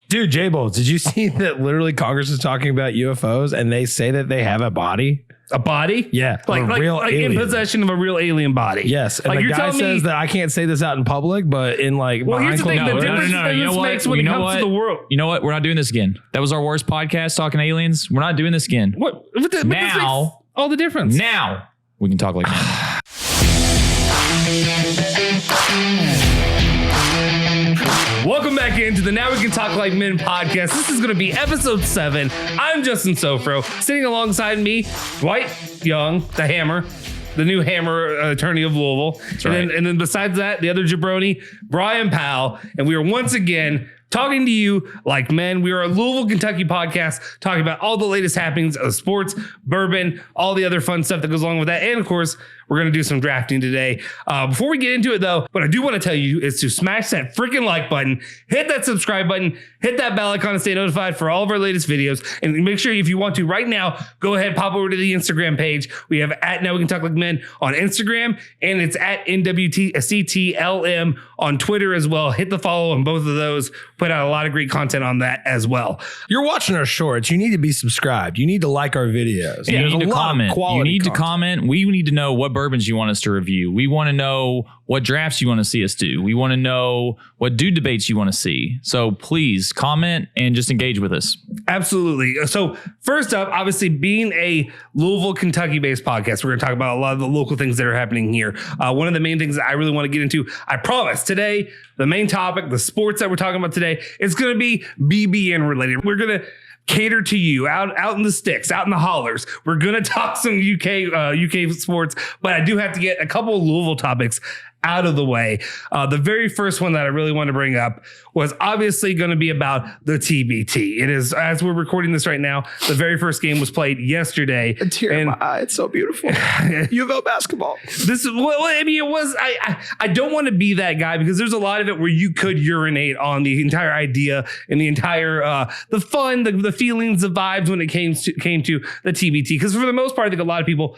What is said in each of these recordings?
Dude, J-Bolts, did you see that literally Congress is talking about UFOs and they say that they have a body? A body? Yeah. Like in possession of a real alien body. Yes. And like the guy says that I can't say this out in public, but in like... Well, here's the thing. The difference this makes when it comes to the world. You know what? We're not doing this again. That was our worst podcast talking aliens. We're not doing this again. What? Now... all the difference. Now we can talk like that. Welcome back into the Now We Can Talk Like Men podcast. This is going to be episode 7. I'm Justin Sofro. Sitting alongside me, Dwight Young, the Hammer, the new Hammer attorney of Louisville. That's right. And then besides that, the other jabroni, Brian Powell. And we are once again talking to you like men. We are a Louisville, Kentucky podcast talking about all the latest happenings of sports, bourbon, all the other fun stuff that goes along with that. And of course, we're going to do some drafting today. Before we get into it, though, what I do want to tell you is to smash that freaking like button, hit that subscribe button, hit that bell icon to stay notified for all of our latest videos. And make sure if you want to right now, go ahead, pop over to the Instagram page. We have at Now We Can Talk Like Men on Instagram, and it's at NWCTLM on Twitter as well. Hit the follow on both of those. Put out a lot of great content on that as well. You're watching our shorts. You need to be subscribed. You need to like our videos. Yeah, you need to comment. You need to comment. We need to know what bourbons you want us to review. We want to know what drafts you want to see us do. We want to know what dude debates you want to see. So please comment and just engage with us. Absolutely. So first up, obviously being a Louisville, Kentucky based podcast, we're going to talk about a lot of the local things that are happening here. One of the main things that I really want to get into, I promise today, the main topic, the sports that we're talking about today, is going to be BBN related. We're going to cater to you out in the sticks, out in the hollers. We're going to talk some UK sports, but I do have to get a couple of Louisville topics out of the way. The very first one that I really want to bring up was obviously going to be about the TBT. It is, as we're recording this right now, the very first game was played yesterday. A tear in my eye. It's so beautiful. UofL basketball. This is, well, I mean, it was, I don't want to be that guy because there's a lot of it where you could urinate on the entire idea and the entire, the fun, the feelings, the vibes when it came to the TBT. Because for the most part, I think a lot of people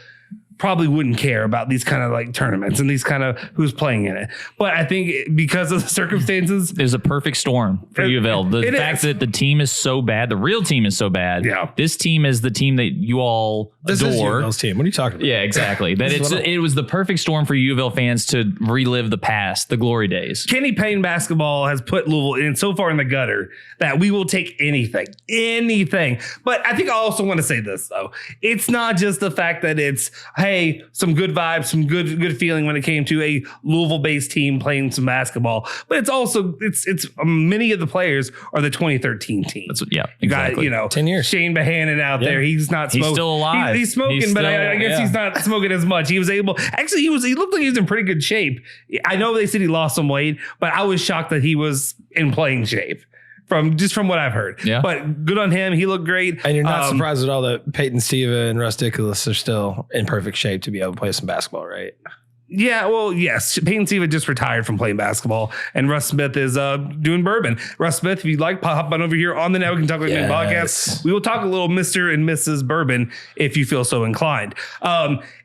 probably wouldn't care about these kind of like tournaments and these kind of who's playing in it. But I think because of the circumstances, there's a perfect storm for UofL. The fact that the team is so bad, the real team is so bad. Yeah. This team is the team that you all this adore. This is UofL's team. What are you talking about? Yeah, exactly. That it was the perfect storm for UofL fans to relive the past, the glory days. Kenny Payne basketball has put Louisville in so far in the gutter that we will take anything. But I think I also want to say this though. It's not just the fact that it's, hey, some good vibes, some good feeling when it came to a Louisville-based team playing some basketball. But it's also it's many of the players are the 2013 team. Exactly. You got 10 years. Shane Bohannon out there. He's not smoking. He's still alive. He's smoking, but I guess he's not smoking as much. He was able. Actually, he looked like he was in pretty good shape. I know they said he lost some weight, but I was shocked that he was in playing shape. From what I've heard. Yeah. But good on him. He looked great. And you're not surprised at all that Peyton Steva and Russ Dickolas are still in perfect shape to be able to play some basketball, right? Yeah, well, yes. Peyton Steva just retired from playing basketball, and Russ Smith is doing bourbon. Russ Smith, if you'd like, hop on over here on the Now We Can Talk Like Men podcast. We will talk a little Mr. and Mrs. Bourbon if you feel so inclined.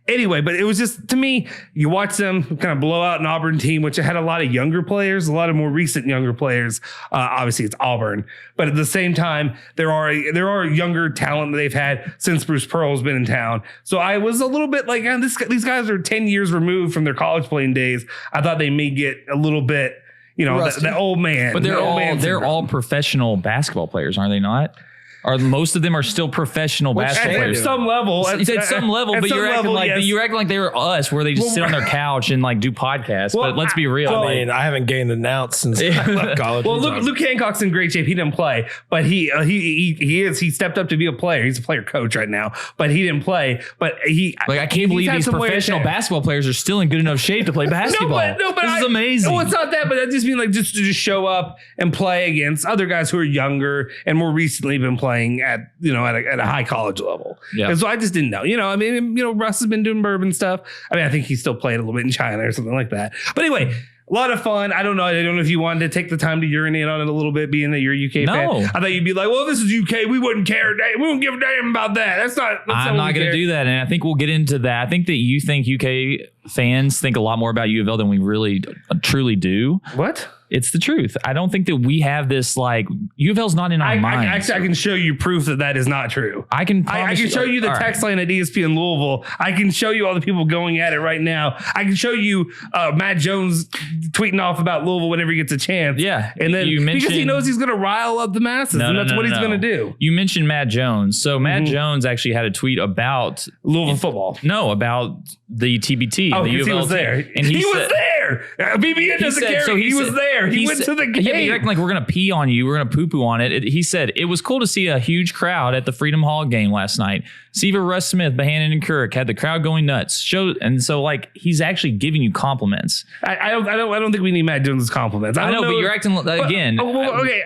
Anyway, but it was just, to me, you watch them kind of blow out an Auburn team, which had a lot of younger players, a lot of more recent younger players. Obviously, it's Auburn. But at the same time, there are younger talent that they've had since Bruce Pearl's been in town. So I was a little bit like, these guys are 10 years removed from their college playing days. I thought they may get a little bit, the old man. But they're all professional basketball players, aren't they not? Or most of them are still professional basketball players. At some level. At some level, but you're acting like they were us, where they just sit on their couch and like do podcasts. But let's be real. I haven't gained an ounce since I left college. Well, Luke Hancock's in great shape. He didn't play, but he stepped up to be a player. He's a player coach right now, but he didn't play. But I can't believe these professional basketball players are still in good enough shape to play basketball. But this is amazing. No, it's not that, but I just mean like just to show up and play against other guys who are younger and more recently been playing at a high college level. Yeah. And so I just didn't know. Russ has been doing bourbon stuff. I mean, I think he still played a little bit in China or something like that. But anyway, a lot of fun. I don't know if you wanted to take the time to urinate on it a little bit, being that you're a UK fan. I thought you'd be like, well, this is UK. We wouldn't care. We wouldn't give a damn about that. I'm not going to do that. And I think we'll get into that. I think that you think UK fans think a lot more about UofL than we really truly do. What? It's the truth. I don't think that we have this like UofL's not in our minds. Actually, I can show you proof that is not true. I can show you the text line at ESPN Louisville. I can show you all the people going at it right now. I can show you Matt Jones tweeting off about Louisville whenever he gets a chance. Yeah. And then because he knows he's going to rile up the masses, and that's what he's going to do. You mentioned Matt Jones. So Matt Jones actually had a tweet about Louisville football. No, about the TBT. Oh, the because he was there. And he was there. BBN doesn't care. So he was there. He went to the game. Yeah, you're acting like we're going to pee on you. We're going to poo-poo on it. He said, it was cool to see a huge crowd at the Freedom Hall game last night. Seaver, Russ Smith, Bohannon, and Kirk had the crowd going nuts. And so, like, he's actually giving you compliments. I don't think we need Matt Jones' compliments. I know, but you're acting again. Okay,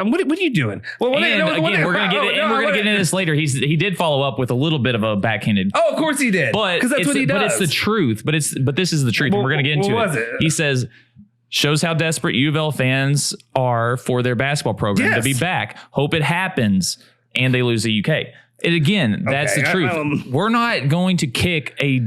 what are you doing? Well, we're gonna get into this later. He did follow up with a little bit of a backhanded. Oh, of course he did. Because that's what he does. But it's the truth. But this is the truth. And we're gonna get into it. He says, shows how desperate UofL fans are for their basketball program to be back. Hope it happens, and they lose the UK. That's the truth. We're not going to kick a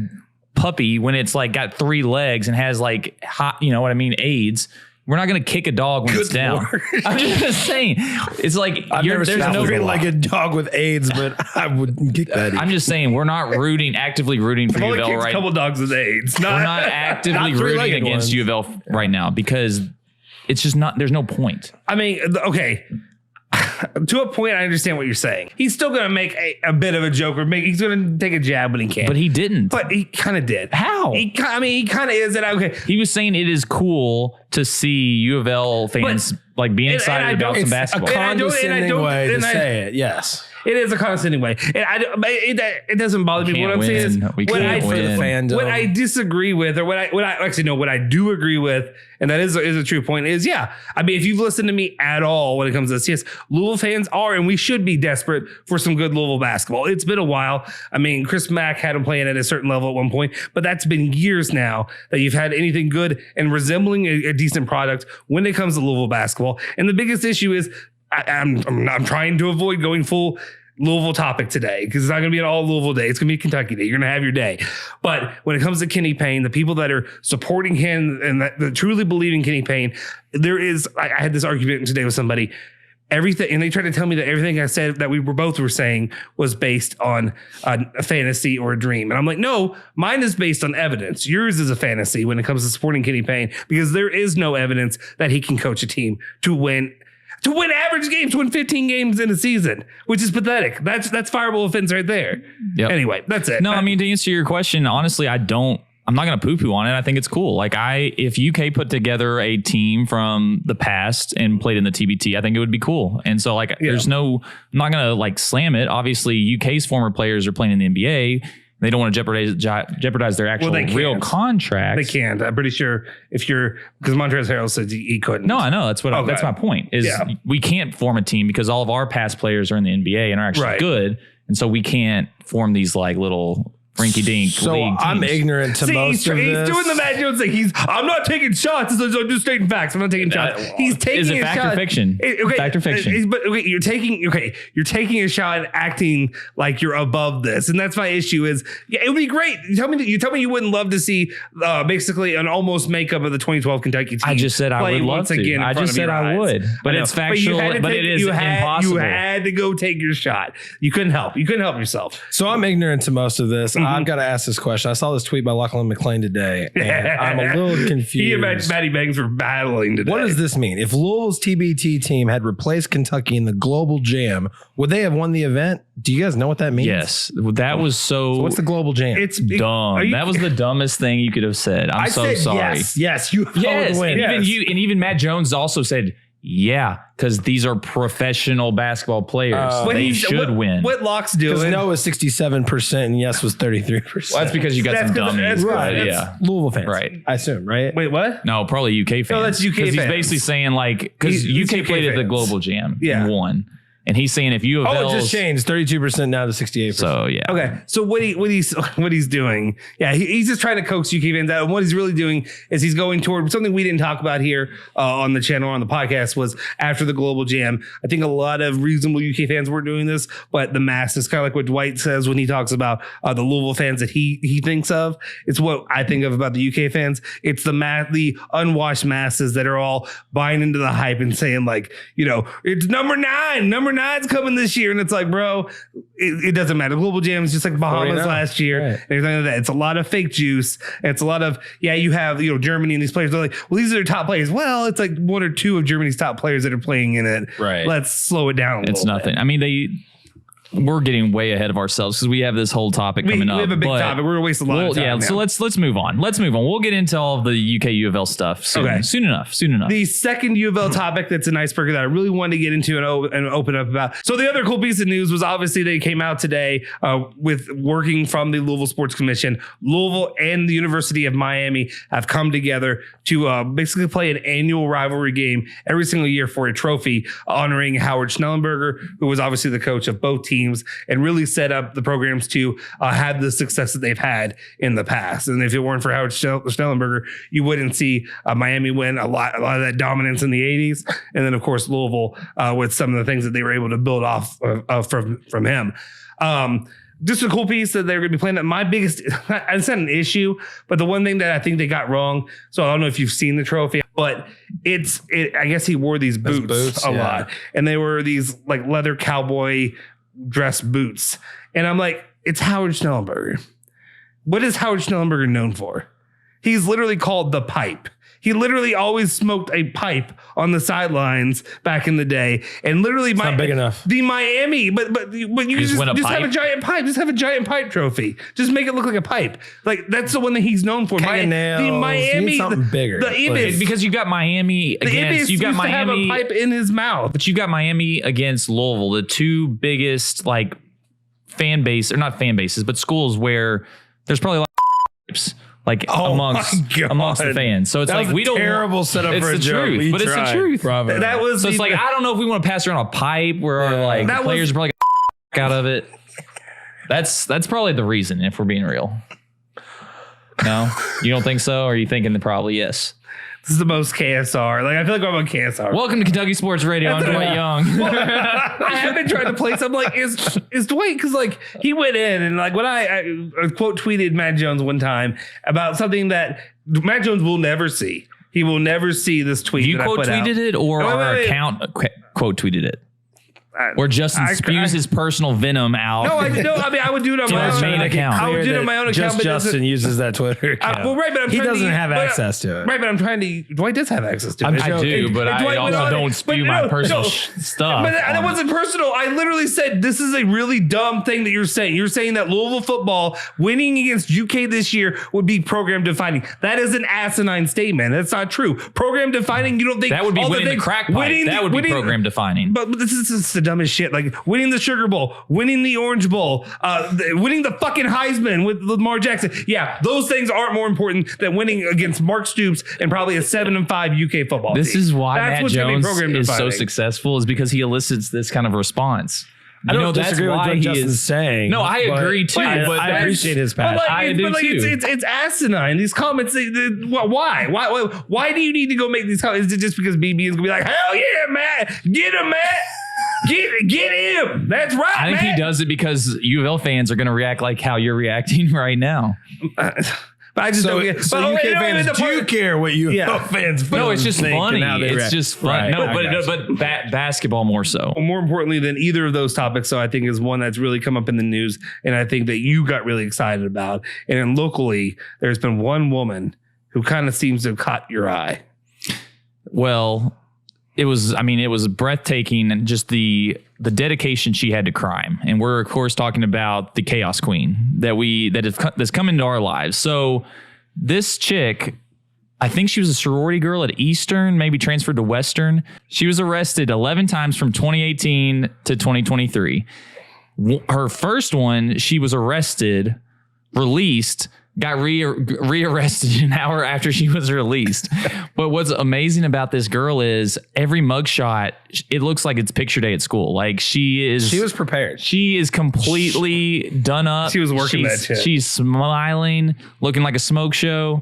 puppy when it's like got 3 legs and has like AIDS. We're not going to kick a dog when it's down. I'm just saying. It's like there's no like a dog with AIDS, but I wouldn't kick that. I'm just saying we're not actively rooting for UofL right now. A couple dogs with AIDS. We're not actively rooting against UofL right now because it's just not. There's no point. I mean, okay. To a point, I understand what you're saying. He's still going to make a bit of a joke, or he's going to take a jab when he can. But he didn't. But he kind of did. How? He kind of is. And okay, he was saying it is cool to see UofL fans being excited about some basketball. It's a condescending way to say it. Yes. It is a condescending way. It doesn't bother me. What I'm saying is, what I disagree with, or what I do agree with, and that is a true point, is I mean, if you've listened to me at all when it comes to this, yes, Louisville fans are, and we should be desperate for some good Louisville basketball. It's been a while. I mean, Chris Mack had him playing at a certain level at one point, but that's been years now that you've had anything good and resembling a decent product when it comes to Louisville basketball. And the biggest issue is I'm trying to avoid going full Louisville topic today because it's not going to be an all Louisville day. It's going to be Kentucky day. You're going to have your day. But when it comes to Kenny Payne, the people that are supporting him and that truly believe in Kenny Payne, I had this argument today with somebody. Everything, and they tried to tell me that everything I said that we were saying was based on a fantasy or a dream. And I'm like, no, mine is based on evidence. Yours is a fantasy when it comes to supporting Kenny Payne because there is no evidence that he can coach a team to win average games, to win 15 games in a season, which is pathetic. That's fireable offense right there. Yep. Anyway, that's it. No, I mean, to answer your question, honestly, I'm not going to poo-poo on it. I think it's cool. Like if UK put together a team from the past and played in the TBT, I think it would be cool. And so I'm not going to slam it. Obviously UK's former players are playing in the NBA. They don't want to jeopardize their actual real contract. They can't. I'm pretty sure because Montrezl Harrell said he couldn't. No, I know. That's that's my point. We can't form a team because all of our past players are in the NBA and are actually good, and so we can't form these little rinky-dink so league teams. I'm ignorant to most of this. He's doing the Matt Jones thing. I'm not taking shots. I'm just stating facts. I'm not taking shots. He's taking Is it fact or fiction? Fact or fiction? But you're taking a shot and acting like you're above this, and that's my issue. Is it would be great. You tell me you wouldn't love to see basically an almost makeup of the 2012 Kentucky team. I just said I would love to. I just said I would, but it's factual. But it is impossible. You had to go take your shot. You couldn't help. You couldn't help yourself. So I'm ignorant to most of this. I've got to ask this question. I saw this tweet by Lachlan McLean today, and I'm a little confused. He and Matty Banks were battling today. What does this mean? If Louisville's TBT team had replaced Kentucky in the Global Jam, would they have won the event? Do you guys know what that means? Yes. That was so... what's the Global Jam? It's dumb. That was the dumbest thing you could have said. I said sorry. Yes. You yes. Win. And even Matt Jones also said, yeah, because these are professional basketball players. They should win. What Locke's doing? Because no was 67% and yes was 33%. Well, that's because you got some dummies. Right. Yeah. Louisville fans. Right. I assume, right? Wait, what? No, probably UK fans. No, that's UK fans. He's basically saying because UK played at the Global Jam and won. And he's saying if UofL, Oh, it just changed 32% now to 68%. So yeah. Okay, so what he's doing, he's just trying to coax UK fans out. And what he's really doing is he's going toward something we didn't talk about here on the channel or on the podcast was after the Global Jam. I think a lot of reasonable UK fans were doing this, but the masses, kind of like what Dwight says when he talks about the Louisville fans that he thinks of. It's what I think of about the UK fans. It's the unwashed masses that are all buying into the hype and saying like, it's number 9. Number 9's coming this year. And it's like, bro, it doesn't matter. Global Jam is just like Bahamas last year. Right. And everything like that. It's a lot of fake juice. It's a lot of, you have, Germany and these players. They're like, well, these are their top players. Well, it's like 1 or 2 of Germany's top players that are playing in it. Right. Let's slow it down a little It's nothing. bit. I mean, we're getting way ahead of ourselves because we have this whole topic coming up. We have a big topic. We're going to waste a lot of time. Yeah, so let's move on. We'll get into all of the UK UofL stuff soon. Okay. Soon enough. The second UofL topic that's an icebreaker that I really wanted to get into and open up about. So the other cool piece of news was obviously they came out today with working from the Louisville Sports Commission. Louisville and the University of Miami have come together to basically play an annual rivalry game every single year for a trophy honoring Howard Schnellenberger, who was obviously the coach of both teams and really set up the programs to have the success that they've had in the past. And if it weren't for Howard Schnellenberger, you wouldn't see Miami win a lot of that dominance in the 80s. And then, of course, Louisville with some of the things that they were able to build off from him. Just a cool piece that they're going to be playing. That my biggest, it's not an issue, but the one thing that I think they got wrong. So I don't know if you've seen the trophy, but I guess he wore these boots a lot, and they were these like leather cowboy dress boots. And I'm like, it's Howard Schnellenberger. What is Howard Schnellenberger known for? He's literally called the pipe. He literally always smoked a pipe on the sidelines back in the day, and literally not big enough. The Miami, but you just have a giant pipe. Just have a giant pipe trophy. Just make it look like a pipe. Like that's the one that he's known for. The Miami, something bigger. The Ibis, because you got Miami against you got Miami to have a pipe in his mouth, but you got Miami against Louisville, the two biggest like fan base or not fan bases, but schools where there's probably a lot of pipes. Like amongst the fans. So it's like we don't terrible setup for a joke. But it's the truth. Bravo. That was so it's like I don't know if we want to pass around a pipe where our the players are probably out of it. That's probably the reason if we're being real. No? You don't think so? Or are you thinking that probably yes? This is the most KSR. Like I feel like I'm on KSR. Welcome to Kentucky Sports Radio. I'm Dwight Young. Well, I have been trying to place. I'm like, is Dwight? Because like he went in and like when I quote tweeted Matt Jones one time about something that Matt Jones will never see. He will never see this tweet. You quote tweeted it, or our account quote tweeted it. Or Justin spews his personal venom out. No, I mean, I would do it on my own main account. I would do it on my own account. Just Justin uses that Twitter account. But he doesn't have access to it. Right, but I'm trying to. Dwight does have access to it. I do, but I also don't spew my personal stuff. But that wasn't personal. I literally said this is a really dumb thing that you're saying. You're saying that Louisville football winning against UK this year would be program defining. That is an asinine statement. That's not true. Program defining. You don't think that would be winning the crack pipe? That would be program defining. But this is the dumbest shit. Like winning the Sugar Bowl, winning the Orange Bowl, winning the fucking Heisman with Lamar Jackson. Yeah, those things aren't more important than winning against Mark Stoops and probably a 7-5 UK football team. This is why Matt Jones is so successful, is because he elicits this kind of response. I don't disagree with what Justin's saying. No, I agree too. But I appreciate his passion. I do too. It's asinine. These comments. Why? Why do you need to go make these comments? Is it just because BB is gonna be like, hell yeah, Matt, get him, Matt. Get him. That's right. I think he does it because UofL fans are going to react like how you're reacting right now. But I just don't get. So UK fans do care what UofL fans feel. No, it's just funny. It's just fun. Right, but basketball more so. More importantly than either of those topics, so I think is one that's really come up in the news, and I think that you got really excited about. And then locally, there's been one woman who kind of seems to have caught your eye. Well, it was breathtaking, and just the dedication she had to crime. And we're of course talking about the Chaos Queen that's come into our lives. So this chick, I think she was a sorority girl at Eastern, maybe transferred to Western. She was arrested 11 times from 2018 to 2023. Her first one, she was arrested, released, got rearrested an hour after she was released. But what's amazing about this girl is every mugshot, it looks like it's picture day at school. Like she was prepared. She is completely done up. She was working that shit. She's smiling, looking like a smoke show.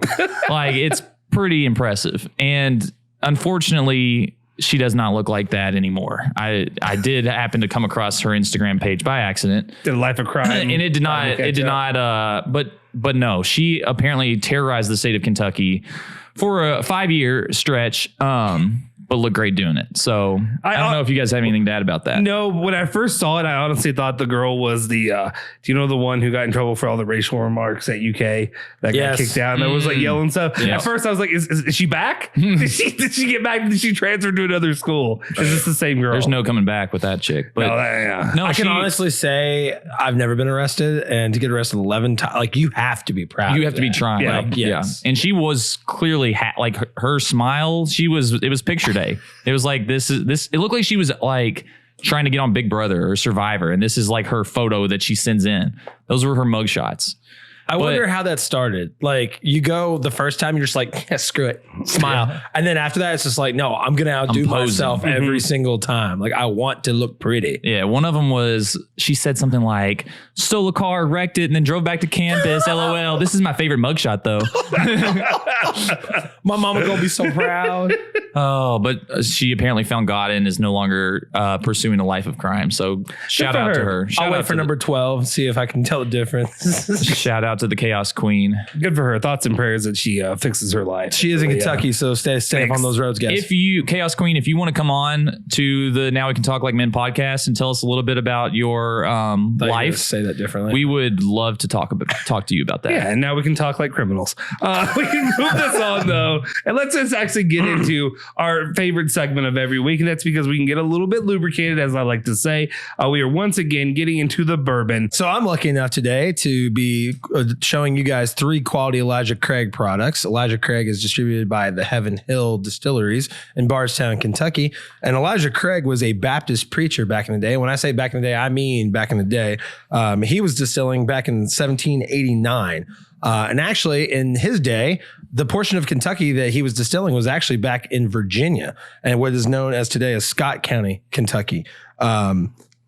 Like it's pretty impressive. And unfortunately, she does not look like that anymore. I did happen to come across her Instagram page by accident. Did Life of Crime. And it did not, but no, she apparently terrorized the state of Kentucky for a 5-year stretch. But look great doing it. So I don't know if you guys have anything to add about that. No, when I first saw it, I honestly thought the girl was the, do you know the one who got in trouble for all the racial remarks at UK that got kicked out and that was like yelling stuff? Yeah. At first I was like, is she back? Did she get back? Did she transfer to another school? Is this the same girl? There's no coming back with that chick. But I can honestly say I've never been arrested, and to get arrested 11 times, like you have to be proud. You have to be trying. Yeah. Like, yes. And she was clearly like her smile. It was picture day. It was like this. It looked like she was like trying to get on Big Brother or Survivor, and this is like her photo that she sends in. Those were her mugshots. I wonder how that started. Like you go the first time, you're just like, yeah, screw it, smile. And then after that, it's just like, no, I'm going to outdo myself every single time. Like I want to look pretty. Yeah. One of them was, she said something like, stole a car, wrecked it, and then drove back to campus. LOL. This is my favorite mugshot though. My mama going to be so proud. Oh, but she apparently found God and is no longer pursuing a life of crime. So shout out to her. I'll wait for number 12, see if I can tell the difference. Shout out to the Chaos Queen. Good for her. Thoughts and prayers that she fixes her life. She is in Kentucky, so stay safe on those roads, guys. If you, Chaos Queen, if you want to come on to the Now We Can Talk Like Men podcast and tell us a little bit about your life, say that differently. We would love to talk to you about that. Yeah, and now we can talk like criminals. We can move this on though, and let's just actually get into our favorite segment of every week, and that's because we can get a little bit lubricated, as I like to say. We are once again getting into the bourbon. So I'm lucky enough today to be showing you guys 3 quality Elijah Craig products. Elijah Craig is distributed by the Heaven Hill Distilleries in Bardstown, Kentucky. And Elijah Craig was a Baptist preacher back in the day. When I say back in the day, I mean back in the day. He was distilling back in 1789. And actually, in his day, the portion of Kentucky that he was distilling was actually back in Virginia and what is known as today as Scott County, Kentucky.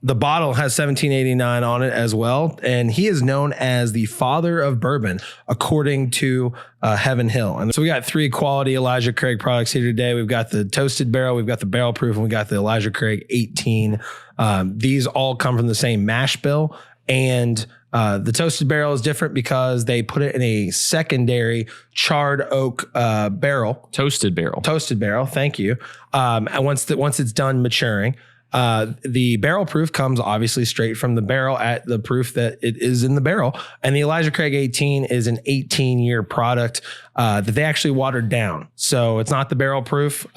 The bottle has 1789 on it as well. And he is known as the father of bourbon, according to Heaven Hill. And so we got 3 quality Elijah Craig products here today. We've got the toasted barrel, we've got the barrel proof, and we got the Elijah Craig 18. These all come from the same mash bill. And the toasted barrel is different because they put it in a secondary charred oak barrel. Toasted barrel. Thank you. And once it's done maturing, the barrel proof comes obviously straight from the barrel at the proof that it is in the barrel. And the Elijah Craig 18 is an 18-year product that they actually watered down. So it's not the barrel proof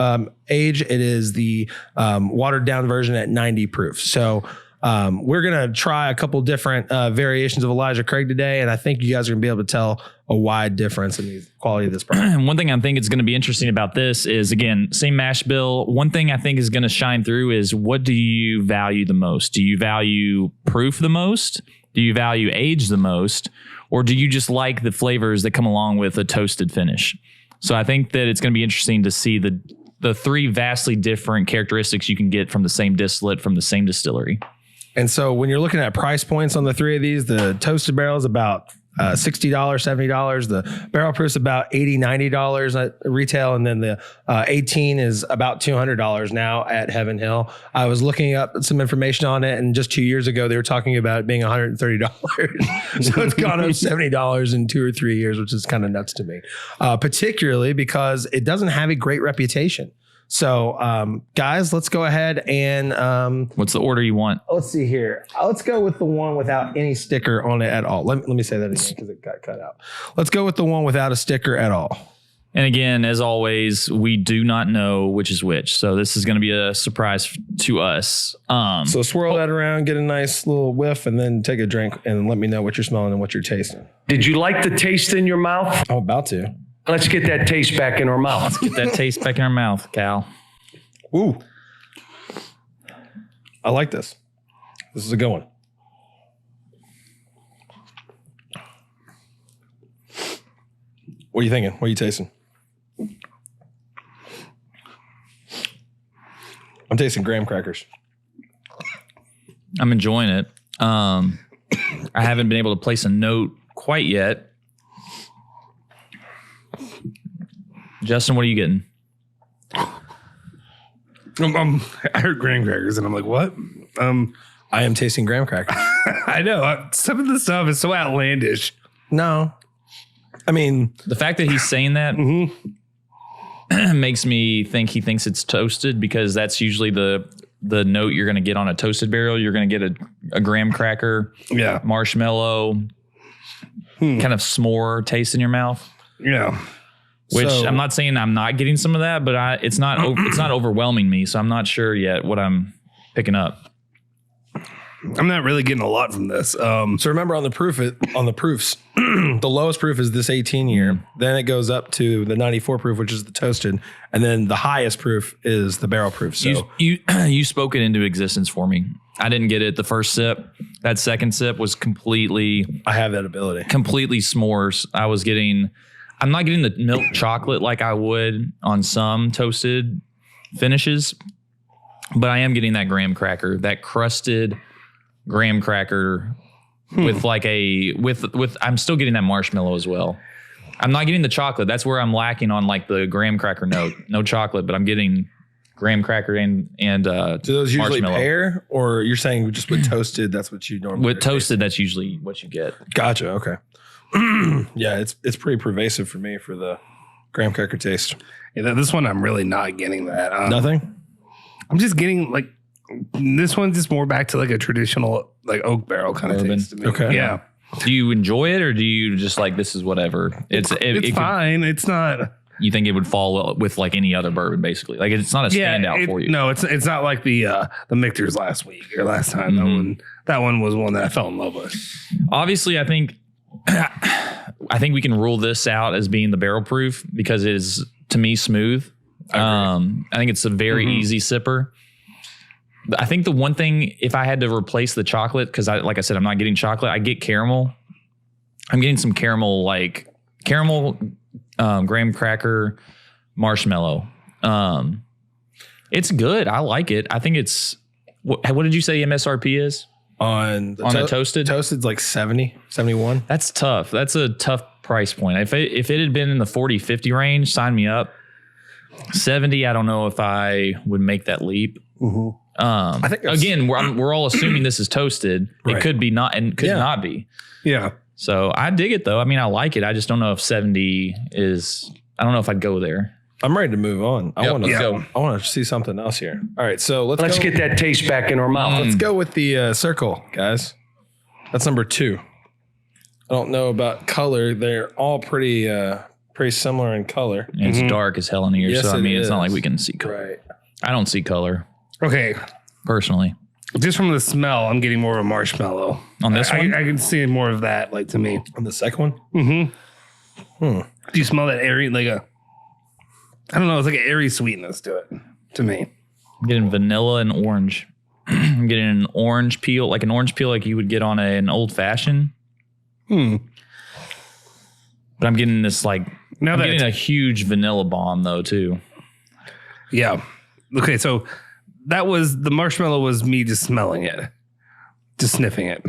age. It is the watered down version at 90 proof. So we're going to try a couple different variations of Elijah Craig today. And I think you guys are going to be able to tell a wide difference in the quality of this product. One thing I think is going to be interesting about this is, again, same mash bill. One thing I think is going to shine through is, what do you value the most? Do you value proof the most? Do you value age the most? Or do you just like the flavors that come along with a toasted finish? So I think that it's going to be interesting to see the 3 vastly different characteristics you can get from the same distillate from the same distillery. And so when you're looking at price points on the 3 of these, the toasted barrel is about $60, $70. The barrel proof is about $80, $90 at retail. And then the 18 is about $200 now at Heaven Hill. I was looking up some information on it, and just 2 years ago, they were talking about it being $130. So it's gone up $70 in 2 or 3 years, which is kind of nuts to me, particularly because it doesn't have a great reputation. So, guys, let's go ahead and... what's the order you want? Let's see here. Let's go with the one without any sticker on it at all. Let me say that again because it got cut out. Let's go with the one without a sticker at all. And again, as always, we do not know which is which. So this is going to be a surprise to us. So swirl that around, get a nice little whiff, and then take a drink and let me know what you're smelling and what you're tasting. Did you like the taste in your mouth? I'm about to. Let's get that taste back in our mouth. Let's get that taste back in our mouth, Cal. Ooh. I like this. This is a good one. What are you thinking? What are you tasting? I'm tasting graham crackers. I'm enjoying it. I haven't been able to place a note quite yet. Justin, what are you getting? I heard graham crackers and I'm like, what? I am tasting graham crackers. I know. Some of the stuff is so outlandish. No. I mean, The fact that he's saying that makes me think he thinks it's toasted, because that's usually the note you're going to get on a toasted barrel. You're going to get a graham cracker, marshmallow, kind of s'more taste in your mouth. Yeah. Which So- I'm not saying I'm not getting some of that, but it's not overwhelming me. So I'm not sure yet what I'm picking up. I'm not really getting a lot from this. so remember on the proofs, the lowest proof is this 18 year. Then it goes up to the 94 proof, which is the toasted. And then the highest proof is the barrel proof. So You spoke it into existence for me. I didn't get it the first sip. That second sip was completely I have that ability. s'mores. I'm not getting the milk chocolate like I would on some toasted finishes, but I am getting that graham cracker, that crusted graham cracker with like I'm still getting that marshmallow as well. I'm not getting the chocolate. That's where I'm lacking on like the graham cracker note. No chocolate, but I'm getting graham cracker and Do those usually marshmallow. pair, or you're saying just with toasted, that's what you normally With are toasted, that's usually what you get. tasting? Gotcha. Okay. Yeah, it's pretty pervasive for me for the graham cracker taste. Yeah, this one, I'm really not getting that. Nothing? I'm just getting like, this one's just more back to like a traditional like oak barrel kind of Bourbon. taste to me. Okay. Yeah. Do you enjoy it, or do you just like, this is whatever? It's fine. It's not. You think it would fall well with like any other bourbon, basically? Like it's not a standout for you. No, it's not like the Michter's last week or last time. That one was one that I fell in love with. Obviously, I think we can rule this out as being the barrel proof because it is, to me, smooth. I think it's a very easy sipper. I think the one thing, if I had to replace the chocolate, because like I said, I'm not getting chocolate, I get caramel. I'm getting some caramel, like caramel, graham cracker, marshmallow. It's good. I like it. I think it's, what did you say MSRP is? On the toasted? Toasted's like 70, 71. That's tough. That's a tough price point. If it had been in the 40, 50 range, sign me up. 70, I don't know if I would make that leap. I think Again, we're all assuming this is toasted. Right. It could be not, and could not be. Yeah. So I dig it though. I mean, I like it. I just don't know if 70 is, I don't know if I'd go there. I'm ready to move on. I Yep, want to let's go. I want to see something else here. All right, so Let's go. get that taste back in our mouth. Let's go with the circle, guys. That's number 2. I don't know about color. They're all pretty similar in color. And it's dark as hell in here. Yes, so I mean, it it's not is. like we can see color. Right. I don't see color Okay. personally. Just from the smell, I'm getting more of a marshmallow. On this one? I can see more of that, like to me. On the second one? Do you smell that airy, like I don't know, it's like an airy sweetness to it, to me. I'm getting vanilla and orange. I'm getting an orange peel like you would get on an old fashioned. But I'm getting this like, Now I'm that getting a huge vanilla bomb though too. Yeah. Okay, so that was, the marshmallow was me just smelling it, just sniffing it.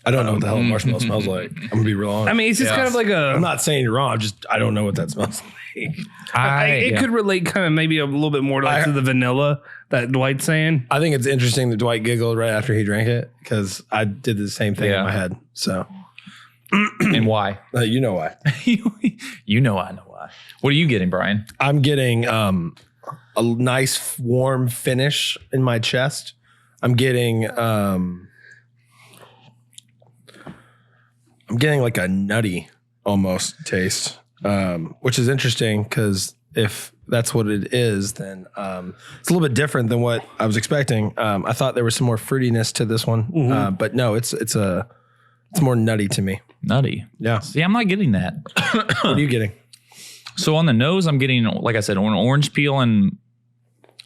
I don't know what the hell a marshmallow smells like. I'm going to be real honest. I mean, it's just kind of like I'm not saying you're wrong. I don't know what that smells like. it could relate kind of maybe a little bit more to the vanilla that Dwight's saying. I think it's interesting that Dwight giggled right after he drank it because I did the same thing in my head. So, And why? you know why. You know I know why. What are you getting, Brian? I'm getting a nice warm finish in my chest. I'm getting like a nutty almost taste, which is interesting because if that's what it is, then it's a little bit different than what I was expecting. I thought there was some more fruitiness to this one, but no, it's more nutty to me. Nutty. Yeah. See, I'm not getting that. What are you getting? So on the nose, I'm getting, like I said, an orange peel and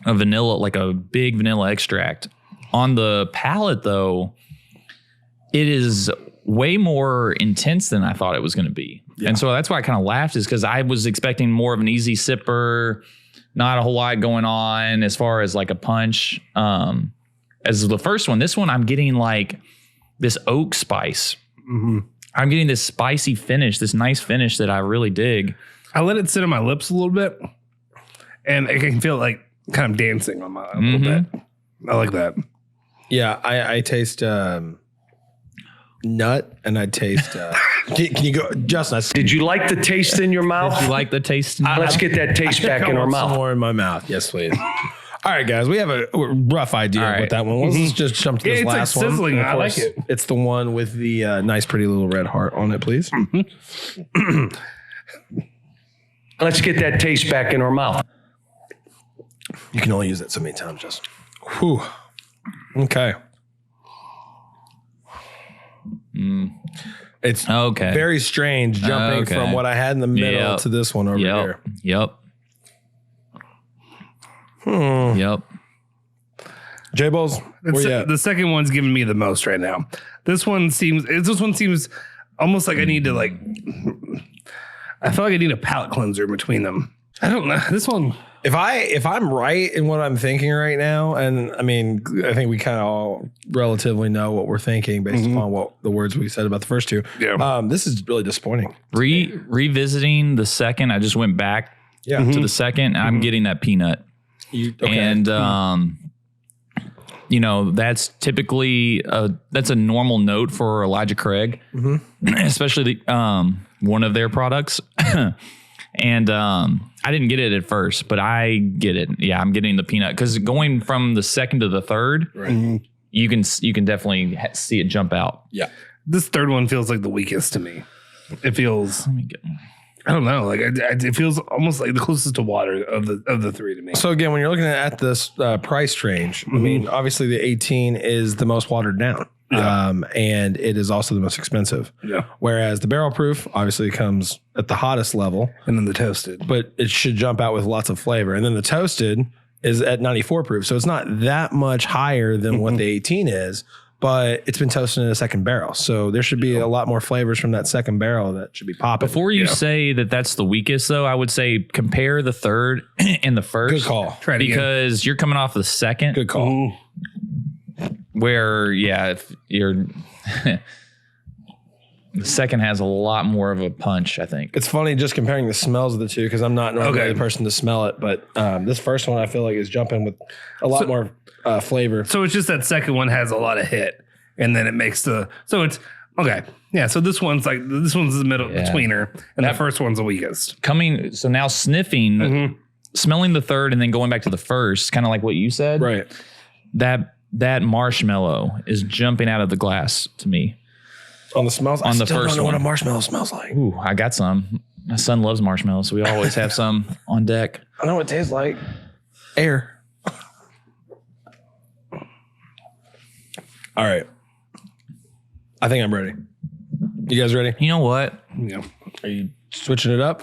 a vanilla, like a big vanilla extract. On the palate, though, it is way more intense than I thought it was going to be. Yeah. And so that's why I kind of laughed, is because I was expecting more of an easy sipper, not a whole lot going on as far as like a punch. As the first one, this one, I'm getting like this oak spice. Mm-hmm. I'm getting this spicy finish, this nice finish that I really dig. I let it sit on my lips a little bit, and I can feel it like kind of dancing on my a little bit. I like that. Yeah, I taste nut, and I taste. Can you go, Justin? Did you like the taste in your mouth? Did you like the taste? Let's get that taste back in our mouth. More in my mouth. Yes, please. All right, guys, we have a rough idea of what that one was. Let's just jump to this last like sizzling. one. I like it. It's the one with the nice, pretty little red heart on it, please. Let's get that taste back in our mouth. You can only use that so many times, Justin. Whew. Okay. It's very strange jumping from what I had in the middle to this one over here. Yep. J-Balls, where you at? The second one's giving me the most right now. This one seems almost like I need to I feel like I need a palate cleanser between them. I don't know. This one. If I'm right in what I'm thinking right now, and I mean, I think we kind of all relatively know what we're thinking based upon what the words we said about the first two. Yeah. This is really disappointing. Revisiting the second, I just went back to the second, and I'm getting that peanut. And that's typically that's a normal note for Elijah Craig, especially one of their products. And I didn't get it at first, but I get it. Yeah, I'm getting the peanut, because going from the second to the third, you can definitely see it jump out. Yeah, this third one feels like the weakest to me. It feels. I don't know. Like it feels almost like the closest to water of the three to me. So again, when you're looking at this price range, I mean, obviously the 18 is the most watered down. Yeah. And it is also the most expensive. Yeah. Whereas the barrel proof obviously comes at the hottest level. And then the toasted. But it should jump out with lots of flavor. And then the toasted is at 94 proof. So it's not that much higher than what the 18 is, but it's been toasted in a second barrel. So there should be a lot more flavors from that second barrel that should be popping. Before you say that that's the weakest, though, I would say compare the third and the first. Good call. Try it because again. You're coming off the second. Good call. Where, if you're the second has a lot more of a punch, I think. It's funny just comparing the smells of the two, because I'm not normally the person to smell it, but this first one I feel like is jumping with a lot more flavor. So it's just that second one has a lot of hit, and then it makes so it's okay. Yeah, so this one's the middle betweener, and that first one's the weakest. So now sniffing, smelling the third, and then going back to the first, kind of like what you said. Right. That marshmallow is jumping out of the glass to me. On the smells? On the first one. I don't know what a marshmallow smells like. Ooh, I got some. My son loves marshmallows, so we always have some on deck. I know what it tastes like. Air. All right. I think I'm ready. You guys ready? You know what? Yeah. Are you switching it up?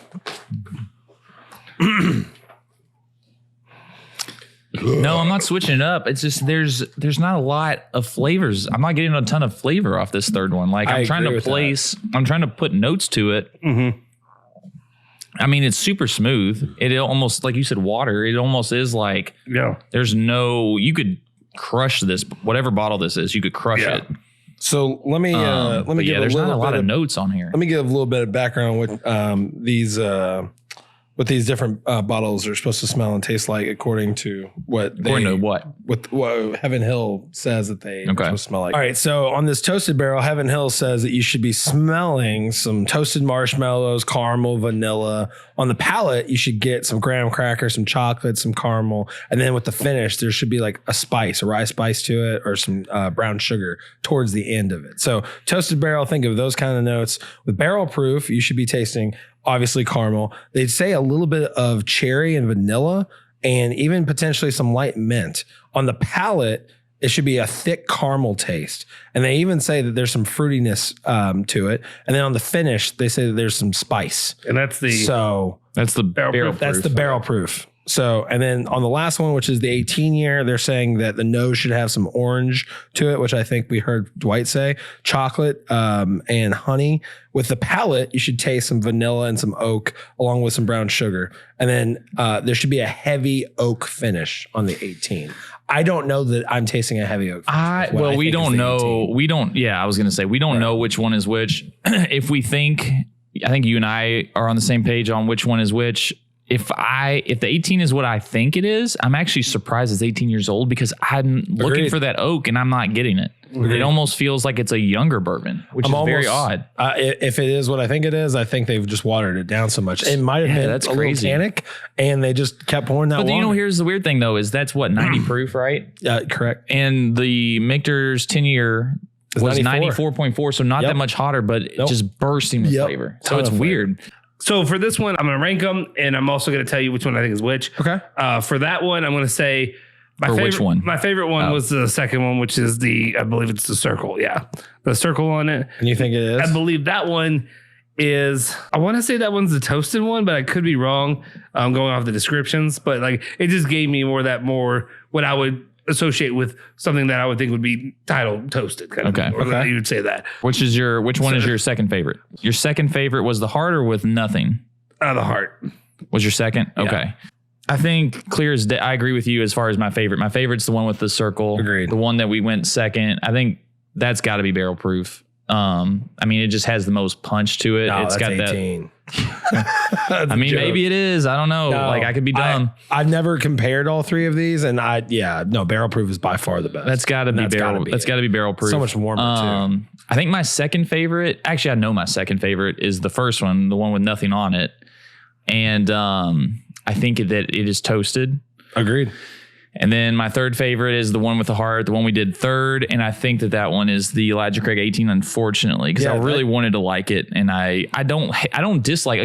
No, I'm not switching it up. It's just there's not a lot of flavors. I'm not getting a ton of flavor off this third one. Like I'm trying to put notes to it. Mm-hmm. I mean, it's super smooth. It almost, like you said, water. It almost is like you could crush this, whatever bottle this is, you could crush it. So let me give there's not a lot of notes on here. Let me give a little bit of background with what these different bottles are supposed to smell and taste like, according to what Heaven Hill says that they are supposed to smell like. All right, so on this toasted barrel, Heaven Hill says that you should be smelling some toasted marshmallows, caramel, vanilla. On the palate, you should get some graham cracker, some chocolate, some caramel, and then with the finish, there should be like a spice, a rye spice to it, or some brown sugar towards the end of it. So toasted barrel, think of those kind of notes. With barrel proof, you should be tasting obviously caramel. They'd say a little bit of cherry and vanilla, and even potentially some light mint. On the palate, it should be a thick caramel taste. And they even say that there's some fruitiness to it. And then on the finish, they say that there's some spice. And that's the barrel proof. That's the barrel proof. So, and then on the last one, which is the 18 year, they're saying that the nose should have some orange to it, which I think we heard Dwight say, chocolate and honey. With the palate, you should taste some vanilla and some oak along with some brown sugar. And then there should be a heavy oak finish on the 18. I don't know that I'm tasting a heavy oak finish. We don't know. 18. I was going to say, we don't know which one is which. If we think, I think you and I are on the same page on which one is which. If the 18 is what I think it is, I'm actually surprised it's 18 years old because I'm looking for that oak and I'm not getting it. It almost feels like it's a younger bourbon, which is very odd. If it is what I think it is, I think they've just watered it down so much. It might have been that's a crazy. little tannic, and they just kept pouring that. But here's the weird thing though: is that's what 90 proof, right? Correct. And the Michter's tenure was 94.4, so not that much hotter, but just bursting with flavor. So it's weird. So for this one, I'm going to rank them, and I'm also going to tell you which one I think is which. Okay. For that one, I'm going to say which one? My favorite one was the second one, which is I believe it's the circle. Yeah, the circle on it. And you think it is? I believe that one is. I want to say that one's the toasted one, but I could be wrong. Going off the descriptions, but like it just gave me more what I would associate with something that I would think would be titled toasted. Okay. You would say that. Which one is your second favorite? Your second favorite was the heart or with nothing? The heart. Was your second? Yeah. Okay. I think clear as day. I agree with you as far as my favorite. My favorite's the one with the circle. Agreed. The one that we went second. I think that's got to be barrel proof. I mean, it just has the most punch to it. It's got 18. that. I mean, maybe it is. I don't know. No, I could be dumb. I've never compared all three of these, and barrel proof is by far the best. That's got to be barrel. That's got to be barrel proof. So much warmer too. I think my second favorite. Actually, I know my second favorite is the first one, the one with nothing on it, and I think that it is toasted. Agreed. And then my third favorite is the one with the heart, the one we did third. And I think that one is the Elijah Craig 18, unfortunately, because I really wanted to like it. And I don't dislike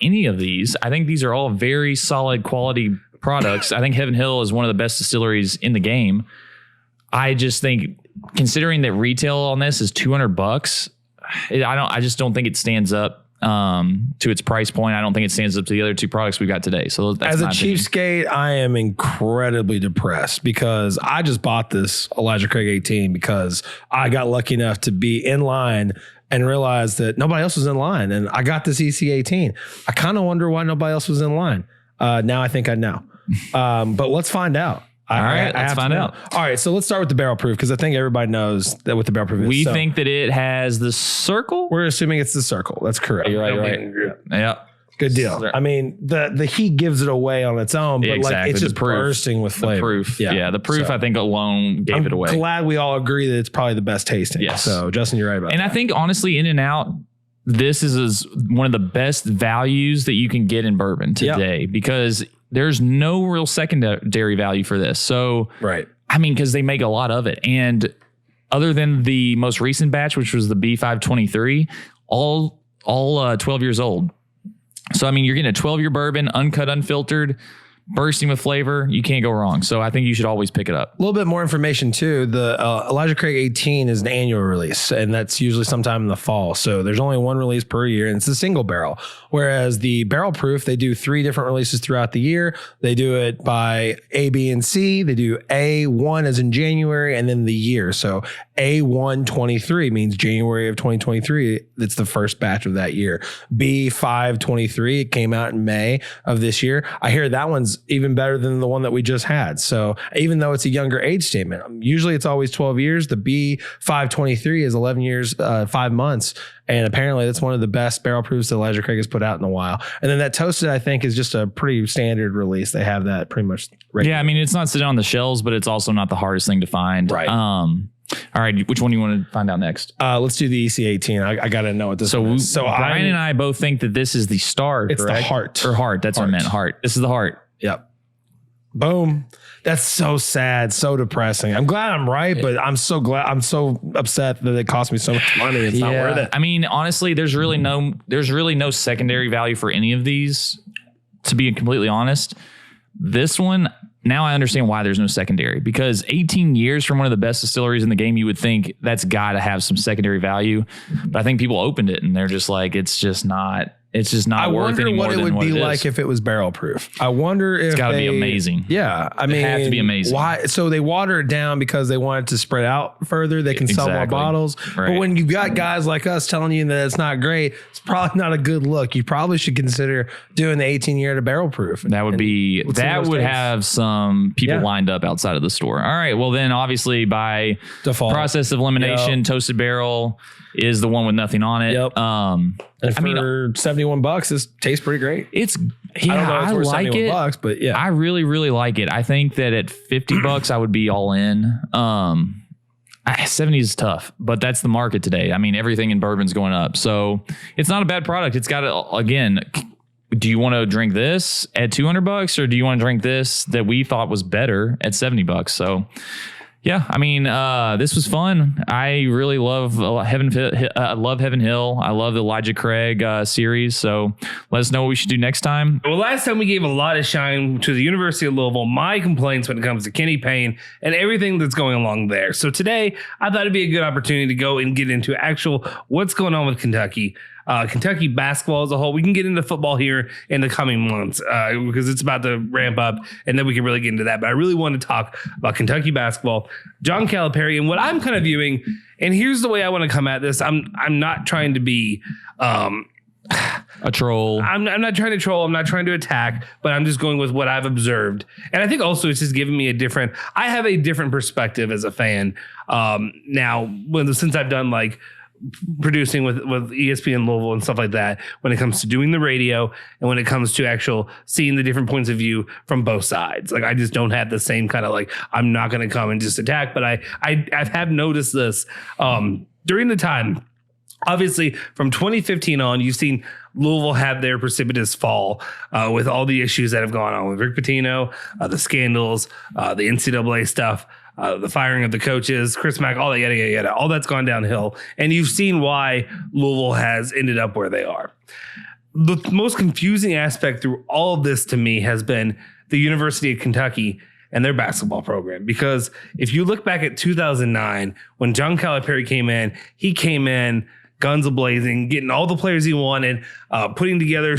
any of these. I think these are all very solid quality products. I think Heaven Hill is one of the best distilleries in the game. I just think considering that retail on this is $200, I just don't think it stands up to its price point. I don't think it stands up to the other two products we got today. So that's as a cheapskate, I am incredibly depressed because I just bought this Elijah Craig 18 because I got lucky enough to be in line and realized that nobody else was in line. And I got this EC 18. I kind of wonder why nobody else was in line. Now I think I know. But let's find out. All right, let's find out. All right, so let's start with the barrel proof because I think everybody knows that what the barrel proof is. We think that it has the circle. We're assuming it's the circle. That's correct. You're right. Yeah. Good deal. I mean, the heat gives it away on its own, but like it's just bursting with flavor. The proof. Yeah, the proof I think alone gave it away. I'm glad we all agree that it's probably the best tasting. Yes. So Justin, you're right about that. And I think honestly, in and out, this is one of the best values that you can get in bourbon today because there's no real secondary value for this. So, right. I mean, because they make a lot of it. And other than the most recent batch, which was the B523, all 12 years old. So, I mean, you're getting a 12-year bourbon, uncut, unfiltered, bursting with flavor. You can't go wrong. So I think you should always pick it up. A little bit more information too. The Elijah Craig 18 is an annual release, and that's usually sometime in the fall. So there's only one release per year, and it's a single barrel. Whereas the barrel proof, they do 3 different releases throughout the year. They do it by A, B, and C. They do A1 as in January, and then the year. So A123 means January of 2023. It's the first batch of that year. B523, it came out in May of this year. I hear that one's even better than the one that we just had. So even though it's a younger age statement, usually it's always 12 years. The B523 is 11 years, 5 months. And apparently that's one of the best barrel proofs that Elijah Craig has put out in a while. And then that toasted, I think, is just a pretty standard release. They have that pretty much regular. Yeah, I mean, it's not sitting on the shelves, but it's also not the hardest thing to find. Right. All right, which one do you want to find out next? Let's do the EC18. I got to know what this one is. So Brian and I both think that this is the star, it's correct? The heart. Or heart, that's what I meant, heart. This is the heart. Yep. Boom. That's so sad, so depressing. I'm glad I'm right, but I'm so upset that it cost me so much money. It's not worth it. I mean, honestly, there's really no secondary value for any of these, to be completely honest. This one, now I understand why there's no secondary, because 18 years from one of the best distilleries in the game, you would think that's got to have some secondary value. But I think people opened it and they're just like, it's just not It's just not worth any more than what it would be is. like if it was barrel proof. I wonder if It's got to be amazing. Yeah, I mean, have to be amazing. Why? So they water it down because they want it to spread out further. They can sell more Exactly. bottles. Right. But when you've got guys like us telling you that it's not great, it's probably not a good look. You probably should consider doing the 18-year to barrel proof. That would be that would have some people lined up outside of the store. All right. Well, then obviously by Default. process of elimination, Toasted Barrel is the one with nothing on it. Yep. And for $71, this tastes pretty great. It's I don't know if it's worth like $71, it. but yeah. I really, really like it. I think that at $50, I would be all in. 70 is tough, but that's the market today. I mean, everything in bourbon's going up. So it's not a bad product. It's got, again, do you want to drink this at $200 or do you want to drink this that we thought was better at $70? So yeah, I mean, this was fun. I really love Heaven Hill. I love the Elijah Craig series. So let us know what we should do next time. Well, last time we gave a lot of shine to the University of Louisville, my complaints when it comes to Kenny Payne and everything that's going along there. So today, I thought it'd be a good opportunity to go and get into actual what's going on with Kentucky. Kentucky basketball as a whole. We can get into football here in the coming months because it's about to ramp up, and then we can really get into that. But I really want to talk about Kentucky basketball, John Calipari, and what I'm kind of viewing. And here's the way I want to come at this. I'm not trying to be a troll. I'm not trying to troll. I'm not trying to attack, but I'm just going with what I've observed. And I think also it's just giving me I have a different perspective as a fan now since I've done like producing with ESPN Louisville and stuff like that, when it comes to doing the radio and when it comes to actual seeing the different points of view from both sides. Like I just don't have the same kind of like, I'm not going to come and just attack, but I have noticed this during the time. Obviously, from 2015 on, you've seen Louisville have their precipitous fall with all the issues that have gone on with Rick Pitino, the scandals, the NCAA stuff, the firing of the coaches, Chris Mack, all that, yada, yada, yada. All that's gone downhill. And you've seen why Louisville has ended up where they are. The most confusing aspect through all of this to me has been the University of Kentucky and their basketball program. Because if you look back at 2009, when John Calipari came in, he came in guns a-blazing, getting all the players he wanted, putting together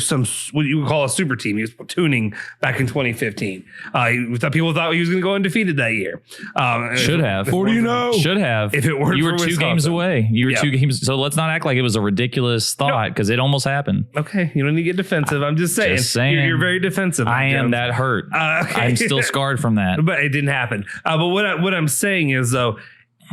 what you would call a super team. He was platooning back in 2015. People thought he was going to go undefeated that year. Should have. Should have. If it weren't you were for 2 games away. You were 2 games. So let's not act like it was a ridiculous thought because it almost happened. Okay. You don't need to get defensive. I'm just saying. You're very defensive. I am that hurt. Okay. I'm still scarred from that. But it didn't happen. But what I'm saying is, though,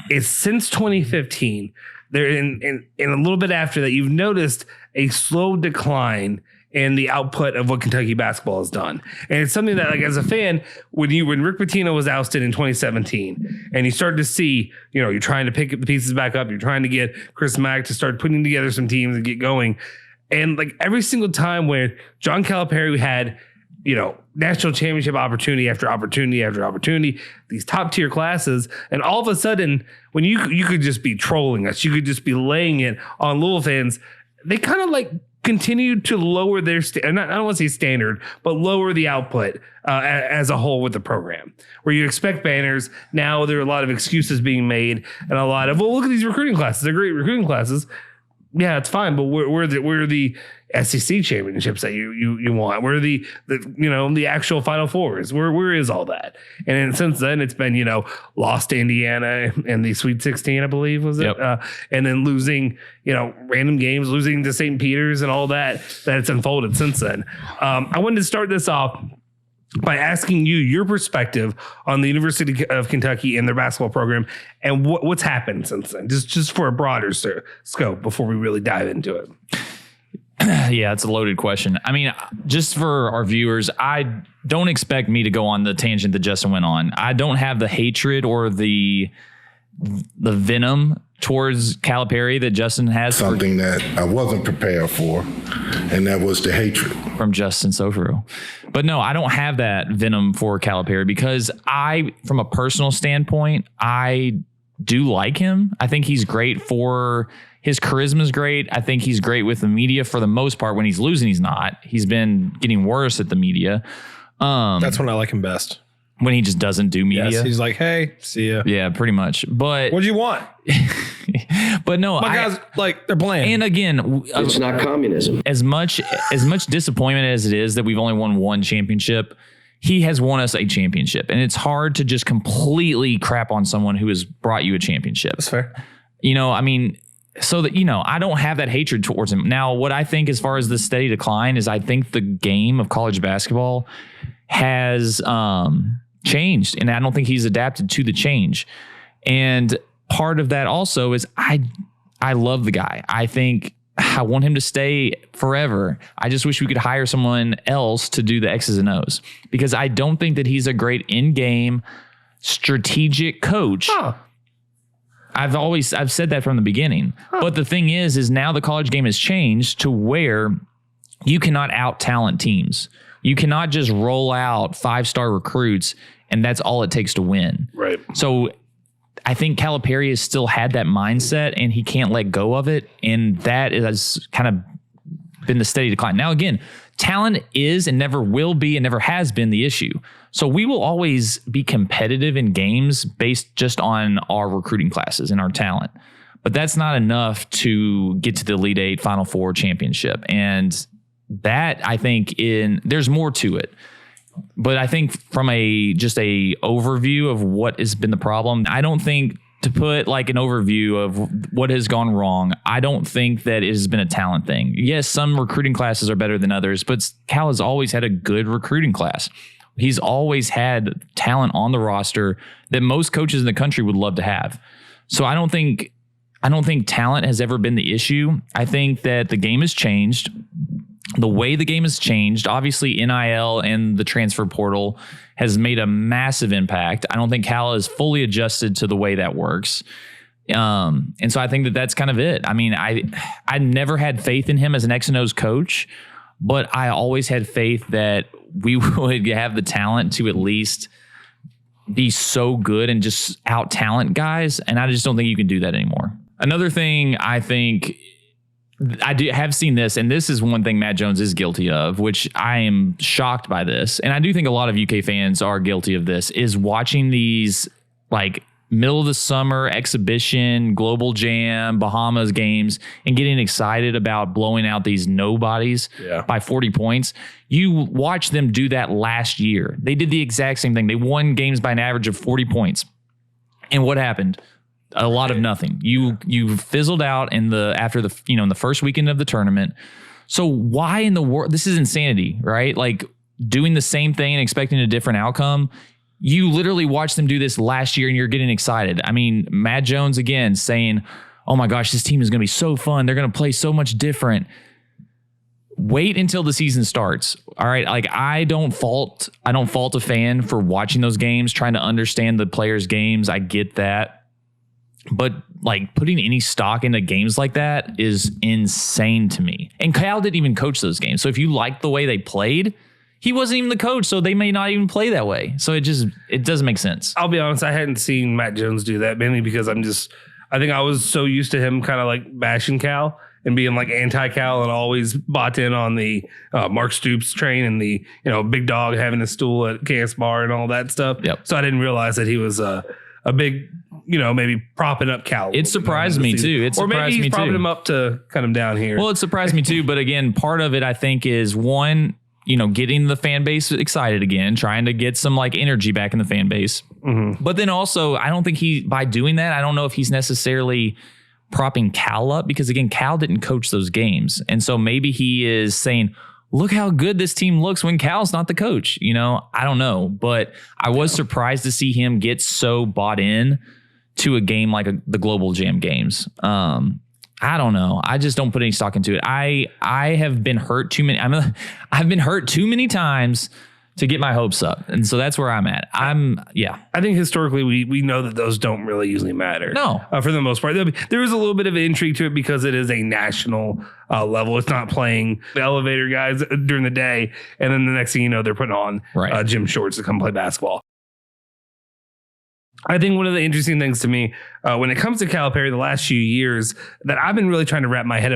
it's since 2015, there in a little bit after that, you've noticed a slow decline in the output of what Kentucky basketball has done. And it's something that, like, as a fan, when Rick Pitino was ousted in 2017 and you start to see, you're trying to pick the pieces back up, you're trying to get Chris Mack to start putting together some teams and get going. And like every single time where John Calipari had, national championship opportunity after opportunity after opportunity, these top tier classes. And all of a sudden, when you could just be trolling us, you could just be laying it on Louisville fans, they kind of like continued to lower their, I don't want to say standard, but lower the output as a whole with the program. Where you expect banners, now there are a lot of excuses being made and a lot of, look at these recruiting classes. They're great recruiting classes. Yeah, it's fine, but where are the SEC championships that you want? Where are the actual Final Fours? Where is all that? And then since then, it's been lost to Indiana in the Sweet 16, I believe was it, and then losing random games, losing to St. Peter's and all that it's unfolded since then. I wanted to start this off by asking you your perspective on the University of Kentucky and their basketball program and what's happened since then, just for a broader scope before we really dive into it. Yeah, it's a loaded question. I mean, just for our viewers, I don't expect me to go on the tangent that Justin went on. I don't have the hatred or the venom towards Calipari that Justin has. Something that I wasn't prepared for, and that was the hatred. From Justin Sofro. But no, I don't have that venom for Calipari because from a personal standpoint, I do like him. I think he's great his charisma is great. I think he's great with the media for the most part. When he's losing, he's not. He's been getting worse at the media. That's when I like him best. when he just doesn't do media. Yes, he's like, hey, see ya. Yeah, pretty much. But What'd you want? but no, My guys, like, they're playing. and again, It's not communism. as much disappointment as it is that we've only won one championship, he has won us a championship. And it's hard to just completely crap on someone who has brought you a championship. That's fair. You know, I mean, so that, you know, I don't have that hatred towards him. Now, what I think as far as the steady decline is I think the game of college basketball has changed, and I don't think he's adapted to the change. And part of that also is I love the guy. I think I want him to stay forever. I just wish we could hire someone else to do the X's and O's, because I don't think that he's a great in-game strategic coach. Huh. I've said that from the beginning. But the thing is now the college game has changed to where you cannot out-talent teams. You cannot just roll out 5-star recruits and that's all it takes to win. Right. So I think Calipari has still had that mindset and he can't let go of it. And that has kind of been the steady decline. Now, again, talent is and never will be and never has been the issue. So we will always be competitive in games based just on our recruiting classes and our talent. But that's not enough to get to the Elite Eight, Final Four championship. And that, I think, there's more to it. But I think from just a overview of what has been the problem, I don't think to put like an overview of what has gone wrong, I don't think that it has been a talent thing. Yes, some recruiting classes are better than others, but Cal has always had a good recruiting class. He's always had talent on the roster that most coaches in the country would love to have. So I don't think talent has ever been the issue. I think that the game has changed. The way the game has changed, obviously NIL and the transfer portal has made a massive impact. I don't think Cal is fully adjusted to the way that works. And so I think that that's kind of it. I mean, I never had faith in him as an X and O's coach, but I always had faith that we would have the talent to at least be so good and just out talent guys. And I just don't think you can do that anymore. Another thing I think have seen this, and this is one thing Matt Jones is guilty of, which I am shocked by this. And I do think a lot of UK fans are guilty of this, is watching these like middle of the summer exhibition, Global Jam, Bahamas games, and getting excited about blowing out these nobodies by 40 points. You watch them do that last year. They did the exact same thing. They won games by an average of 40 points. And what happened? A lot of nothing. You fizzled out in the first weekend of the tournament. So why in the world? This is insanity, right? Like doing the same thing and expecting a different outcome. You literally watched them do this last year and you're getting excited. I mean, Matt Jones again saying, "Oh my gosh, this team is going to be so fun. They're going to play so much different." Wait until the season starts. All right. Like I don't fault a fan for watching those games, trying to understand the players' games. I get that. But like putting any stock into games like that is insane to me. And Cal didn't even coach those games. So if you like the way they played, he wasn't even the coach. So they may not even play that way. So it doesn't make sense. I'll be honest, I hadn't seen Matt Jones do that, mainly because I think I was so used to him kind of like bashing Cal and being like anti-Cal and always bought in on the Mark Stoops train and the, big dog having a stool at KS Bar and all that stuff. Yep. So I didn't realize that he was a big, maybe propping up Cal. It surprised me too. Or maybe he's propping him up to cut him down here. Well, it surprised me too. But again, part of it, I think, is one, getting the fan base excited again, trying to get some like energy back in the fan base. Mm-hmm. But then also, I don't think by doing that, I don't know if he's necessarily propping Cal up, because again, Cal didn't coach those games. And so maybe he is saying, look how good this team looks when Cal's not the coach. I don't know, but I was surprised to see him get so bought in to a game like the Global Jam games. I don't know. I just don't put any stock into it. I have been hurt too many. I've been hurt too many times to get my hopes up. And so that's where I'm at. I think historically we know that those don't really usually matter. No. For the most part. There is a little bit of intrigue to it because it is a national level. It's not playing the elevator guys during the day. And then the next thing you know, they're putting on gym shorts to come play basketball. I think one of the interesting things to me when it comes to Calipari the last few years that I've been really trying to wrap my head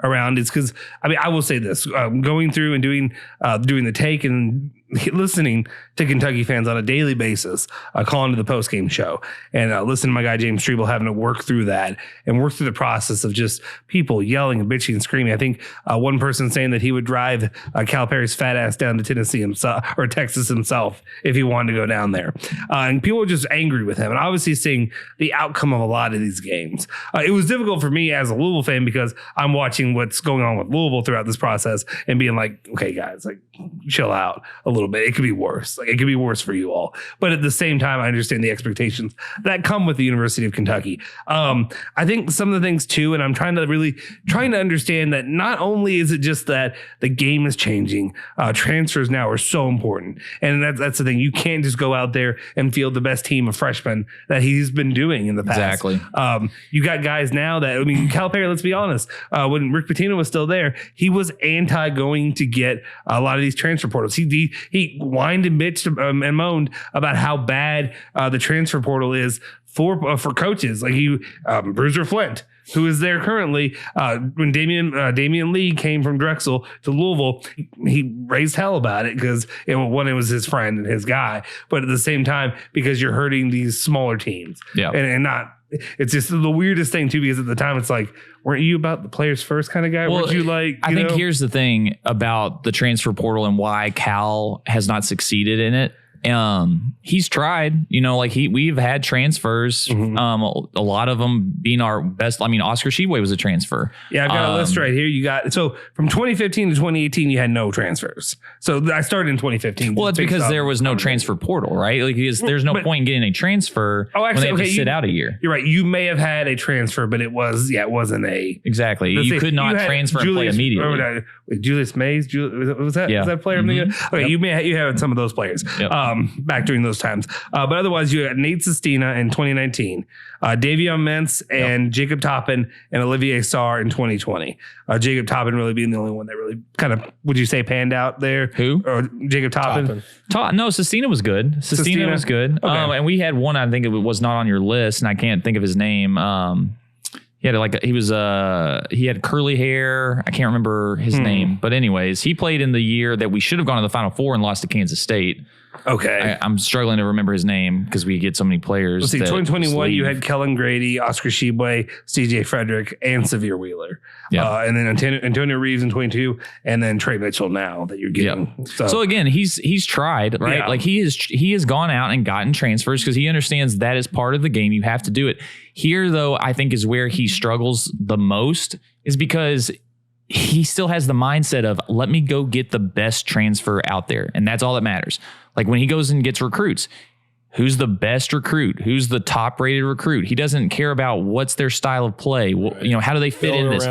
around is because, I will say this, going through and doing the take and listening to Kentucky fans on a daily basis, calling to the post-game show and listening to my guy James Strebel having to work through that and work through the process of just people yelling and bitching and screaming. I think one person saying that he would drive Calipari's fat ass down to Tennessee himself or Texas himself if he wanted to go down there. And people were just angry with him. And obviously seeing the outcome of a lot of these games. It was difficult for me as a Louisville fan because I'm watching what's going on with Louisville throughout this process and being like, okay, guys, like chill out a little bit. It could be worse. Like it could be worse for you all. But at the same time, I understand the expectations that come with the University of Kentucky. I think some of the things too, and I'm trying to understand that not only is it just that the game is changing, transfers now are so important. And that's the thing. You can't just go out there and field the best team of freshmen that he's been doing in the past. Exactly. You got guys now that, I mean, Calipari, let's be honest, when Rick Pitino was still there, he was anti going to get a lot of these transfer portals. He whined and bitched and moaned about how bad the transfer portal is for coaches. Like Bruiser Flint, who is there currently, when Damian Lee came from Drexel to Louisville, he raised hell about it because it was his friend and his guy, but at the same time, because you're hurting these smaller teams. Yeah. And not, it's just the weirdest thing too, because at the time it's like, weren't you about the players first kind of guy? Well, weren't you like, I think here's the thing about the transfer portal and why Cal has not succeeded in it. He's tried, we've had transfers, a lot of them being our best. I mean, Oscar Sheboy was a transfer. Yeah, I've got a list right here. So from 2015 to 2018, you had no transfers. So I started in 2015. Well, it's because there was no transfer portal, right? Like, there's no point in getting a transfer when they have to sit out a year. You're right. You may have had a transfer, but it wasn't a... Exactly. You could not transfer and play immediately. Julius Mays, was that a player? Mm-hmm. Okay, yep. you had some of those players back during those times. But otherwise, you had Nate Sestina in 2019, Davion Mintz and Jacob Toppin and Olivier Sarr in 2020. Jacob Toppin really being the only one that really kind of, would you say, panned out there? Who? Or Jacob Toppin? No, Sestina was good. Sestina was good. Okay. And we had one, I think it was not on your list, and I can't think of his name. He had curly hair. I can't remember his name, but anyways, he played in the year that we should have gone to the Final Four and lost to Kansas State. Okay. I'm struggling to remember his name because we get so many players. Let's see, 2021, you had Kellen Grady, Oscar Sheboy, CJ Frederick, and Severe Wheeler. Yeah. And then Antonio Reeves in 22, and then Trey Mitchell now that you're getting. Yep. So again, he's tried, right? Yeah. Like he has gone out and gotten transfers because he understands that is part of the game. You have to do it. Here, though, I think is where he struggles the most is because he still has the mindset of, let me go get the best transfer out there. And that's all that matters. Like when he goes and gets recruits, who's the best recruit? Who's the top rated recruit? He doesn't care about what's their style of play. Right. How do they fit in this?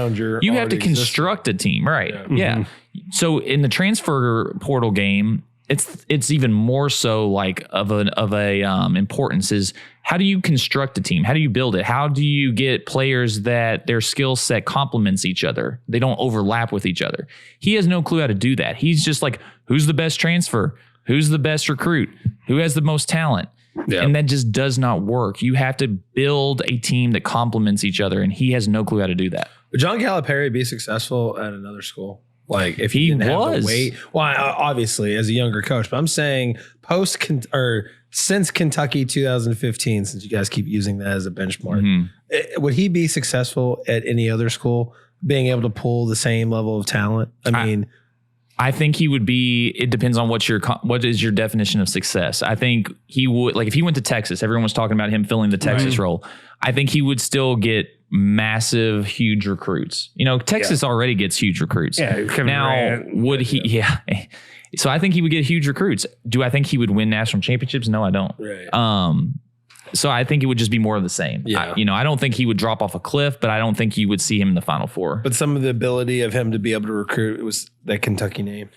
You have to construct a team, right? Yeah. Mm-hmm. So in the transfer portal game, it's even more so like of a importance is how do you construct a team? How do you build it? How do you get players that their skill set complements each other? They don't overlap with each other. He has no clue how to do that. He's just like, who's the best transfer? Who's the best recruit? Who has the most talent? Yep. And that just does not work. You have to build a team that complements each other, and he has no clue how to do that. Would John Calipari be successful at another school? Like if he didn't have the weight? Well, obviously as a younger coach, but I'm saying since Kentucky 2015, since you guys keep using that as a benchmark, would he be successful at any other school, being able to pull the same level of talent? I think he would be. It depends on what is your definition of success. I think he would, like if he went to Texas, everyone was talking about him filling the Texas role. I think he would still get massive, huge recruits. Texas already gets huge recruits. Yeah. Now, would he? Yeah. So I think he would get huge recruits. Do I think he would win national championships? No, I don't. Right. So I think it would just be more of the same. Yeah. I don't think he would drop off a cliff, but I don't think you would see him in the Final Four. But some of the ability of him to be able to recruit, it was that Kentucky name.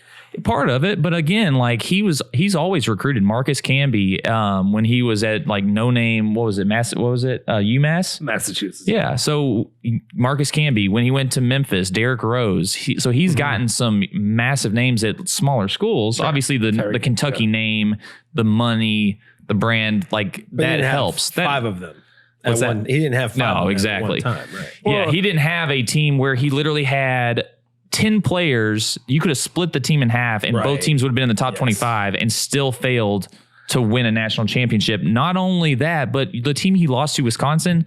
Part of it, but again, like he's always recruited. Marcus Camby, when he was at like no name, UMass? Massachusetts. Yeah. So Marcus Camby, when he went to Memphis, Derrick Rose. He's gotten some massive names at smaller schools. Sure. Obviously, the Kentucky name, the money, the brand, like that helps. Five of them. He didn't have five. No, exactly. At one time, right? Yeah, he didn't have a team where he literally had 10 players, you could have split the team in half and both teams would have been in the top 25 and still failed to win a national championship. Not only that, but the team he lost to, Wisconsin,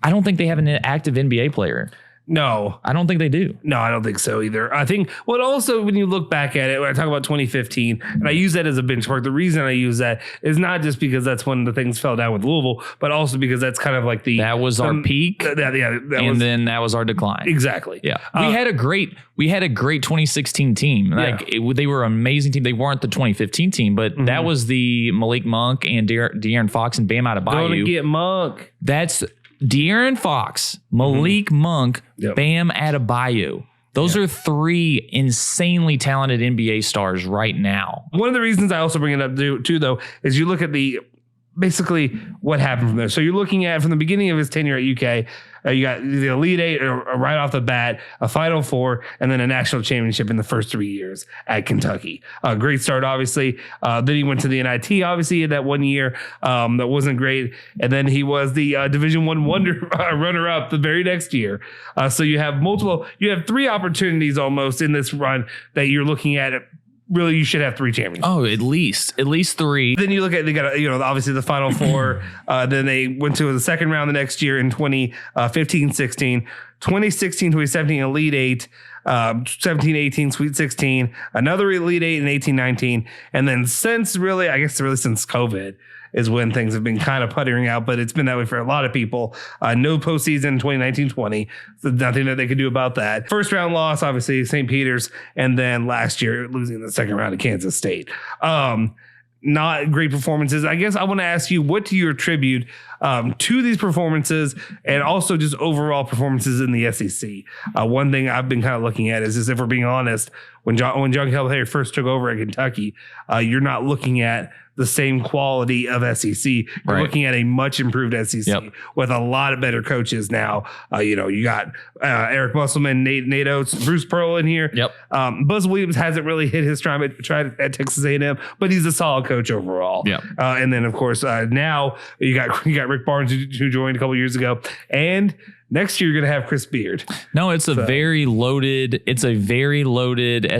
I don't think they have an active NBA player. No, I don't think they do. No, I don't think so either. I think also when you look back at it, when I talk about 2015, and I use that as a benchmark, the reason I use that is not just because that's when the things fell down with Louisville, but also because that's kind of like that was our peak. Then that was our decline. Exactly. Yeah. We had a great 2016 team. They were an amazing team. They weren't the 2015 team, but that was the Malik Monk and De'Aaron Fox and Bam Adebayo. Going to get Monk. That's De'Aaron Fox, Malik Monk, Bam Adebayo. Those are three insanely talented NBA stars right now. One of the reasons I also bring it up too, though, is you look at basically what happened from there. So you're looking at from the beginning of his tenure at UK, you got the Elite Eight right off the bat, a Final Four, and then a national championship in the first 3 years at Kentucky. Great start, obviously. Then he went to the NIT, obviously, in that 1 year. That wasn't great. And then he was the Division I runner-up the very next year. So you have three opportunities almost in this run that you're looking at. Really, you should have three championships. Oh, at least three. Then you look at, they got, obviously the Final Four. Then they went to the second round the next year in 2015-16, 2016-2017 Elite Eight, 17-18 Sweet 16, another Elite Eight in 18-19. And then since since COVID is when things have been kind of puttering out, but it's been that way for a lot of people. No postseason 2019-20. So nothing that they could do about that. First round loss, obviously, St. Peter's, and then last year losing the second round to Kansas State. Not great performances. I guess I want to ask you, what do you attribute to these performances and also just overall performances in the SEC? One thing I've been kind of looking at is if we're being honest, when John Calipari first took over at Kentucky, you're not looking at the same quality of SEC. You're looking at a much improved SEC with a lot of better coaches now. You got Eric Musselman, Nate Oates, Bruce Pearl in here. Buzz Williams hasn't really hit his stride at Texas A&M, but he's a solid coach overall. And then of course now you got Rick Barnes who joined a couple years ago, and next year you're going to have Chris Beard. No, it's a very loaded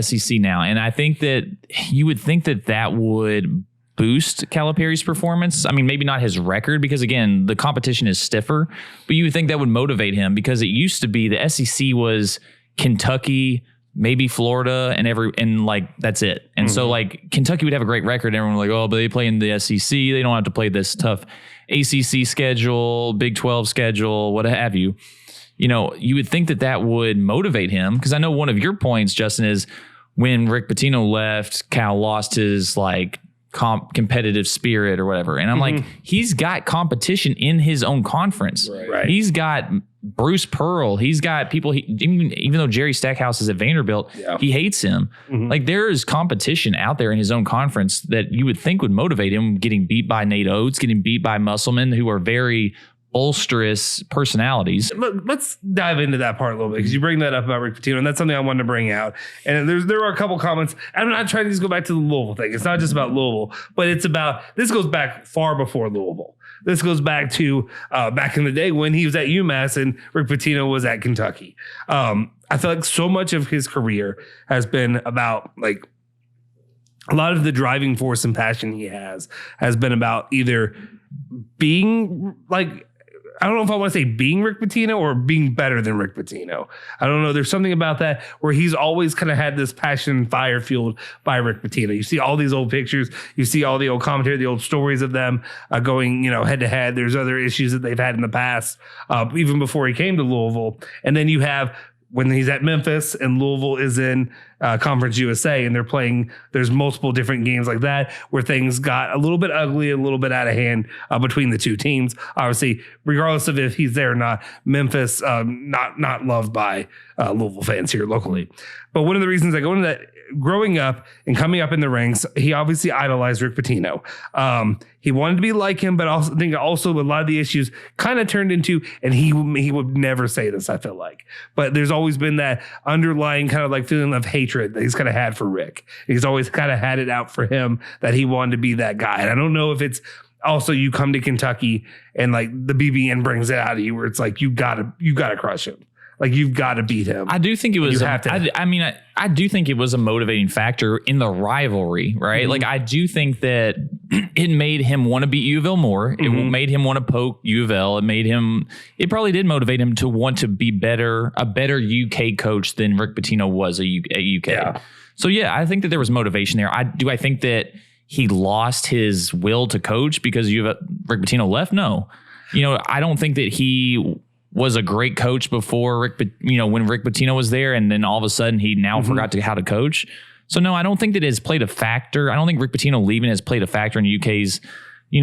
SEC now, and I think that you would think that would boost Calipari's performance. I mean, maybe not his record because, again, the competition is stiffer, but you would think that would motivate him because it used to be the SEC was Kentucky, maybe Florida, and that's it. And so like Kentucky would have a great record. And everyone would like, oh, but they play in the SEC. They don't have to play this tough ACC schedule, Big 12 schedule, what have you. You would think that would motivate him because I know one of your points, Justin, is when Rick Pitino left, Cal lost his competitive spirit or whatever. And I'm like, he's got competition in his own conference. Right. He's got Bruce Pearl. He's got people, even though Jerry Stackhouse is at Vanderbilt, he hates him. Like there is competition out there in his own conference that you would think would motivate him, getting beat by Nate Oates, getting beat by Musselman, who are very bolsterous personalities. Let's dive into that part a little bit because you bring that up about Rick Pitino, and that's something I wanted to bring out. And there are a couple comments. I'm not trying to just go back to the Louisville thing. It's not just about Louisville, but this goes back far before Louisville. This goes back to back in the day when he was at UMass and Rick Pitino was at Kentucky. I feel like so much of his career has been about a lot of the driving force and passion he has been about either being I don't know if I want to say being Rick Pitino or being better than Rick Pitino. I don't know. There's something about that where he's always kind of had this passion and fire fueled by Rick Pitino. You see all these old pictures. You see all the old commentary, the old stories of them going, head to head. There's other issues that they've had in the past, even before he came to Louisville. And then you have when he's at Memphis and Louisville is in Conference USA and they're playing, there's multiple different games like that where things got a little bit ugly, a little bit out of hand between the two teams. Obviously, regardless of if he's there or not, Memphis not loved by Louisville fans here locally. But one of the reasons I go into that, growing up and coming up in the ranks, he obviously idolized Rick Pitino. He wanted to be like him, but also I think also a lot of the issues kind of turned into, and he would never say this, I feel like, but there's always been that underlying kind of feeling of hatred that he's kind of had for Rick. He's always kind of had it out for him that he wanted to be that guy. And I don't know if it's also you come to Kentucky and the BBN brings it out of you where it's you gotta crush him. Like you've got to beat him. I do think it was. I do think it was a motivating factor in the rivalry, right? Like I do think that it made him want to beat UofL more. It made him want to poke UofL. It probably did motivate him to want to be a better UK coach than Rick Pitino was at UK. Yeah. So yeah, I think that there was motivation there. I think that he lost his will to coach because Rick Pitino left? No. I don't think that he was a great coach before when Rick Pitino was there, and then all of a sudden he now forgot how to coach. So no, I don't think that it has played a factor. I don't think Rick Pitino leaving has played a factor in UK's,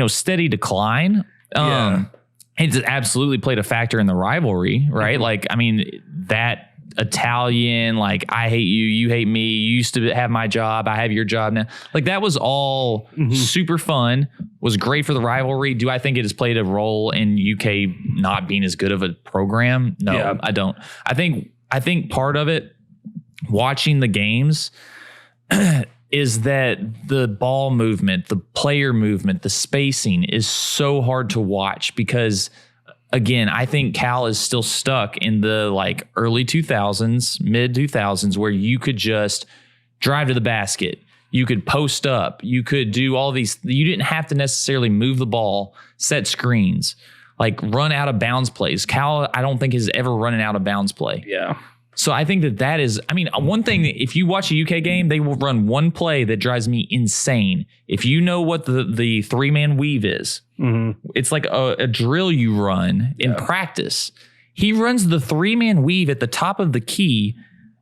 steady decline. It's absolutely played a factor in the rivalry, right? Like, that Italian, like, I hate you, you hate me, you used to have my job, I have your job now. Like, that was all super fun, was great for the rivalry. Do I think it has played a role in UK not being as good of a program? No, I don't. I think part of it, watching the games, is that the ball movement, the player movement, the spacing is so hard to watch because, again, I think Cal is still stuck in the early 2000s, mid 2000s, where you could just drive to the basket. You could post up. You could do all these. You didn't have to necessarily move the ball, set screens, run out of bounds plays. Cal, I don't think has ever run an out of bounds play. Yeah. So I think that is, one thing, if you watch a UK game, they will run one play that drives me insane. If you know what the three-man weave is, it's like a drill you run in practice. He runs the three-man weave at the top of the key,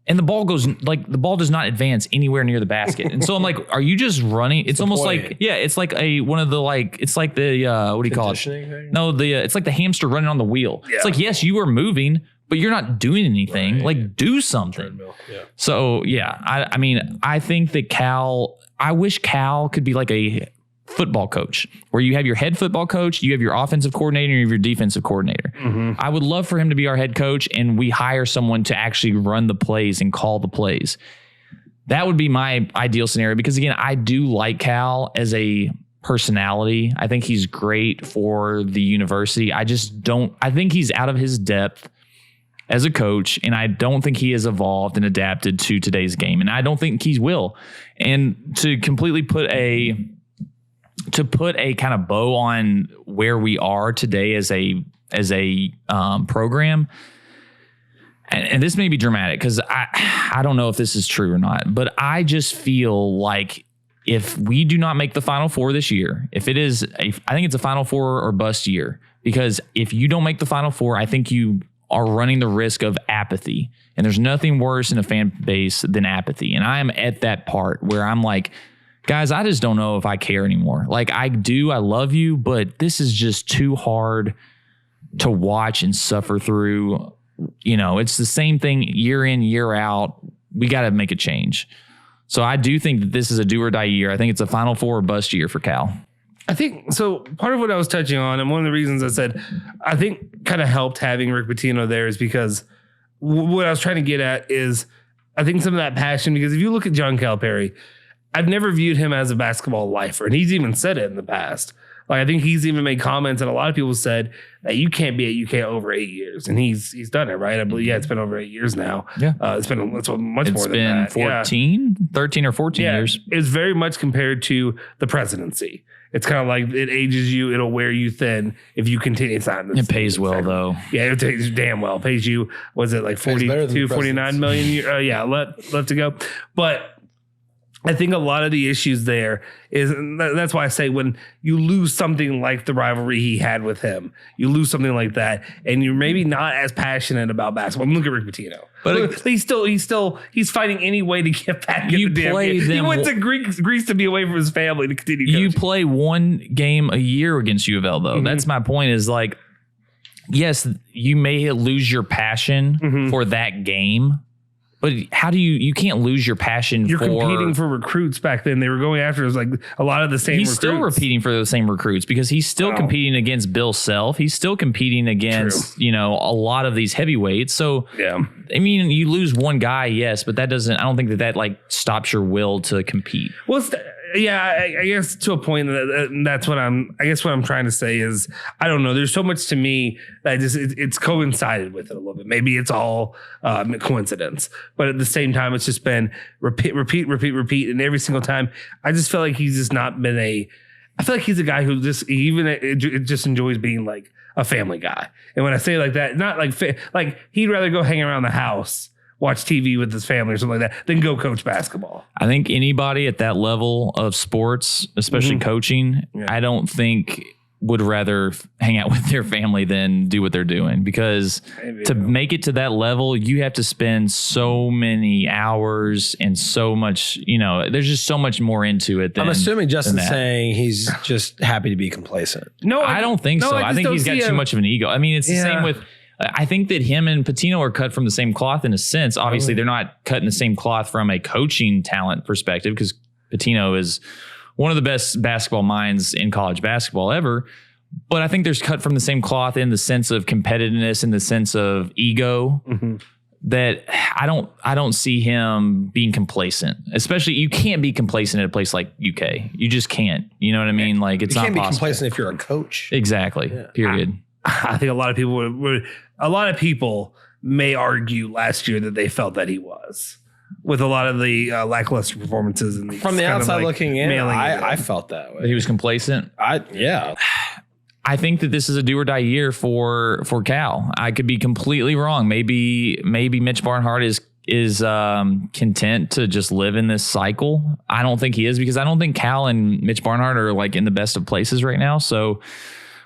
and the ball does not advance anywhere near the basket. And so I'm like, are you just running? It's almost like, it's like what do you call it? Thing? No, it's like the hamster running on the wheel. Yeah. It's like, yes, you are moving, but you're not doing anything. Right. Do something. Yeah. So yeah, I think that I wish Cal could be like a football coach where you have your head football coach, you have your offensive coordinator, and you have your defensive coordinator. I would love for him to be our head coach and we hire someone to actually run the plays and call the plays. That would be my ideal scenario because, again, I do like Cal as a personality. I think he's great for the university. I think he's out of his depth as a coach, and I don't think he has evolved and adapted to today's game, and I don't think he will. And to completely put a kind of bow on where we are today as a program, and this may be dramatic because I don't know if this is true or not, but I just feel like if we do not make the Final Four this year, I think it's a Final Four or bust year, because if you don't make the Final Four, I think you are running the risk of apathy. And there's nothing worse in a fan base than apathy. And I am at that part where I'm like, guys, I just don't know if I care anymore. I love you, but this is just too hard to watch and suffer through. It's the same thing year in, year out. We got to make a change. So I do think that this is a do or die year. I think it's a Final Four or bust year for Cal. I think so. Part of what I was touching on, and one of the reasons I said I think kind of helped having Rick Pitino there, is because what I was trying to get at is I think some of that passion. Because if you look at John Calipari, I've never viewed him as a basketball lifer, and he's even said it in the past. I think he's even made comments, and a lot of people said that you can't be at UK over 8 years, and he's done it, right? I believe it's been over 8 years now. Yeah, it's been much more than that. 13 or 14 years. It's very much compared to the presidency. It's kind of like it ages you, it'll wear you thin if you continue. It's not. It pays well, though. Yeah, it pays damn well. It pays you, was it like 42, 49 million? Left to go. But I think a lot of the issues there is, and that's why I say when you lose something like the rivalry he had with him, you lose something like that, and you're maybe not as passionate about basketball. Look at Rick Pitino. But he's fighting any way to get back in the damn game. He went to Greece to be away from his family to continue coaching. You play one game a year against UofL, though. That's my point, is yes, you may lose your passion for that game. But how do you can't lose your passion You're competing for recruits back then. They were going after a lot of the same recruits. He's still repeating for the same recruits because he's still competing against Bill Self. He's still competing against, a lot of these heavyweights. So, yeah, you lose one guy, yes, but that doesn't, I don't think that stops your will to compete. Well, I guess to a point that's what I'm trying to say is, I don't know. There's so much to me that it's coincided with it a little bit. Maybe it's all coincidence, but at the same time, it's just been repeat. And every single time, I just feel like he's just not been I feel like he's a guy who just enjoys being like a family guy. And when I say like that, not like he'd rather go hang around the house, watch TV with his family or something like that, than go coach basketball. I think anybody at that level of sports, especially coaching, I don't think would rather hang out with their family than do what they're doing, because to make it to that level, you have to spend so many hours and so much, there's just so much more into it. I'm assuming Justin's saying he's just happy to be complacent. No, I don't think so. I think he's got too much of an ego. I mean, it's the same with, I think that him and Patino are cut from the same cloth in a sense. Obviously, they're not cut in the same cloth from a coaching talent perspective, because Patino is one of the best basketball minds in college basketball ever. But I think there's cut from the same cloth in the sense of competitiveness, in the sense of ego, that I don't see him being complacent. Especially, you can't be complacent at a place like UK. You just can't. You know what I mean? Like, it's not possible. You can't be complacent if you're a coach. Exactly. Yeah. Period. I think a lot of people may argue last year that they felt that he was, with a lot of the lackluster performances and from the outside looking in. I felt that way. He was complacent. I think that this is a do or die year for Cal. I could be completely wrong. Maybe Mitch Barnhart is content to just live in this cycle. I don't think he is, because I don't think Cal and Mitch Barnhart are like in the best of places right now. So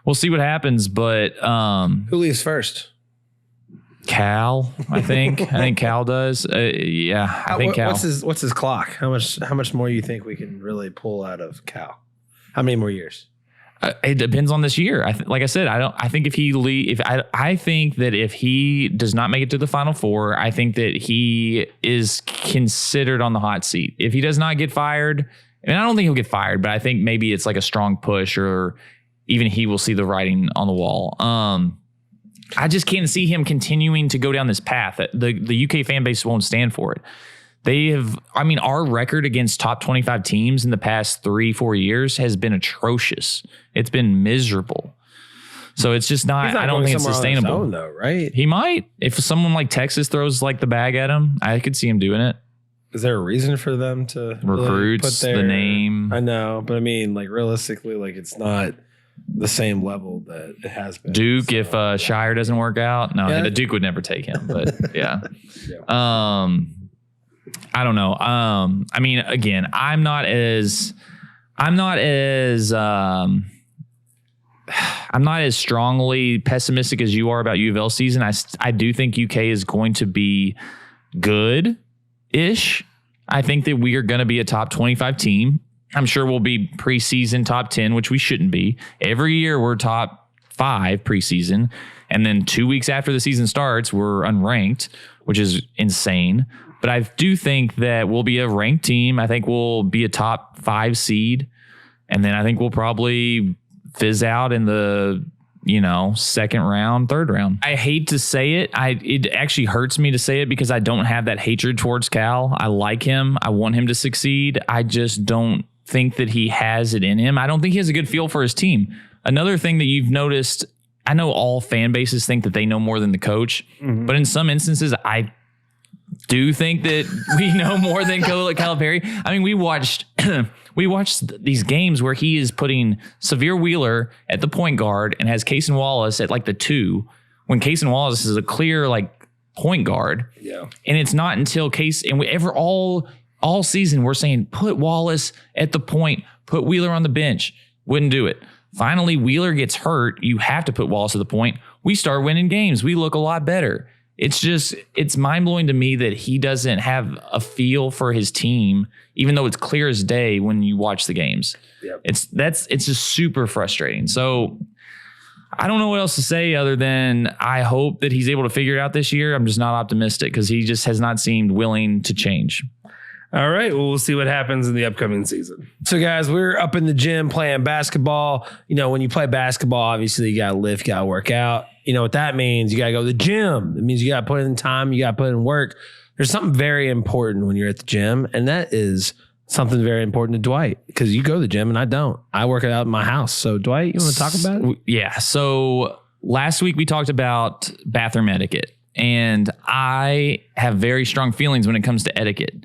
we'll see what happens. But who leaves first? Cal, I think. I think Cal does. I think Cal. What's his clock? How much more you think we can really pull out of Cal? How many more years? It depends on this year. Like I said, I think if he does not make it to the Final Four, I think that he is considered on the hot seat. If he does not get fired, and I don't think he'll get fired, but I think maybe it's like a strong push, or even he will see the writing on the wall. I just can't see him continuing to go down this path. The UK fan base won't stand for it. Our record against top 25 teams in the past 3-4 years has been atrocious. It's been miserable. So it's just not, I don't think it's sustainable. On his own, though, right? He might. If someone like Texas throws like the bag at him, I could see him doing it. Is there a reason for them to recruits, the name? I know, but I mean, like, realistically, like, it's not the same level that it has been. Duke, if Shire doesn't work out, the Duke would never take him. But yeah. I don't know. Again, I'm not as strongly pessimistic as you are about UofL season. I do think UK is going to be good-ish. I think that we are going to be a top 25 team. I'm sure we'll be preseason top 10, which we shouldn't be. Every year we're top 5 preseason. And then 2 weeks after the season starts, we're unranked, which is insane. But I do think that we'll be a ranked team. I think we'll be a top 5 seed. And then I think we'll probably fizz out in the, second round, third round. I hate to say it. It actually hurts me to say it, because I don't have that hatred towards Cal. I like him. I want him to succeed. I just don't think that he has it in him. I don't think he has a good feel for his team. Another thing that you've noticed, I know all fan bases think that they know more than the coach, but in some instances, I do think that we know more than Calipari. I mean, we watched these games where he is putting Severe Wheeler at the point guard and has Cason Wallace at like the 2, when Cason Wallace is a clear like point guard. Yeah. And it's not until all season we're saying put Wallace at the point, put Wheeler on the bench. Wouldn't do it. Finally, Wheeler gets hurt. You have to put Wallace at the point. We start winning games. We look a lot better. It's mind-blowing to me that he doesn't have a feel for his team, even though it's clear as day when you watch the games. Yep. It's just super frustrating. So I don't know what else to say other than I hope that he's able to figure it out this year. I'm just not optimistic, because he just has not seemed willing to change. All right. Well, we'll see what happens in the upcoming season. So, guys, we're up in the gym playing basketball. When you play basketball, obviously you got to lift, got to work out. You know what that means? You got to go to the gym. It means you got to put in time. You got to put in work. There's something very important when you're at the gym, and that is something very important to Dwight, because you go to the gym and I don't. I work it out in my house. So Dwight, you want to talk about it? Yeah. So last week we talked about bathroom etiquette, and I have very strong feelings when it comes to etiquette.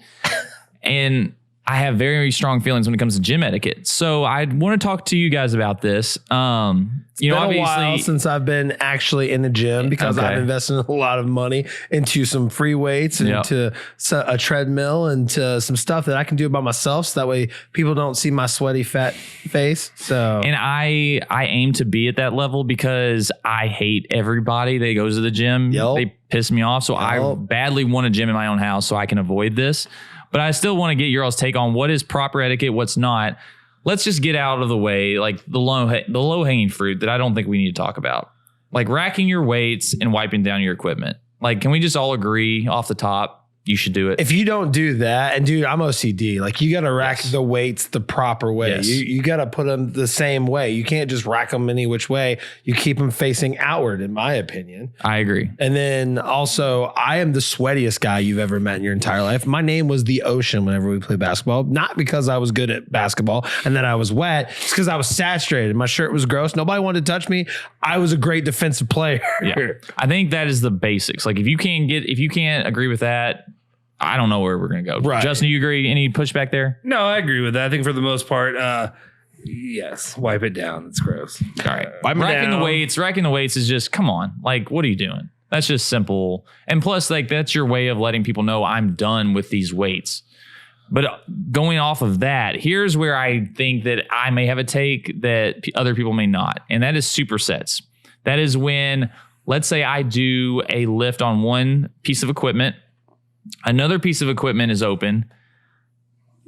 And I have very strong feelings when it comes to gym etiquette. So I want to talk to you guys about this. It's been a while since I've been actually in the gym, because I've invested a lot of money into some free weights and into a treadmill and to some stuff that I can do by myself. So that way people don't see my sweaty fat face. So, and I aim to be at that level because I hate everybody that goes to the gym. They piss me off. So I badly want a gym in my own house so I can avoid this. But I still want to get your all's take on what is proper etiquette, what's not. Let's just get out of the way, like the low hanging fruit that I don't think we need to talk about, like racking your weights and wiping down your equipment. Like, can we just all agree off the top? You should do it. If you don't do that, and dude, I'm OCD. Like, you got to rack the weights the proper way. Yes. You got to put them the same way. You can't just rack them any which way. You keep them facing outward, in my opinion. I agree. And then also, I am the sweatiest guy you've ever met in your entire life. My name was the Ocean whenever we played basketball, not because I was good at basketball and that I was wet. It's because I was saturated. My shirt was gross. Nobody wanted to touch me. I was a great defensive player. Yeah. I think that is the basics. Like, if you can't agree with that, I don't know where we're going to go. Right. Justin, you agree? Any pushback there? No, I agree with that. I think for the most part, yes, wipe it down. It's gross. All right. Racking the weights is just, come on. Like, what are you doing? That's just simple. And plus, like, that's your way of letting people know I'm done with these weights. But going off of that, here's where I think that I may have a take that other people may not. And that is supersets. That is when, let's say I do a lift on one piece of equipment. Another piece of equipment is open.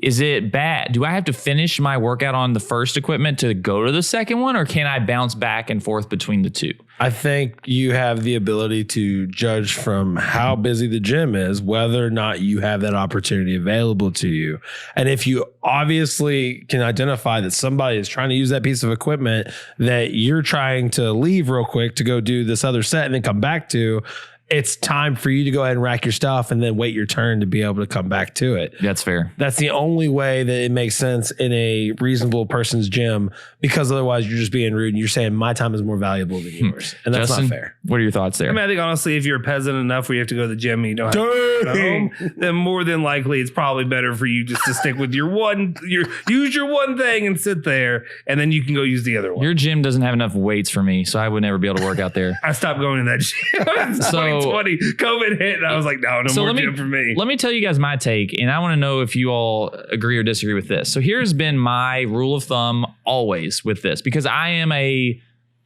Is it bad? Do I have to finish my workout on the first equipment to go to the second one, or can I bounce back and forth between the two? I think you have the ability to judge from how busy the gym is, whether or not you have that opportunity available to you. And if you obviously can identify that somebody is trying to use that piece of equipment that you're trying to leave real quick to go do this other set and then come back to, it's time for you to go ahead and rack your stuff and then wait your turn to be able to come back to it. That's fair. That's the only way that it makes sense in a reasonable person's gym, because otherwise you're just being rude and you're saying my time is more valuable than yours. And that's Justin, not fair. What are your thoughts there? I mean, I think honestly, if you're a peasant enough where you have to go to the gym and you don't have to go home, then more than likely it's probably better for you just to stick with use your one thing and sit there, and then you can go use the other one. Your gym doesn't have enough weights for me, so I would never be able to work out there. I stopped going to that gym. So 2020, COVID hit, and I was like, no more gym for me. Let me tell you guys my take, and I want to know if you all agree or disagree with this. So here's been my rule of thumb always with this, because I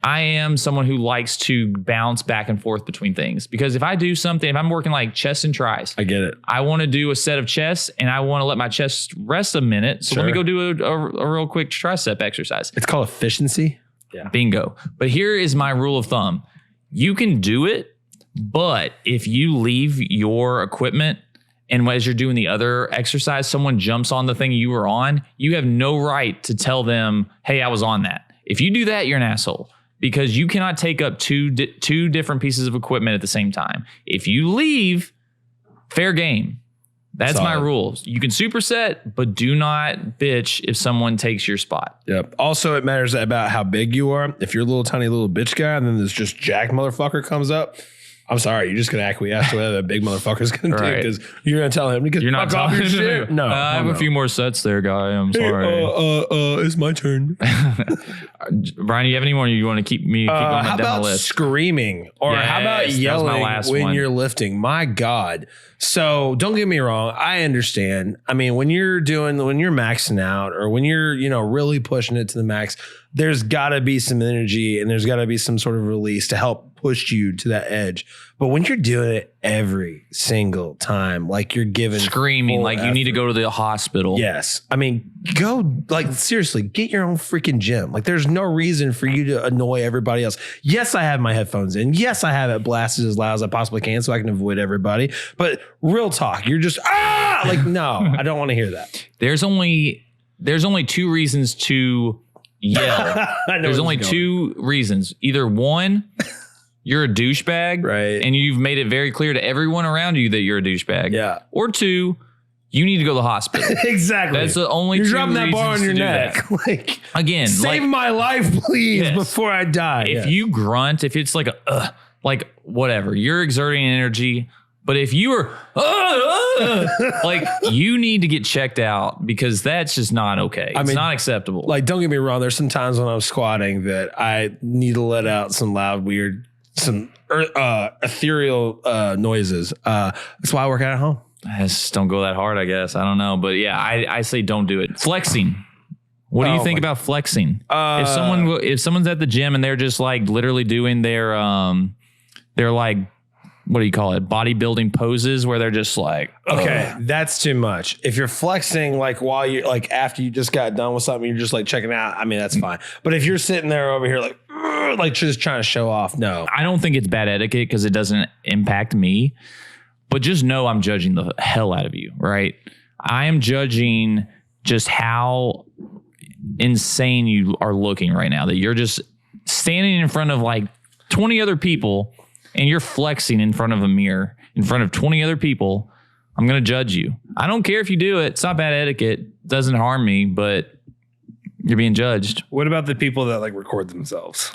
am someone who likes to bounce back and forth between things. Because if I do something, if I'm working like chest and tris, I get it. I want to do a set of chest and I want to let my chest rest a minute. So let me go do a real quick tricep exercise. It's called efficiency. Yeah. Bingo. But here is my rule of thumb. You can do it, but if you leave your equipment and as you're doing the other exercise, someone jumps on the thing you were on, you have no right to tell them, hey, I was on that. If you do that, you're an asshole, because you cannot take up two different pieces of equipment at the same time. If you leave, fair game. That's my rules. You can superset, but do not bitch if someone takes your spot. Yep. Also, it matters about how big you are. If you're a little tiny little bitch guy and then this just jacked motherfucker comes up, I'm sorry, you're just going to acquiesce to whatever that big motherfucker's going to do, because you're going to tell him to get fuck off your shit. No, I have a few more sets there, guy. I'm sorry. It's my turn. Brian, you have any more? You want to keep going down the list? Screaming, or how about yelling when you're lifting? My God. So don't get me wrong. I understand. I mean, when you're maxing out, or when you're, really pushing it to the max, there's got to be some energy and there's got to be some sort of release to help push you to that edge. But when you're doing it every single time, like you're giving screaming, like you need to go to the hospital. Yes. I mean, seriously, get your own freaking gym. Like, there's no reason for you to annoy everybody else. Yes, I have my headphones in. Yes, I have it blasted as loud as I possibly can so I can avoid everybody. But real talk, you're just, no, I don't want to hear that. There's only two reasons to yell. There's only two reasons. Either one, you're a douchebag, right? And you've made it very clear to everyone around you that you're a douchebag. Yeah. Or two, you need to go to the hospital. Exactly. That's the only You're two dropping that bar on reasons your to do neck. that. Like, Again, save like, my life, please, Yes. before I die. if you grunt, if it's like like whatever, you're exerting energy. But if you are like, you need to get checked out because that's just not okay. It's not acceptable. Like, don't get me wrong. There's some times when I'm squatting that I need to let out some loud, weird, some ethereal noises. That's why I work out at home. I just don't go that hard, I guess. I don't know. But yeah, I say don't do it. Flexing. What do you think about flexing? If someone's at the gym and they're just like literally doing their like, what do you call it? Bodybuilding poses where they're just like, okay, that's too much. If you're flexing like while you're like after you just got done with something, you're just like checking out. I mean, that's fine. But if you're sitting there over here like just trying to show off, no. I don't think it's bad etiquette because it doesn't impact me. But just know I'm judging the hell out of you, right? I am judging just how insane you are looking right now. That you're just standing in front of like 20 other people and you're flexing in front of a mirror in front of 20 other people. I'm going to judge you. I don't care if you do it. It's not bad etiquette. It doesn't harm me, but you're being judged. What about the people that like record themselves?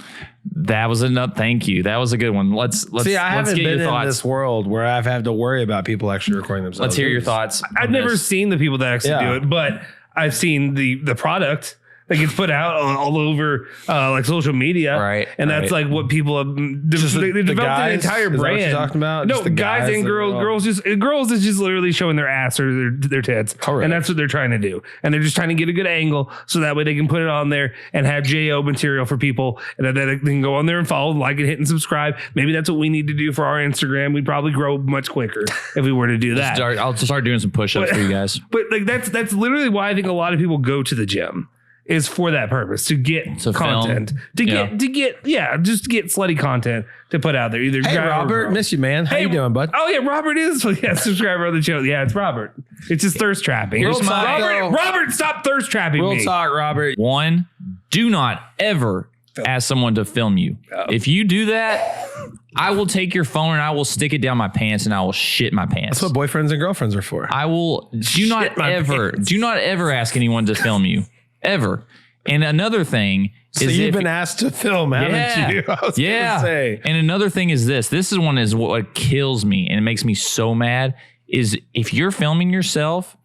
That was enough. Thank you. That was a good one. Let's See, I haven't get been your thoughts. in this world where I've had to worry about people actually recording themselves. Let's hear your thoughts. I've never seen the people that actually do it, but I've seen the product that gets put out all over like social media, Right, And that's like what people have. They developed an entire Is that what brand. you're talking about? No, Just the guys and girls. Girls is just literally showing their ass or their tits, Correct. and that's what they're trying to do. And they're just trying to get a good angle so that way they can put it on there and have JO material for people, and then they can go on there and follow, like, and hit, and subscribe. Maybe that's what we need to do for our Instagram. We'd probably grow much quicker if we were to do that. I'll start doing some push-ups for you guys. But like that's literally why I think a lot of people go to the gym is for that purpose, to get content, just to get slutty content to put out there. Either Hey, guy or Robert, girl. miss you, man. How you doing, bud? Oh yeah, Robert is subscriber of the channel. Yeah, it's Robert. It's just thirst trapping. Real talk, Robert, stop thirst trapping Real me. talk, Robert. One, do not ever ask someone to film you. If you do that, I will take your phone and I will stick it down my pants and I will shit my pants. That's what boyfriends and girlfriends are for. I will do not ever ask anyone to film you ever. And another thing So is you've been asked to film, haven't you? I was gonna say. And another thing is this is what kills me and it makes me so mad is if you're filming yourself,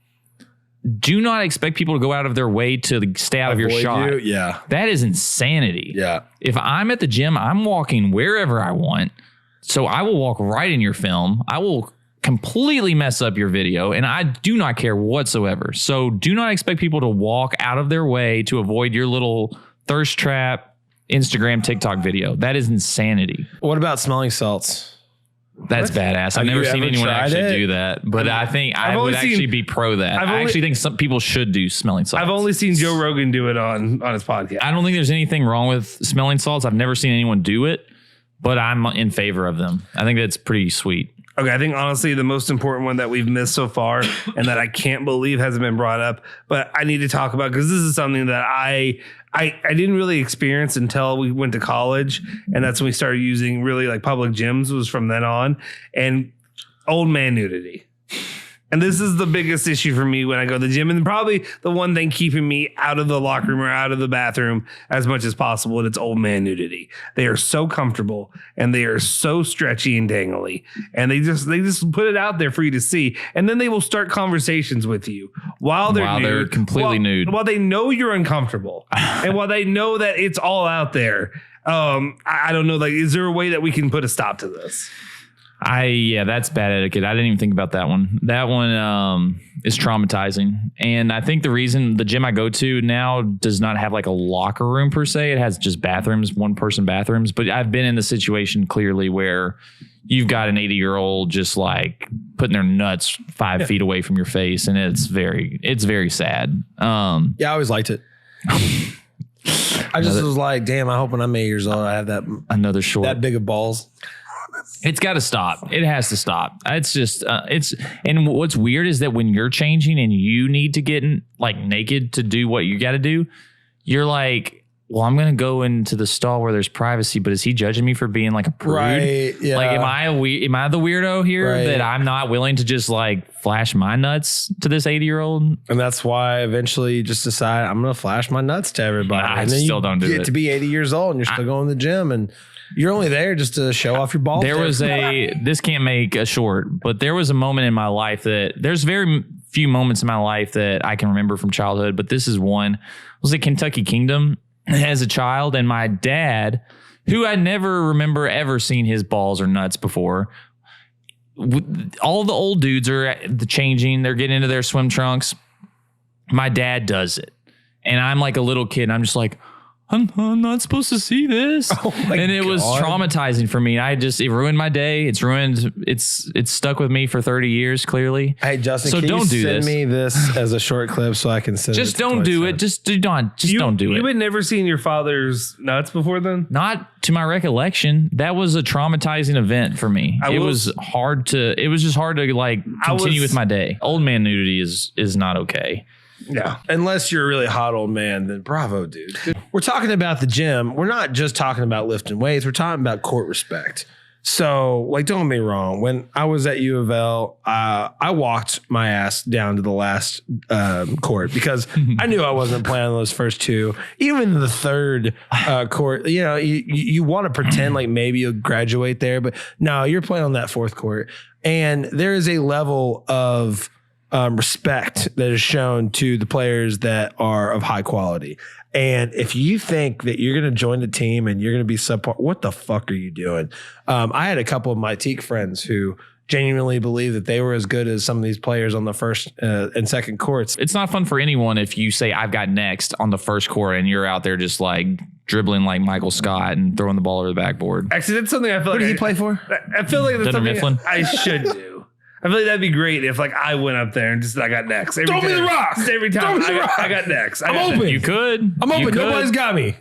do not expect people to go out of their way to stay out of your shot. You? Yeah. That is insanity. Yeah. If I'm at the gym, I'm walking wherever I want. So I will walk right in your film. I will completely mess up your video and I do not care whatsoever. So do not expect people to walk out of their way to avoid your little thirst trap Instagram, TikTok video. That is insanity. What about smelling salts? That's badass. I've never seen anyone actually do that, but I think I would actually be pro that. I actually think some people should do smelling salts. I've only seen Joe Rogan do it on his podcast. I don't think there's anything wrong with smelling salts. I've never seen anyone do it, but I'm in favor of them. I think that's pretty sweet. Okay, I think honestly the most important one that we've missed so far and that I can't believe hasn't been brought up, but I need to talk about because this is something that I didn't really experience until we went to college, and that's when we started using really like public gyms was from then on, and old man nudity. And this is the biggest issue for me when I go to the gym, and probably the one thing keeping me out of the locker room or out of the bathroom as much as possible, and it's old man nudity. They are so comfortable and they are so stretchy and dangly, and they just put it out there for you to see, and then they will start conversations with you while they're completely nude, while they know you're uncomfortable, and while they know that it's all out there. I don't know. Like, is there a way that we can put a stop to this? That's bad etiquette. I didn't even think about that one. That one is traumatizing. And I think the reason the gym I go to now does not have like a locker room per se, it has just bathrooms, one person bathrooms. But I've been in the situation clearly where you've got an 80-year-old just like putting their nuts 5 feet away from your face. And it's very sad. Yeah, I always liked it. I just was like, damn, I hope when I'm 8 years old, I have another short, that big of balls. It's got to stop. It has to stop. It's just, and what's weird is that when you're changing and you need to get like naked to do what you got to do, you're like, well, I'm going to go into the stall where there's privacy, but is he judging me for being like a prude? Right, yeah. Like, am I the weirdo here that I'm not willing to just like flash my nuts to this 80-year-old? And that's why eventually you just decide I'm going to flash my nuts to everybody. Nah, and then still you don't do get it. to be 80 years old and you're still going to the gym and you're only there just to show off your balls. There was this can't make a short, but there was a moment in my life that there's very few moments in my life that I can remember from childhood, but this is one. I was at Kentucky Kingdom as a child, and my dad, who I never remember ever seeing his balls or nuts before, all the old dudes are changing. They're getting into their swim trunks. My dad does it. And I'm like a little kid, and I'm just like, I'm not supposed to see this. And it was traumatizing for me. It ruined my day. It's ruined. It's stuck with me for 30 years, clearly. Hey, Justin, so can don't you do send this. me this as a short clip so I can send Just it? don't do it. Just don't do it. You had never seen your father's nuts before then? Not to my recollection. That was a traumatizing event for me. It was just hard to like continue with my day. Old man nudity is not okay. Yeah. Unless you're a really hot old man, then bravo, dude. We're talking about the gym. We're not just talking about lifting weights. We're talking about court respect. So, like, don't get me wrong. When I was at UofL, I walked my ass down to the last court because I knew I wasn't playing on those first two. Even the third court, you want to pretend like maybe you'll graduate there, but no, you're playing on that fourth court. And there is a level of respect that is shown to the players that are of high quality. And if you think that you're going to join the team and you're going to be subpar, what the fuck are you doing? I had a couple of my Teak friends who genuinely believe that they were as good as some of these players on the first and second courts. It's not fun for anyone if you say I've got next on the first court and you're out there just like dribbling like Michael Scott and throwing the ball over the backboard. Actually, that's something I feel What did he play for? I feel like that's Dunder something Mifflin? I should do. I feel like that'd be great if like I went up there and just I got next. Throw me the rock. Just every time Throw me the rock. I got next. I'm open. You could. I'm You open. could. Nobody's got me.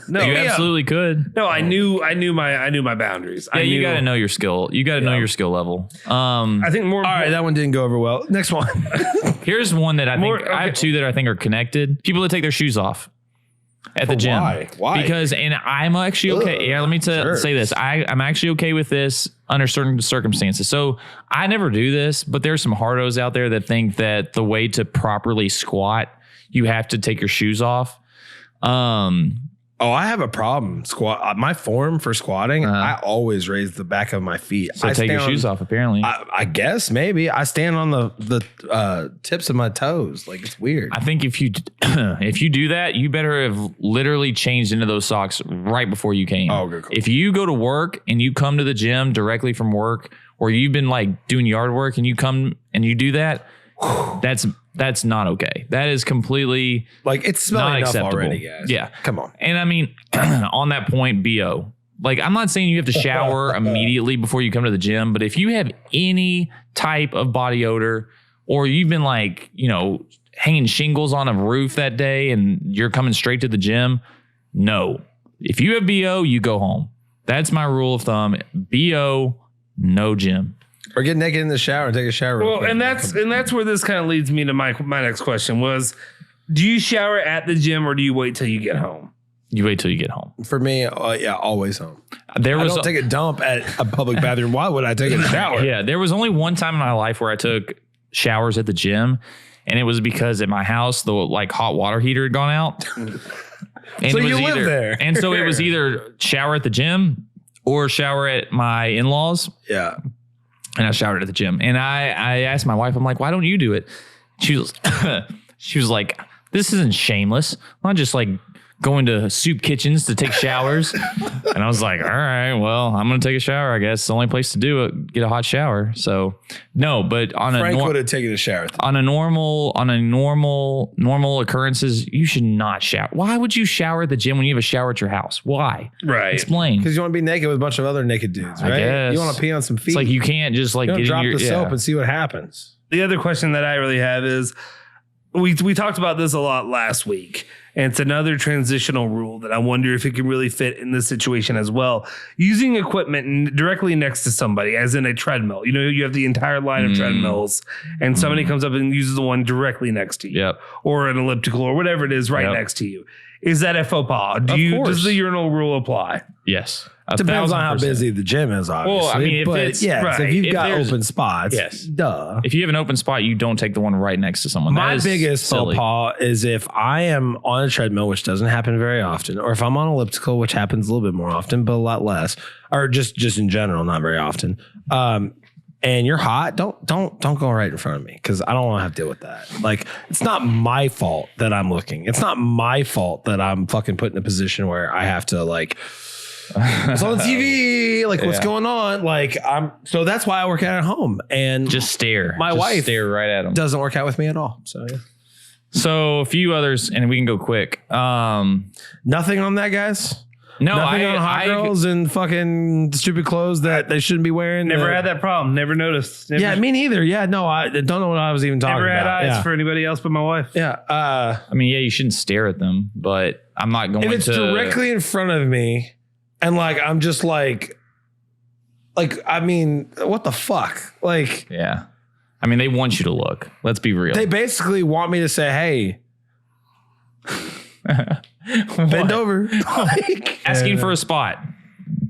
No, You absolutely could. No, I knew my boundaries. Yeah, you knew, got to know your skill. You got to know your skill level. I think more. All right, that one didn't go over well. Next one. Here's one that I think I have two that I think are connected. People that take their shoes off at the gym. Why? Because, and I'm actually okay. Yeah, let me say this. I'm actually okay with this under certain circumstances. So I never do this, but there's some hardos out there that think that the way to properly squat, you have to take your shoes off. I have a problem. My form for squatting, I always raise the back of my feet. So take your shoes off, apparently. I guess maybe I stand on the tips of my toes. Like, it's weird. I think if you do that, you better have literally changed into those socks right before you came. Oh, good. Cool. If you go to work and you come to the gym directly from work, or you've been like doing yard work and you come and you do that, that's not okay. That is completely like it's smelling not enough acceptable. already, guys. Yeah, come on. And I mean, on that point, BO. Like, I'm not saying you have to shower immediately before you come to the gym, but if you have any type of body odor, or you've been like, hanging shingles on a roof that day and you're coming straight to the gym, no. If you have BO, you go home. That's my rule of thumb. BO, no gym. Or get naked in the shower and take a shower. Well, and that's where this kind of leads me to my next question was, do you shower at the gym or do you wait till you get home? You wait till you get home. For me, always home. I I don't take a dump at a public bathroom. Why would I take a shower? Yeah, there was only one time in my life where I took showers at the gym, and it was because at my house the hot water heater had gone out. And so it was you live there. And so it was either shower at the gym or shower at my in-laws. Yeah. And I showered at the gym. And I asked my wife, I'm like, why don't you do it? She was like, this isn't shameless. I'm not just like going to soup kitchens to take showers. And I was like, all right, well, I'm going to take a shower. I guess the only place to do it, get a hot shower. So no, but Frank would have taken a shower. On a normal occurrences, you should not shower. Why would you shower at the gym when you have a shower at your house? Why? Right. Explain. Because you want to be naked with a bunch of other naked dudes, right? I guess. You want to pee on some feet. It's like you can't just like get drop in your, the soap and see what happens. The other question that I really have is, we talked about this a lot last week, And it's another transitional rule that I wonder if it can really fit in this situation as well. Using equipment directly next to somebody, as in a treadmill. You know, you have the entire line of treadmills, and somebody comes up and uses the one directly next to you, or an elliptical, or whatever it is right next to you. Is that a faux pas? Does the urinal rule apply? Yes. Depends on how busy the gym is, obviously. Well, I mean, if you've got open spots, duh. If you have an open spot, you don't take the one right next to someone. My biggest faux pas is if I am on a treadmill, which doesn't happen very often, or if I'm on elliptical, which happens a little bit more often, but a lot less, or just in general, not very often. And you're hot, don't go right in front of me, because I don't want to have to deal with that. Like, it's not my fault that I'm looking. It's not my fault that I'm fucking put in a position where I have to like. It's on the TV. Like, what's going on? Like, so that's why I work out at home and just stare. My wife stare right at them. Doesn't work out with me at all. So yeah. So a few others, and we can go quick. Nothing on that, guys. No, nothing on hot girls and fucking stupid clothes that they shouldn't be wearing. Never had that problem. Never noticed. Yeah, me neither. Yeah, no, I don't know what I was even talking about. Never had eyes for anybody else but my wife. Yeah. I mean, yeah, you shouldn't stare at them, but I'm not going to. If it's directly in front of me, and like I'm just like I mean, what the fuck? Like, yeah. I mean, they want you to look. Let's be real. They basically want me to say, "Hey." Bend over. Asking for a spot.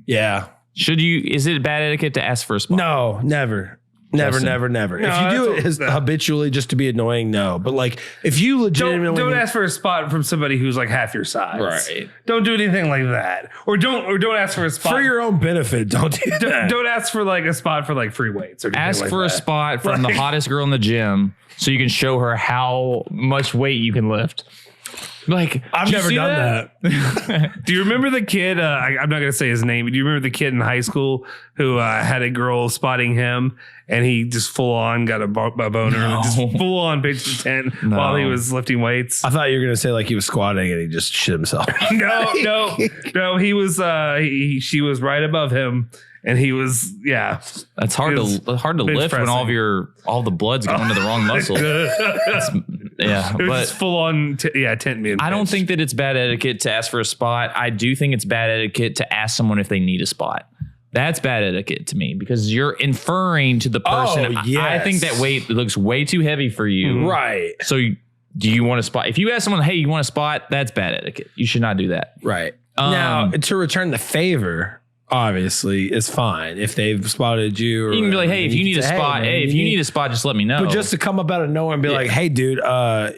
Yeah. Is it bad etiquette to ask for a spot? No, never. Never. No, if you do it habitually just to be annoying, no. But like, if you legitimately don't ask for a spot from somebody who's like half your size. Right. Don't do anything like that. Or don't ask for a spot for your own benefit. Don't do that. Don't ask for like a spot for like free weights or anything ask like for that. a spot from the hottest girl in the gym so you can show her how much weight you can lift. Like, I've never done that. Do you remember the kid? I'm not going to say his name, but do you remember the kid in high school who had a girl spotting him and he just full on got a boner and just full on pitched a tent while he was lifting weights? I thought you were going to say like he was squatting and he just shit himself. No. He was, she was right above him. And he was, That's hard to lift when all the blood's going to the wrong muscle. But full on, tent me. I don't think that it's bad etiquette to ask for a spot. I do think it's bad etiquette to ask someone if they need a spot. That's bad etiquette to me because you're inferring to the person. I think that weight looks way too heavy for you. Right. So do you want a spot? If you ask someone, hey, you want a spot? That's bad etiquette. You should not do that. Right. Now, to return the favor, obviously, is fine if they've spotted you. Or you can be like, hey, if you need a spot, if you need a spot, just let me know. But just to come up out of nowhere and be like, hey, dude,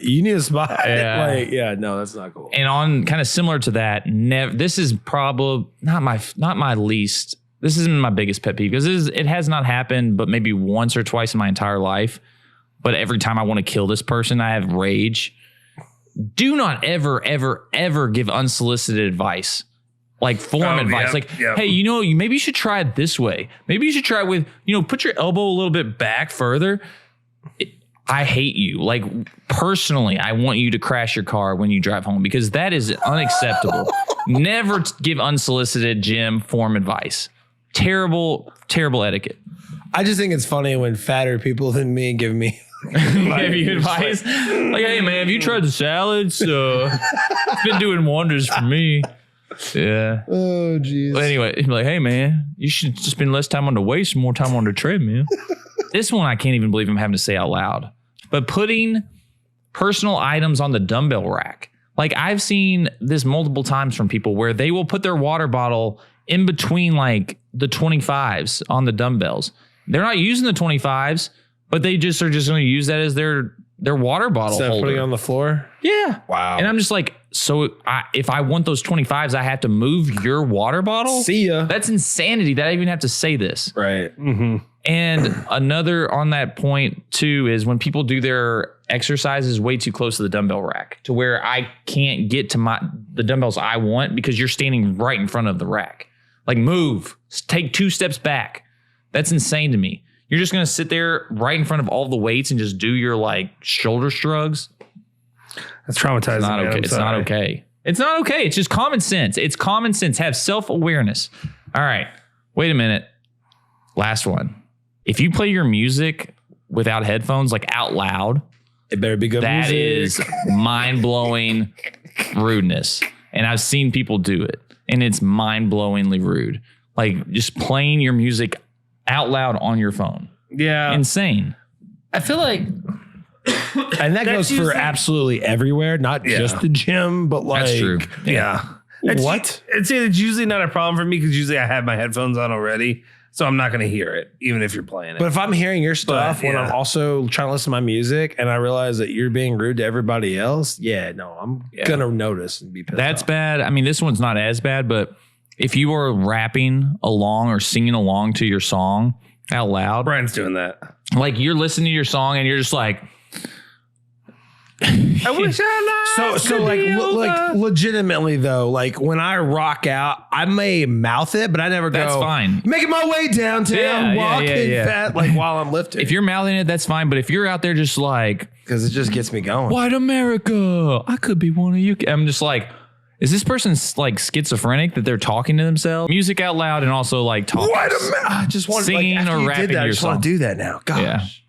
you need a spot. No, that's not cool. And on kind of similar to that, this is probably not my least. This isn't my biggest pet peeve because it has not happened, but maybe once or twice in my entire life. But every time I want to kill this person, I have rage. Do not ever, ever, ever give unsolicited advice. Like form advice. Hey, maybe you should try it this way. Maybe you should try it with, put your elbow a little bit back further. I hate you. Like, personally, I want you to crash your car when you drive home because that is unacceptable. Never give unsolicited gym form advice. Terrible, terrible etiquette. I just think it's funny when fatter people than me give me give you advice. Like, hey, man, have you tried the salads? It's been doing wonders for me. Yeah. Oh, jeez. Well, anyway, like, hey, man, you should spend less time on the weights and more time on the treadmill. This one I can't even believe I'm having to say out loud. But putting personal items on the dumbbell rack. Like, I've seen this multiple times from people where they will put their water bottle in between, like, the 25s on the dumbbells. They're not using the 25s, but they just are just going to use that as their water bottle Instead holder. Of putting it on the floor? Yeah. Wow. And I'm just like, so if I want those 25s, I have to move your water bottle? See ya. That's insanity that I even have to say this. Right. Mm-hmm. And another on that point, too, is when people do their exercises way too close to the dumbbell rack to where I can't get to the dumbbells I want because you're standing right in front of the rack. Like, move. Take 2 steps back. That's insane to me. You're just going to sit there right in front of all the weights and just do your, like, shoulder shrugs. That's traumatizing. It's not okay. It's not okay. It's not okay. It's just common sense. It's common sense. Have self-awareness. All right. Wait a minute. Last one. If you play your music without headphones, like out loud, it better be good that music. Is mind-blowing. rudeness. And I've seen people do it, and it's mind-blowingly rude. Like just playing your music out loud on your phone. Yeah. Insane. I feel like... And that goes for absolutely everywhere, not just the gym, but like... That's true. Yeah. What? I'd say it's usually not a problem for me because usually I have my headphones on already. So I'm not going to hear it, even if you're playing it. But if I'm hearing your stuff when yeah. I'm also trying to listen to my music and I realize that you're being rude to everybody else, I'm going to notice and be pissed That's off. bad. I mean, this one's not as bad, but if you are rapping along or singing along to your song out loud, Brian's doing that. like you're listening to your song and you're just like, I wish I So like legitimately though, like when I rock out, I may mouth it, but I never go. That's fine. Making my way downtown, walking fat, like while I'm lifting. if you're mouthing it, that's fine. But if you're out there just like, Because it just gets me going. white America, I could be one of you. I'm just like, is this person like schizophrenic that they're talking to themselves? Music out loud and also like talking. I just want Singing like, after or you rapping did that, I your just want song. to do that now. Gosh.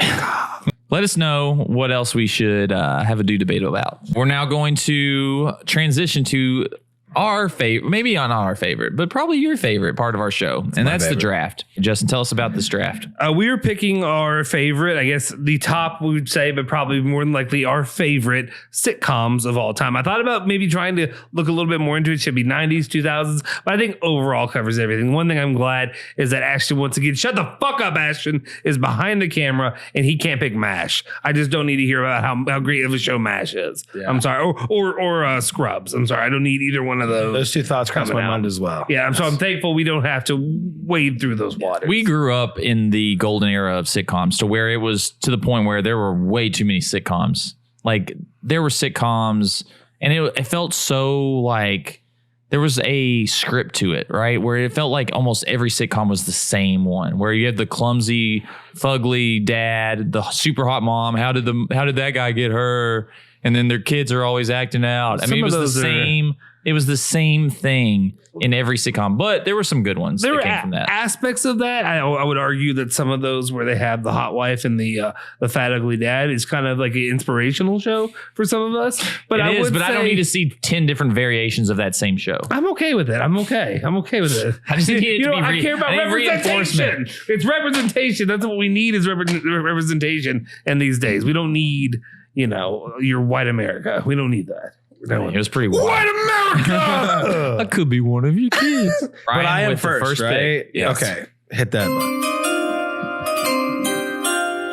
Yeah. Let us know what else we should have a debate about. We're now going to transition to our favorite, maybe not our favorite, but probably your favorite part of our show. And that's the draft. Justin, tell us about this draft. We are picking our favorite, I guess the top we would say, but probably more than likely our favorite sitcoms of all time. I thought about maybe trying to look a little bit more into it. Should be 90s, 2000s, but I think overall covers everything. One thing I'm glad is that Ashton, once again, shut the fuck up, Ashton, is behind the camera and he can't pick MASH. I just don't need to hear about how great of a show MASH is. Yeah. I'm sorry. Or Scrubs. I'm sorry. I don't need either one of those two thoughts cross my mind as well. Yeah, so I'm thankful we don't have to wade through those waters. We grew up in the golden era of sitcoms to where it was to the point where there were way too many sitcoms. Like there were sitcoms and it felt so like there was a script to it, right? Where it felt like almost every sitcom was the same one, where you had the clumsy, fugly dad, the super hot mom. How did that guy get her? And then their kids are always acting out. I mean, it was the same. It was the same thing in every sitcom, but there were some good ones that came from that. Aspects of that. I would argue that some of those where they have the hot wife and the fat ugly dad is kind of like an inspirational show for some of us. But I don't need to see 10 different variations of that same show. I'm okay with it. I'm okay with it. I just need it to be I care about representation. It's representation. That's what we need is representation. And these days, we don't need your white America. We don't need that. It was pretty wild. White America! I could be one of you kids. But I am first, right? Pick. Yes. Okay, hit that button.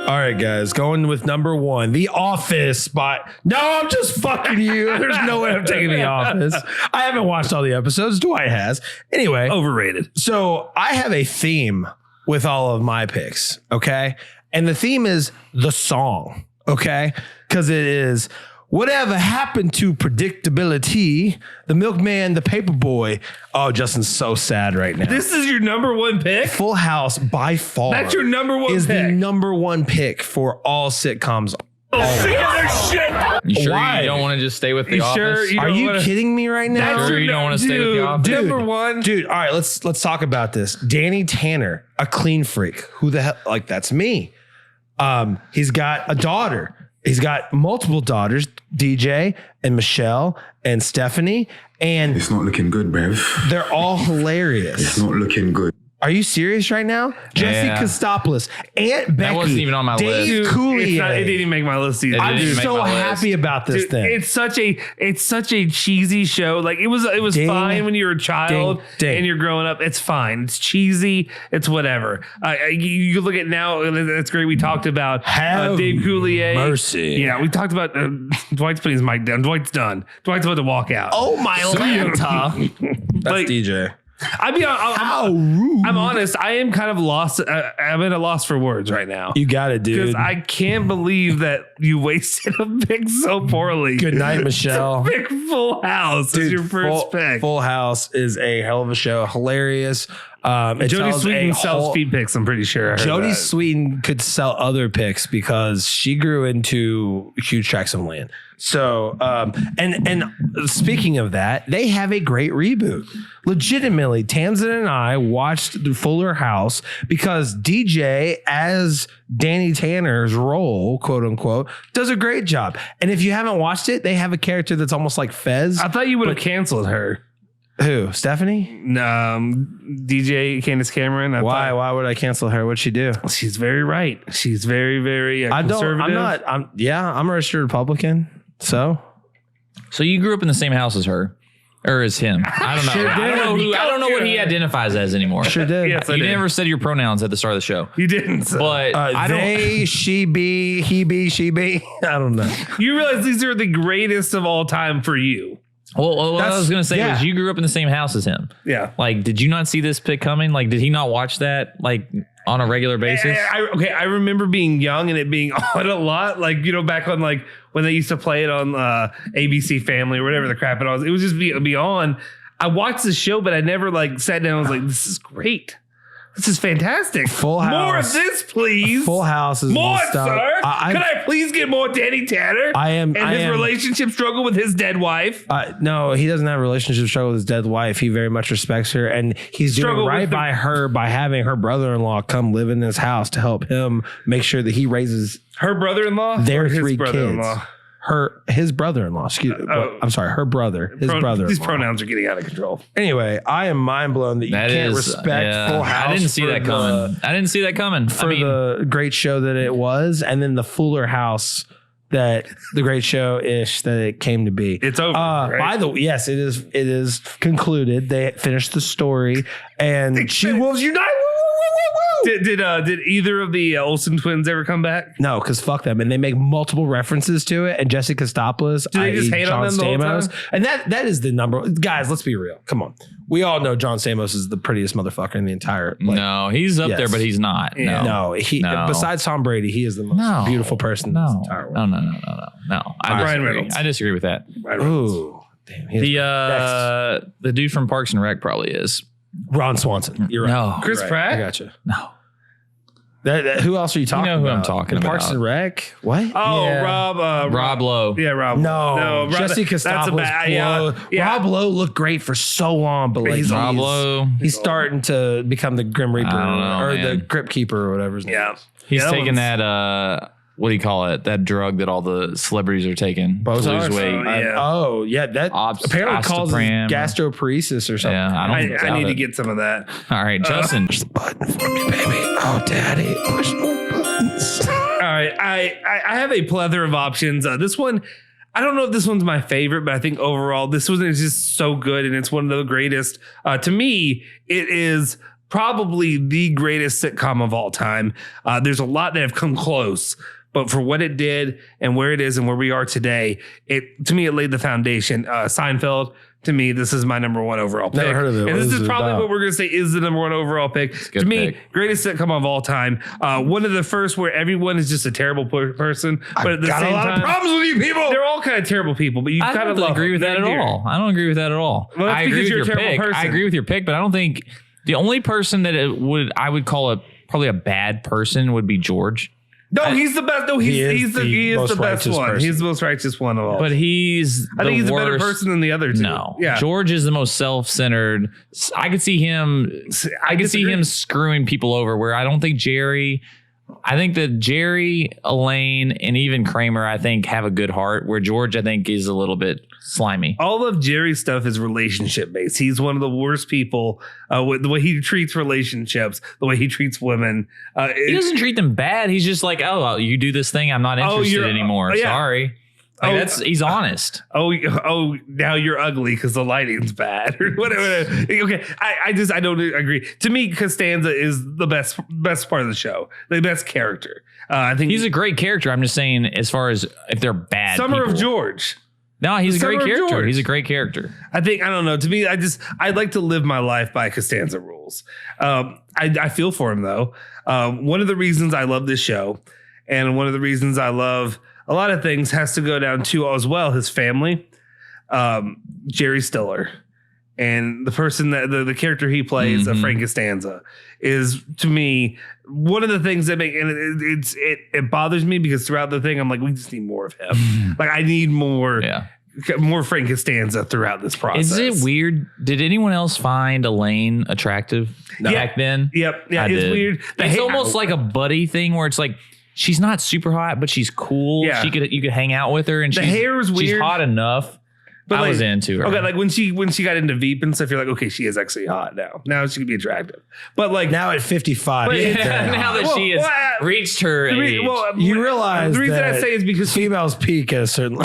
All right, guys, going with number one, The Office spot. No, I'm just fucking you. There's no way I'm taking The Office. I haven't watched all the episodes. Dwight has. Anyway. Overrated. So I have a theme with all of my picks, okay? And the theme is the song, okay? Because it is... Whatever happened to predictability? The Milkman, the Paperboy. Oh, Justin's so sad right now. This is your number one pick? Full House by far. That's your number one is pick. The number one pick for all sitcoms. You sure Why? you don't want to just stay with The Office? Sure you Are you kidding me right now? Sure you don't want to stay with The Office? Number one. Dude, all right, let's talk about this. Danny Tanner, a clean freak. Who the hell? Like, that's me. He's got a daughter. He's got multiple daughters, DJ and Michelle and Stephanie. And it's not looking good, Bev. They're all hilarious. It's not looking good. Are you serious right now? Jesse Kostopoulos, Aunt Becky. That wasn't even on my list. Dave Coulier. It didn't even make my list either. I'm so happy about this thing. It's such a cheesy show. Like it was fine when you were a child and you're growing up. It's fine. It's cheesy. It's whatever. You look at now. That's great. We talked about Dave Coulier. Mercy. Yeah, we talked about Dwight's putting his mic down. Dwight's done. Dwight's about to walk out. Oh my Lanta. That's DJ. I'm honest. I am kind of lost. I'm at a loss for words right now. You got it, dude. Because I can't believe that you wasted a pick so poorly. Good night, Michelle. Pick Full House as your first pick. Full House is a hell of a show. Hilarious. Jodie Sweetin sells feet pics. I'm pretty sure. Jodie Sweetin could sell other picks because she grew into huge tracts of land. So, and speaking of that, they have a great reboot. Legitimately, Tamsin and I watched the Fuller House because DJ, as Danny Tanner's role, quote unquote, does a great job. And if you haven't watched it, they have a character that's almost like Fez. I thought you would have canceled her. Who? Stephanie? DJ Candace Cameron. Why would I cancel her? What'd she do? She's very right. She's very, very conservative. I'm a registered Republican. So you grew up in the same house as her. Or as him. I don't know. Sure I don't know what he identifies as anymore. Sure did. Yes, You never said your pronouns at the start of the show. You didn't. But I don't. they, she be, he be, she be. I don't know. You realize these are the greatest of all time for you. Well, what I was going to say yeah. was you grew up in the same house as him. Yeah. Like, did you not see this pick coming? Like, did he not watch that like on a regular basis? I remember being young and it being on a lot. Like, back on like when they used to play it on ABC Family or whatever the crap it was. It was just be on. I watched the show, but I never like sat down and was like, this is great. This is fantastic. Full House. More of this, please. Full House is more, stuff. sir. Could I please get more Danny Tanner? His relationship struggle with his dead wife. No, he doesn't have a relationship struggle with his dead wife. He very much respects her, and he's doing right by her by having her brother-in-law come live in his house to help him make sure that he raises her brother-in-law. Their his three brother-in-law. kids. His brother-in-law. Excuse me. I'm sorry. Her brother. His brother. These pronouns are getting out of control. Anyway, I am mind blown that you can't respect Full House. I didn't see that coming. For the great show that it was, and then the Fuller House that the great show ish that it came to be. It's over. Right? By the way, yes, it is. It is concluded. They finished the story, and She Wolves Unite. Did either of the Olsen twins ever come back? No, because fuck them. And they make multiple references to it. And Jessica Stopoulos, do they just hate John on them the whole Stamos, time? and that is the number. Guys, let's be real. Come on. We all know John Stamos is the prettiest motherfucker in the entire. No, he's up there, but he's not. Yeah. No, besides Tom Brady, he is the most beautiful person in this entire world. No. Ryan Reynolds. I disagree with that. Ooh, damn. The dude from Parks and Rec probably is Ron Swanson. You're right. No, Chris Pratt. I gotcha. no. Who else are you talking about? You know who I'm talking about. Parks and Rec? What? Oh, Yeah. Rob Lowe. Yeah, Rob. No, Rob, Jessica that's a Stopoulos. bad. Yeah. Rob Lowe looked great for so long, but like Rob Lowe. he's starting to become the Grim Reaper I don't know, or man. the Crypt Keeper or whatever his name is. He's that taking one's- that. What do you call it? That drug that all the celebrities are taking to Botox? lose weight. That apparently causes Ostepram. gastroparesis or something. Yeah, I need to get some of that. All right, Justin. Push the button for me, baby. Oh, daddy, push more buttons. All right, I have a plethora of options. This one, I don't know if this one's my favorite, but I think overall this one is just so good, and it's one of the greatest. To me, it is probably the greatest sitcom of all time. There's a lot that have come close, but for what it did and where it is and where we are today, it laid the foundation. Seinfeld. To me, this is my number one overall pick. Never heard of it. And What this is is it probably about? what we're going to say is the number one overall pick. To me, pick. greatest sitcom of all time. One of the first where everyone is just a terrible person, but at the Got same a lot time, of problems with you people. they're all kind of terrible people, but you I kind of don't love agree with them. that at all. I don't agree with that at all. Well, that's I agree because with you're your a terrible pick. person. I agree with your pick, but I don't think the only person that I would call probably a bad person would be George. No, he's the best. No, he is the most best righteous one. person. He's the most righteous one of all. But I think he's a better person than the other two. No, yeah. George is the most self-centered. I could see him. I could see disagree. him screwing people over. Where I don't think Jerry. I think that Jerry, Elaine, and even Kramer, I think, have a good heart. Where George, I think, is a little bit slimy. All of Jerry's stuff is relationship based. He's one of the worst people with the way he treats relationships, the way he treats women. He doesn't treat them bad. He's just like, oh, you do this thing. I'm not interested anymore. yeah. Sorry. Like he's honest. Oh, now you're ugly because the lighting's bad or whatever. Okay, I don't agree. To me, Costanza is the best part of the show, the best character. I think He's a great character. I'm just saying, as far as if they're bad. Summer people. of George. No, he's a Summer great of character. George. He's a great character. I don't know. To me, I'd like to live my life by Costanza rules. I feel for him though. One of the reasons I love this show, and one of the reasons I love a lot of things, has to go down to as well his family. Jerry Stiller and the person that the character he plays, Frank Costanza, is to me one of the things that make, and it bothers me because throughout the thing I'm like, we just need more of him. Like I need more. Yeah. More Frank Costanza throughout this process. Is it weird? Did anyone else find Elaine attractive back then? Yep. Yeah, it's weird. It's almost like a buddy thing where it's like she's not super hot, but she's cool. Yeah. You could hang out with her, and the hair is weird. She's hot enough. But I was into her. Okay, like when she got into Veep and stuff, you're like, okay, she is actually hot now. Now she can be attractive. But like now at 55, now that she has reached her age, you realize the reason I say is because females peak at a certain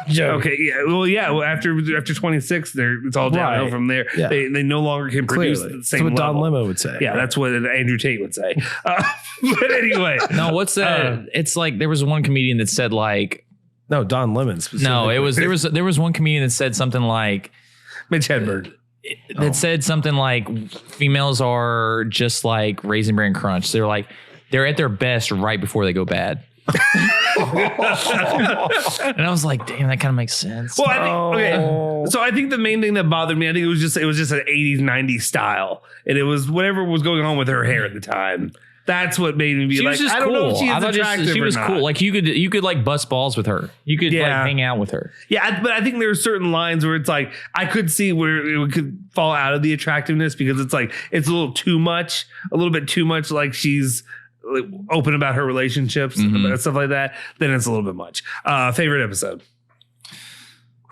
joke. Okay, yeah. Well, after 26, it's all downhill from there. Yeah. They no longer can produce the same level. That's what Don Lemon would say. Yeah, that's what Andrew Tate would say. But anyway. No, what's that? It's like there was one comedian that said like, no, Don Lemon specifically. No, it was there was one comedian that said something like Mitch Hedberg. That said something like females are just like Raisin Bran Crunch. They're at their best right before they go bad. And I was like, damn, that kind of makes sense. Well, so I think the main thing that bothered me, I think it was just an 80s, 90s style. And it was whatever was going on with her hair at the time. That's what made me be like, I don't know if she is attractive she was or not. cool. Like you could like bust balls with her. You could like hang out with her. Yeah, but I think there are certain lines where it's like I could see where it could fall out of the attractiveness because it's like it's a little bit too much. Like she's like, open about her relationships and stuff like that. Then it's a little bit much. Favorite episode?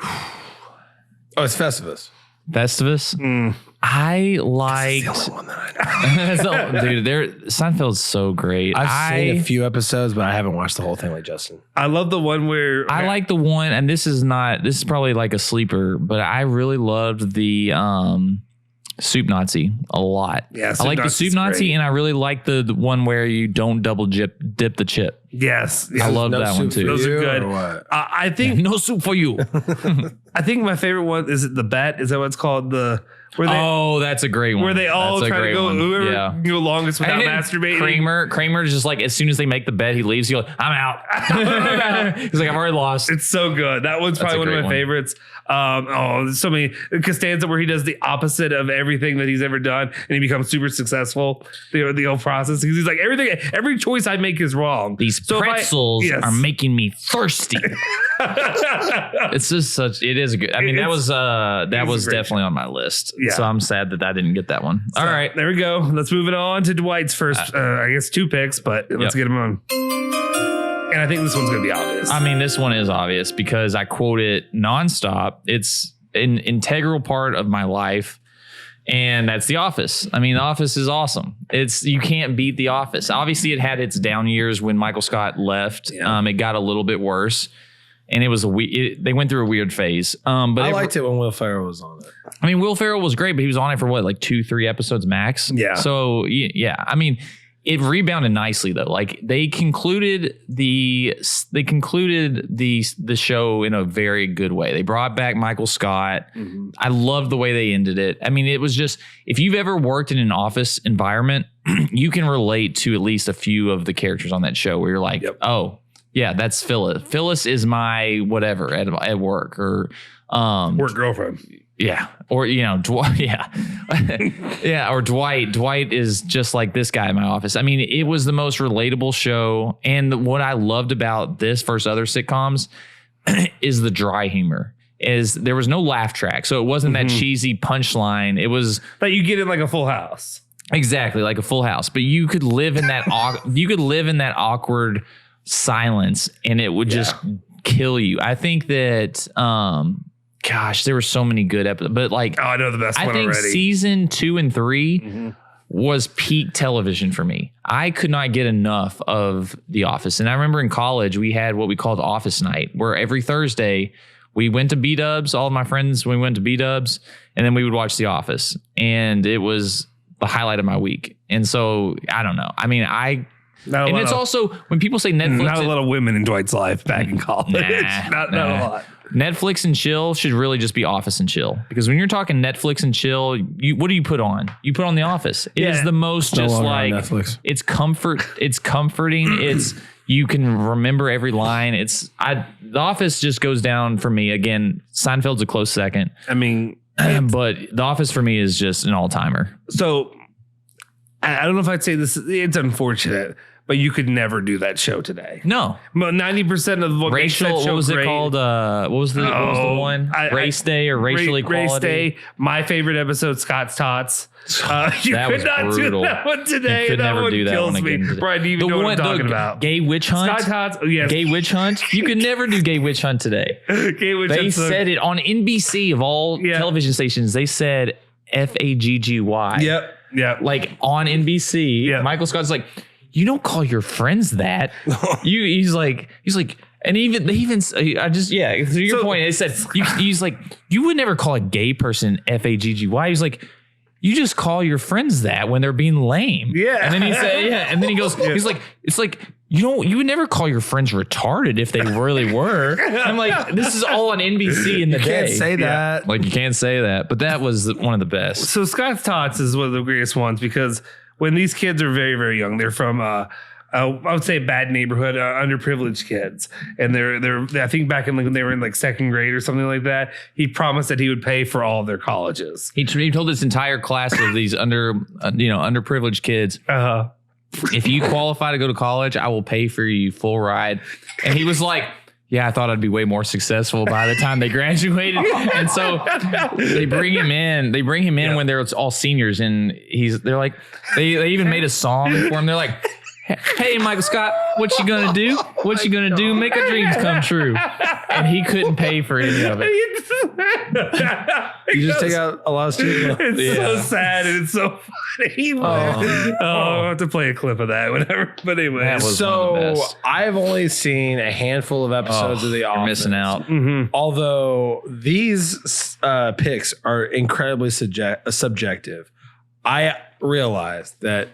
Oh, it's Festivus. Festivus. I liked. That's the only one that I know. Dude, Seinfeld's so great. I've seen a few episodes, but I haven't watched the whole thing like Justin. I love the one where I like the one, and this is probably like a sleeper, but I really loved the Soup Nazi a lot. Yeah, I like the Soup Nazi, and I really like the one where you don't double dip the chip. Yes, I love that one too. Those are good. I think no soup for you. I think my favorite one is the bet. Is that what it's called? That's a great one. Where they all try to go whoever can go longest without masturbating. Kramer just like as soon as they make the bet, he leaves. He's like, I'm out. He's like, I've already lost. It's so good. That one's probably one of my favorites. There's so many. Costanza where he does the opposite of everything that he's ever done, and he becomes super successful. The whole process. He's like every choice I make is wrong. These pretzels are making me thirsty. It's just it is good. I mean, that was definitely on my list. Yeah. So I'm sad that I didn't get that one. All right, there we go. Let's move it on to Dwight's first. I guess 2 picks, but let's get him on. And I think this one's going to be obvious. I mean, this one is obvious because I quote it nonstop. It's an integral part of my life. And that's The Office. I mean, The Office is awesome. You can't beat The Office. Obviously, it had its down years when Michael Scott left. Yeah. It got a little bit worse. And it was they went through a weird phase. But I liked it when Will Ferrell was on it. I mean, Will Ferrell was great, but he was on it for like 2-3 episodes max. Yeah. So yeah, I mean, it rebounded nicely though. Like they concluded the show in a very good way. They brought back Michael Scott. Mm-hmm. I loved the way they ended it. I mean, it was just, if you've ever worked in an office environment, you can relate to at least a few of the characters on that show where you're like, oh yeah, that's Phyllis. Phyllis is my whatever at work or work girlfriend. Yeah. Or, Dwight. Yeah. Yeah. Or Dwight. Dwight is just like this guy in my office. I mean, it was the most relatable show. And what I loved about this versus other sitcoms is the dry humor. There was no laugh track. So it wasn't that cheesy punchline. It was that you get in like a Full House. Exactly. Like a Full House. But you could live in that, awkward silence and it would just kill you. I think that, gosh, there were so many good episodes, but like, I know the best one already. I think season 2 and 3 was peak television for me. I could not get enough of The Office. And I remember in college, we had what we called Office Night, where every Thursday we went to B-Dubs, all of my friends, we went to B-Dubs, and then we would watch The Office. And it was the highlight of my week. And so, I don't know. I mean, it's also, when people say Netflix. Not a lot of women in Dwight's life back in college. Not a lot. Netflix and chill should really just be Office and chill, because when you're talking Netflix and chill, what do you put on? You put on The Office. It is the most just like Netflix. It's comfort. It's comforting. It's you can remember every line. The Office just goes down for me. Again, Seinfeld's a close second. I mean, But The Office for me is just an all-timer. So I don't know if I'd say this. It's unfortunate, but you could never do that show today. No. 90% of what makes that Racial, show what was great, it called? What was the one? Race Day or Racial Equality? Race Day. My favorite episode, Scott's Tots. You That could was not brutal. do that one today. You could that never one do that kills one me. again. Brian, do you even know what I'm talking about? Gay witch hunt. Scott's Tots. Oh, yes. Gay witch hunt. You could never do gay witch hunt today. Gay witch They hunt. said it on NBC of all television stations. They said FAGGY. Yep. Like on NBC. Yep. Michael Scott's like, you don't call your friends that. He's like, and to your point, they said, he's like, you would never call a gay person FAGGY. He's like, you just call your friends that when they're being lame. Yeah. And then he said, and then he goes, he's like, it's like, you would never call your friends retarded if they really were. I'm like, this is all on NBC in the day. Can't say that. Like, you can't say that, but that was one of the best. So Scott's Tots is one of the greatest ones because when these kids are very, very young, they're from I would say bad neighborhood, underprivileged kids, and they're I think back in when they were in like second grade or something like that. He promised that he would pay for all of their colleges. He told this entire class of these underprivileged kids, if you qualify to go to college, I will pay for you full ride. And he was like, yeah, I thought I'd be way more successful by the time they graduated. And so they bring him in. They bring him in when they're all seniors, and they're like, they even made a song for him. They're like, hey, Michael Scott, what you gonna do? What you gonna do? Make our dreams come true. And he couldn't pay for any of it. You just take out a lot of student loans. It's so sad and it's so funny. I'll have to play a clip of that, whatever. But anyway, That was one of So the best. I've only seen a handful of episodes of The Office. You're missing out. Although these picks are incredibly subjective, I realize that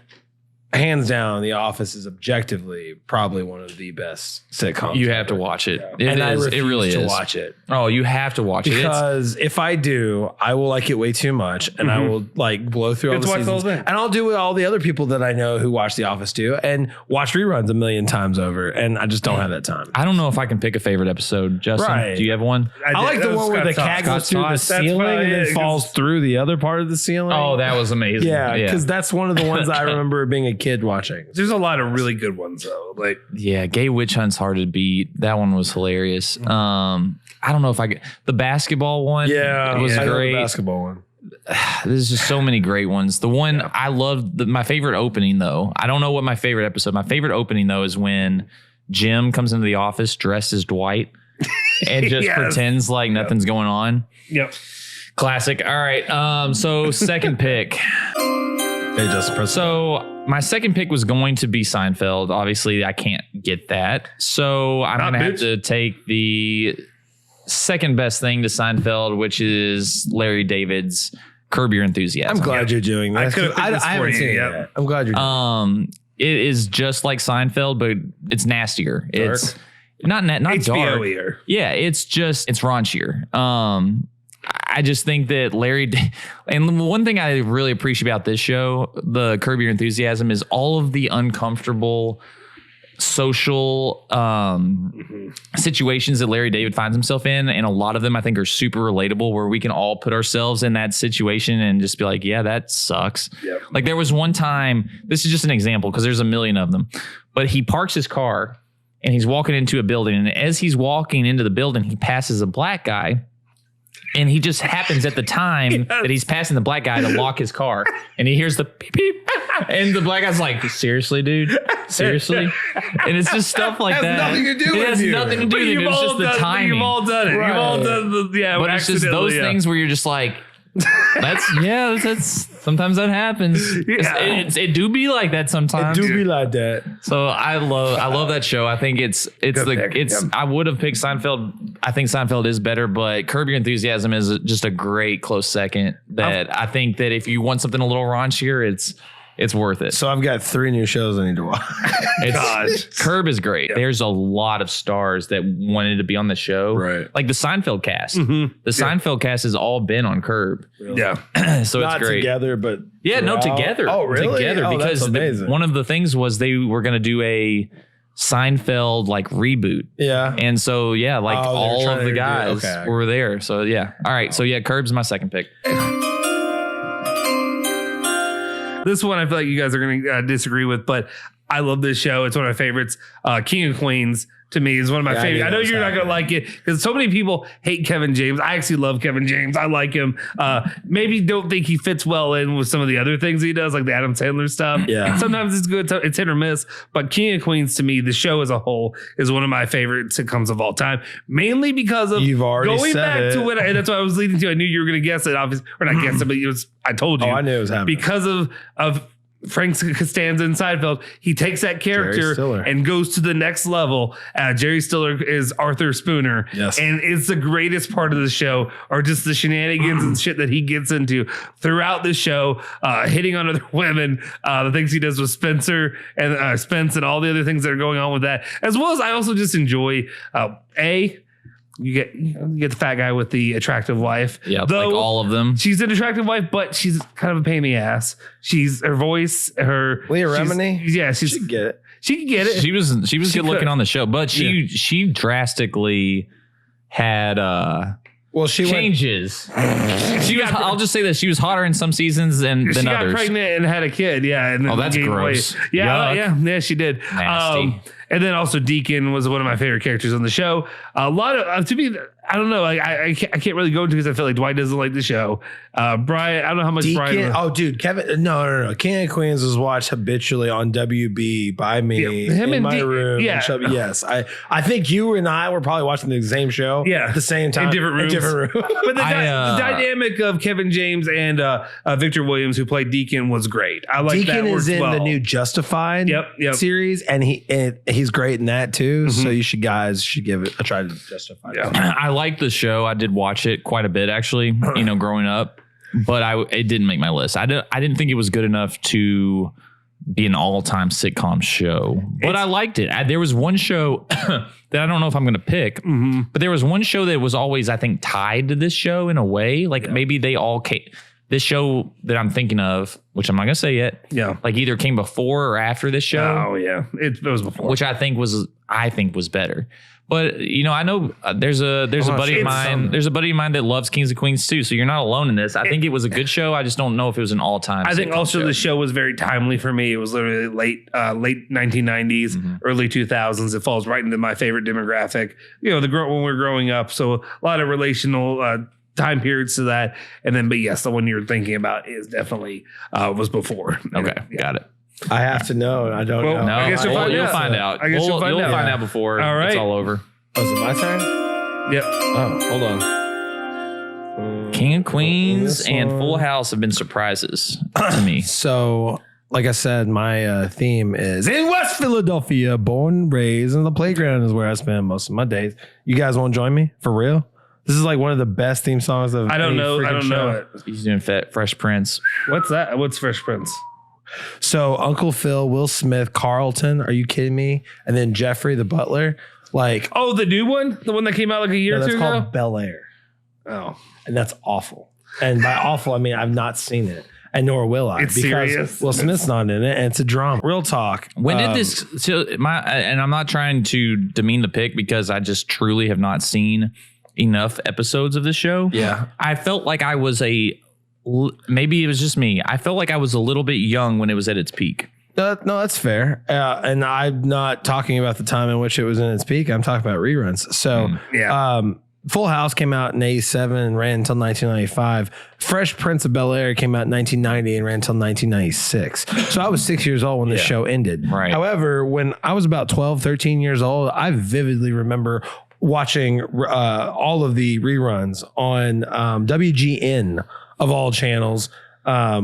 hands down, The Office is objectively probably one of the best sitcoms. You have to watch it. and I refuse It really to is. watch it. Oh, you have to watch it. Because if I do, I will like it way too much, and I will like blow through all the Watch the whole seasons. thing. And I'll do what all the other people that I know who watch The Office do, and watch reruns a million times over. And I just don't have that time. I don't know if I can pick a favorite episode. Justin, Right. do you have one? I like the one where the cat goes through the ceiling and then falls through the other part of the ceiling. Oh, that was amazing. yeah, because that's one of the ones I remember being a kid watching. There's a lot of really good ones though. Like Yeah, Gay Witch Hunt's hard to beat. That one was hilarious. I don't know if the basketball one was I know the great. basketball one. There's just so many great ones. The one I loved, my favorite opening though, I don't know what my favorite episode, my favorite opening though is when Jim comes into the office dressed as Dwight and just pretends like nothing's going on. Yep. Classic. All right. So second pick. Hey, Justin Preston. So my second pick was going to be Seinfeld. Obviously, I can't get that. So I'm going to have to take the second best thing to Seinfeld, which is Larry David's Curb Your Enthusiasm. I'm glad you're doing this. I haven't seen it yet. yet. I'm glad you're doing It is just like Seinfeld, but it's nastier. It's not dark. HBO-ier. Yeah, it's raunchier. I just think that and one thing I really appreciate about this show, the Curb Your Enthusiasm, is all of the uncomfortable social situations that Larry David finds himself in. And a lot of them I think are super relatable, where we can all put ourselves in that situation and just be like, yeah, that sucks. Yep. Like there was one time, this is just an example because there's a million of them, but he parks his car and he's walking into a building. And as he's walking into the building, he passes a black guy. And he just happens at the time that he's passing the black guy to lock his car. And he hears the beep, beep. And the black guy's like, seriously, dude? Seriously? And it's just stuff like that. nothing to do it with has you. nothing to do with it. It's just the timing. You've all done it. Right. You've all done But it's just those things where you're just like, that's sometimes that happens. It do be like that sometimes. it. Do be like that. So I love that show. I think I would have picked Seinfeld. I think Seinfeld is better, but Curb Your Enthusiasm is just a great close second. That I think that if you want something a little raunchier, it's worth it. So I've got 3 new shows I need to watch. Curb is great. Yeah. There's a lot of stars that wanted to be on the show. Right. Like the Seinfeld cast. The Seinfeld cast has all been on Curb. Yeah. So Not it's great. together, but Yeah, no, together. Oh, really? Together, Oh, because that's amazing. one of the things was they were going to do Seinfeld like reboot. Yeah. And so, yeah, like all of the guys okay. were there. So, yeah. All right. So, yeah, Curb's my second pick. This one I feel like you guys are going to disagree with, but I love this show. It's one of my favorites. King of Queens to me is one of my favorites. I know you're not going to like it because so many people hate Kevin James. I actually love Kevin James. I like him. Maybe don't think he fits well in with some of the other things he does, like the Adam Sandler stuff. Yeah. Sometimes it's good. It's hit or miss. But King of Queens to me, the show as a whole is one of my favorite sitcoms of all time, mainly because of You've already going said back it. to it. And that's what I was leading to. I knew you were going to guess it, obviously, or not guess it, but I told you. Oh, I knew it was happening. Because of Frank Costanza in Seinfeld, he takes that character and goes to the next level. Jerry Stiller is Arthur Spooner. Yes. And it's the greatest part of the show, or just the shenanigans and shit that he gets into throughout the show, hitting on other women, the things he does with Spencer and Spence and all the other things that are going on with that. As well as I also just enjoy, you get the fat guy with the attractive wife. Yeah, like all of them. She's an attractive wife, but she's kind of a pain in the ass. She's her voice, Leah Remini. Yeah, she should get it. She can get it. She was good looking on the show, but she drastically had she changes. I'll just say that she was hotter in some seasons than others. She got pregnant and had a kid. Yeah. And then that's gross. Weight. Yeah, she did. Nasty. And then also Deacon was one of my favorite characters on the show. A lot of to me, I don't know. I can't really go into because I feel like Dwight doesn't like the show. Brian, I don't know how much Deacon, Brian. Oh, dude, Kevin. No. King of Queens was watched habitually on WB by me in my room. Yeah. Yes. I think you and I were probably watching the same show. Yeah. At the same time. In different rooms. But the dynamic of Kevin James and Victor Williams, who played Deacon, was great. I like that. Deacon is in well. the new Justified series, and he's great in that too. So you guys should give it a try to Justified. Yeah. I like the show. I did watch it quite a bit actually, growing up, but it didn't make my list. I didn't think it was good enough to be an all-time sitcom show, but I liked it. There was one show that I don't know if I'm going to pick, but there was one show that was always, I think, tied to this show in a way. Like maybe they all came. This show that I'm thinking of, which I'm not going to say yet, like either came before or after this show. Oh yeah, it was before, which I think was better. But I know there's a buddy of mine. There's a buddy of mine that loves Kings of Queens too. So you're not alone in this. I think it was a good show. I just don't know if it was an all-time. I think also the show was very timely for me. It was literally late 1990s, early 2000s. It falls right into my favorite demographic. When we're growing up. So a lot of relational time periods to that. And then, but yes, the one you're thinking about is definitely was before. Okay, got it. I have to know. I don't know. No, I guess you'll find out. I guess you'll find out before it's all over. Oh, is it my turn? Yep. Oh, hold on. King of Queens and Full House have been surprises to me. So, like I said, my theme is in West Philadelphia, born and raised, and the playground is where I spend most of my days. You guys want to join me? For real? This is like one of the best theme songs of I don't know it. He's doing Fresh Prince. What's that? What's Fresh Prince? So Uncle Phil, Will Smith, Carlton, are you kidding me? And then Jeffrey the butler. Like, oh, the new one? The one that came out like a year or two ago? That's called Bel Air. Oh. And that's awful. And by awful, I mean I've not seen it. And nor will I. It's because serious. Will Smith's not in it, and it's a drama. Real talk. When did this? So and I'm not trying to demean the pick because I just truly have not seen enough episodes of this show. Yeah, I felt like I was maybe it was just me. I felt like I was a little bit young when it was at its peak. No, that's fair. And I'm not talking about the time in which it was in its peak. I'm talking about reruns. So, Full House came out in 87 and ran until 1995. Fresh Prince of Bel Air came out in 1990 and ran until 1996. So I was 6 years old when the show ended. Right. However, when I was about 12, 13 years old, I vividly remember watching all of the reruns on WGN of all channels. I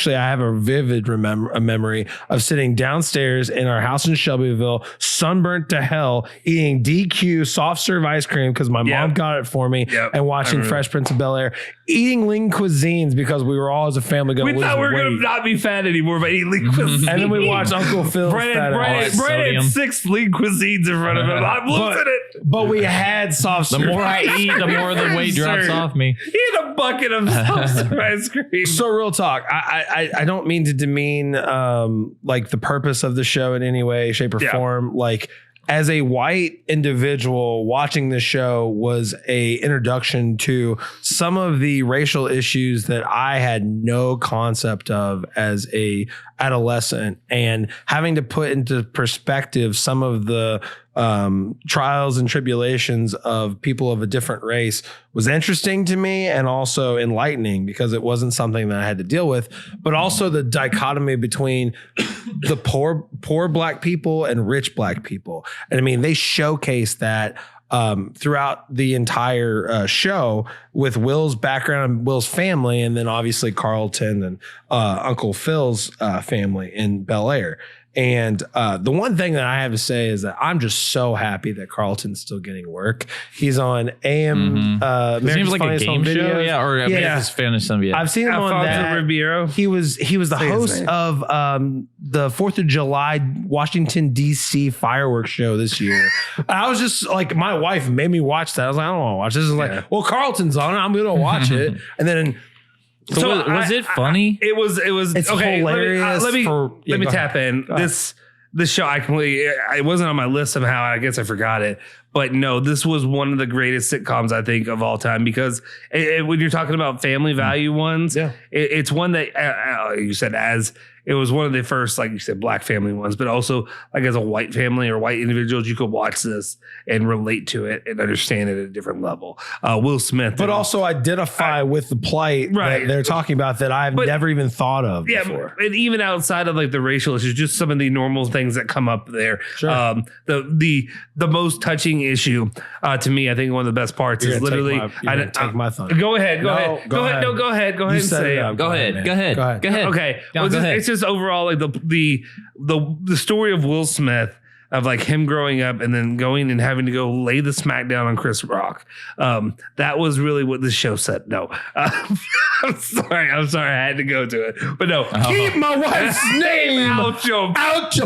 have a vivid memory of sitting downstairs in our house in Shelbyville, sunburnt to hell, eating DQ soft serve ice cream because my mom got it for me, and watching Fresh Prince of Bel Air, eating lean cuisines because we were all as a family going to lose weight. We thought we were going to not be fat anymore by eating lean cuisines. And then we watched Uncle Phil. Brandon had 6 lean cuisines in front of him. I'm losing it. But we had soft serve. The more I eat, the more the weight drops off me. He had a bucket of soft serve ice cream. So real talk. I don't mean to demean like the purpose of the show in any way, shape, or form. Like, as a white individual, watching this show was a introduction to some of the racial issues that I had no concept of as a adolescent, and having to put into perspective some of the trials and tribulations of people of a different race was interesting to me, and also enlightening, because it wasn't something that I had to deal with, but also the dichotomy between the poor black people and rich black people. And I mean, they showcase that throughout the entire show with Will's background, Will's family, and then obviously Carlton and Uncle Phil's family in Bel Air. And the one thing that I have to say is that I'm just so happy that Carlton's still getting work. He's on AM. Seems like a game show, videos. Just finished some. Yeah, I've seen him on that. Ribeiro. He was the host of the 4th of July Washington D.C. fireworks show this year. I was just like, my wife made me watch that. I was like, I don't want to watch this. Is like, well, Carlton's on it, I'm gonna watch it, and then. So was it funny? It was. It's okay. Hilarious. Let me tap in. This show, it wasn't on my list somehow. I guess I forgot it. But no, this was one of the greatest sitcoms, I think, of all time, because when you're talking about family value ones, it's one that you said it was one of the first, like you said, black family ones, but also like as a white family or white individuals, you could watch this and relate to it and understand it at a different level. Will Smith. But also identify with the plight that they're talking about that I've never even thought of before. And even outside of like the racial issues, just some of the normal things that come up there. Sure. The most touching issue to me, I think one of the best parts is literally take my thunder. Go ahead. Go ahead and say it. Go ahead. Okay. Go ahead. It's just overall like the story of Will Smith, of like him growing up and then going and having to go lay the smack down on Chris Rock. That was really what this show said. No, I'm sorry. I had to go to it, but no, keep my wife's name out your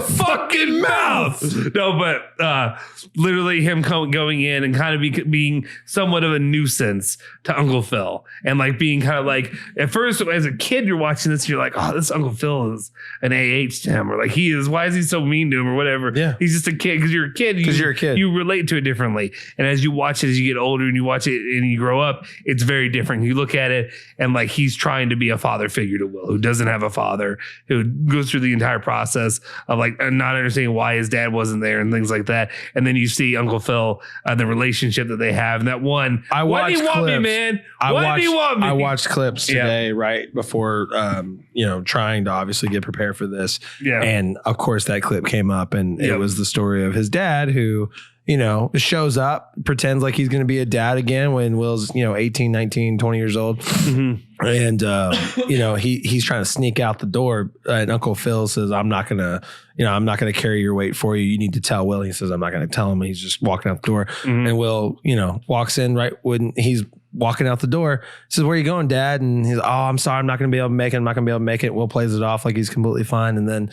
fucking mouth. No, but literally him going in and kind of being somewhat of a nuisance to Uncle Phil, and like being kind of like, at first as a kid you're watching this, you're like, oh, this Uncle Phil is an AH to him, or like he is. Why is he so mean to him, or whatever? Yeah. He's just a kid, because you're a kid. You relate to it differently. And as you watch it, as you get older and you watch it and you grow up, it's very different. You look at it and like he's trying to be a father figure to Will, who doesn't have a father, who goes through the entire process of like not understanding why his dad wasn't there and things like that. And then you see Uncle Phil, the relationship that they have. And that one, why do you want me, man? Why do you want me? I watched clips today, right before, trying to obviously get prepared for this. Yeah. And of course that clip came up, and it was the story of his dad who, shows up, pretends like he's going to be a dad again when Will's, 18, 19, 20 years old. Mm-hmm. And, he's trying to sneak out the door, and Uncle Phil says, I'm not going to carry your weight for you. You need to tell Will. He says, I'm not going to tell him. He's just walking out the door. Mm-hmm. And Will, walks in right when he's walking out the door, says, where are you going, Dad? And he's, oh, I'm sorry, I'm not going to be able to make it. Will plays it off like he's completely fine. And then,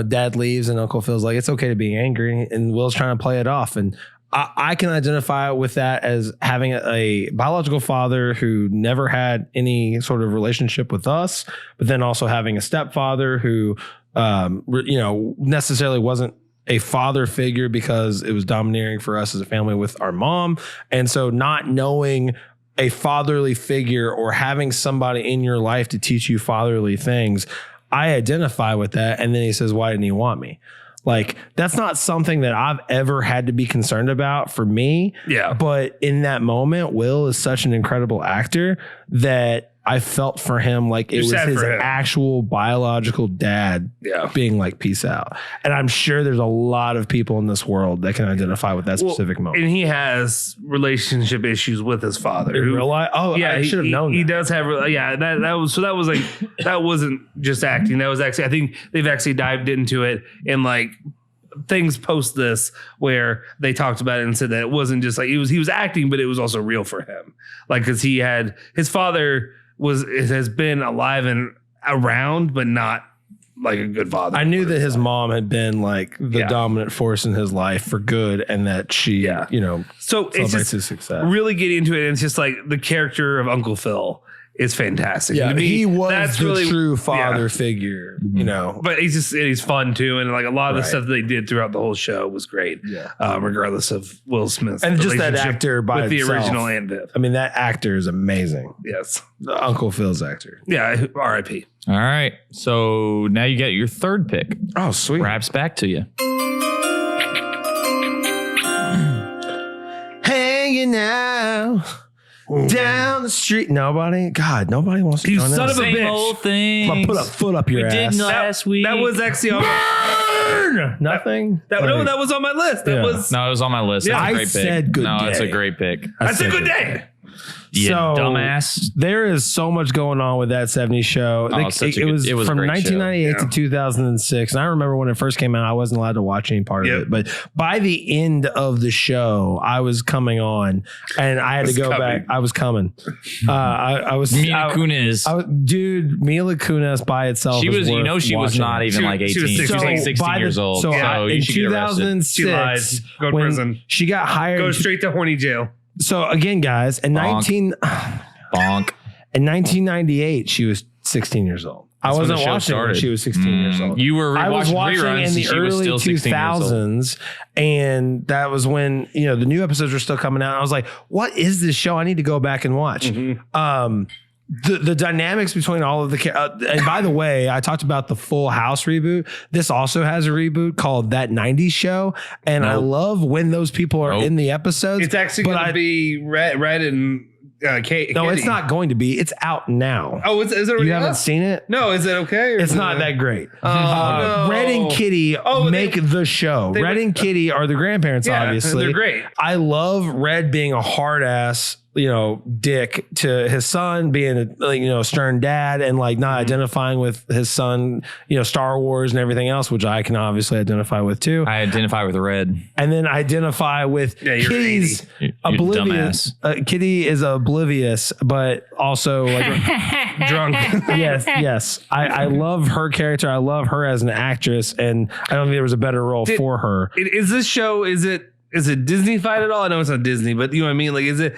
Dad leaves, and Uncle Phil's like, it's okay to be angry. And Will's trying to play it off. And I can identify with that as having a biological father who never had any sort of relationship with us, but then also having a stepfather who, necessarily wasn't a father figure because it was domineering for us as a family with our mom. And so not knowing a fatherly figure or having somebody in your life to teach you fatherly things, I identify with that. And then he says, why didn't he want me? Like, that's not something that I've ever had to be concerned about for me. Yeah. But in that moment, Will is such an incredible actor that I felt for him like it was his actual biological dad being like, peace out. And I'm sure there's a lot of people in this world that can identify with that specific moment. And he has relationship issues with his father. In real life? Oh, yeah, I should have known. He does have, that was like, that wasn't just acting. That was actually, I think they've actually dived into it in like things post this where they talked about it and said that it wasn't just like, he was acting, but it was also real for him. Like, cause he had, his father has been alive and around, but not like a good father. I knew that his mom had been like the dominant force in his life for good, and that she, so it's just his success. Really get into it. And it's just like the character of Uncle Phil is fantastic. Yeah, And to me, he was that's the really true father yeah. figure, But he's fun too, and like a lot of the Right. stuff that they did throughout the whole show was great. Yeah. Regardless of Will Smith's And just that relationship actor by with the itself. original and Viv. I mean, that actor is amazing. Yes. The Uncle Phil's actor. Yeah. R.I.P. All right. So now you get your third pick. Oh, sweet. Raps back to you. Hanging out down the street. Nobody wants to You join son us. of a Same bitch. old thing. Come on, put a foot up your we ass. did last week. That was actually on Nothing. that was on my list. That Yeah. was No, it was on my list. That's I a great pick. said good No, it's a day. great pick. that's a good day. You So, dumbass. There is so much going on with that 70s show. Oh, It was it was a from great 1998 show. to 2006. And I remember when it first came out, I wasn't allowed to watch any part Yep. of it. But by the end of the show, I was coming on and I had to go back. I was coming. I was Mila Kunis. dude, Mila Kunis by itself. She was, worth she was watching. not even like 18. she was She was like 16 years old. So in you should get arrested. 2006, She lied. Go to when prison. she got hired. Go straight to horny jail. So again, guys, in Bonk. Bonk. In 1998, she was 16 years old. That's I when the wasn't show watching when started. she was 16 years old. You were I was watching reruns in and the she was early still 16 years old. 2000s, and that was when the new episodes were still coming out. I was like, "What is this show? I need to go back and watch." The dynamics between all of the and by the way, I talked about the Full House reboot. This also has a reboot called That 90s Show, and I love when those people are in the episodes. It's actually but going to be Red and Kate. No, it's Kitty. not going to be. It's out now. Oh, is it already You haven't up? seen it? No, is it okay? Or It's is not it- that great. no. Red and Kitty make the show. they Red make- and Kitty are the grandparents, Yeah, obviously. they're great. I love Red being a hard ass, dick to his son, being a stern dad, and like not identifying with his son, Star Wars and everything else, which I can obviously identify with too. I identify with Red. And then identify with Yeah, you're Kitty's 80. You're oblivious. Kitty is oblivious, but also like drunk. yes. I love her character. I love her as an actress, and I don't think there was a better role for her. Is this show? Is it Disney-fied at all? I know it's not Disney, but you know what I mean. Like, is it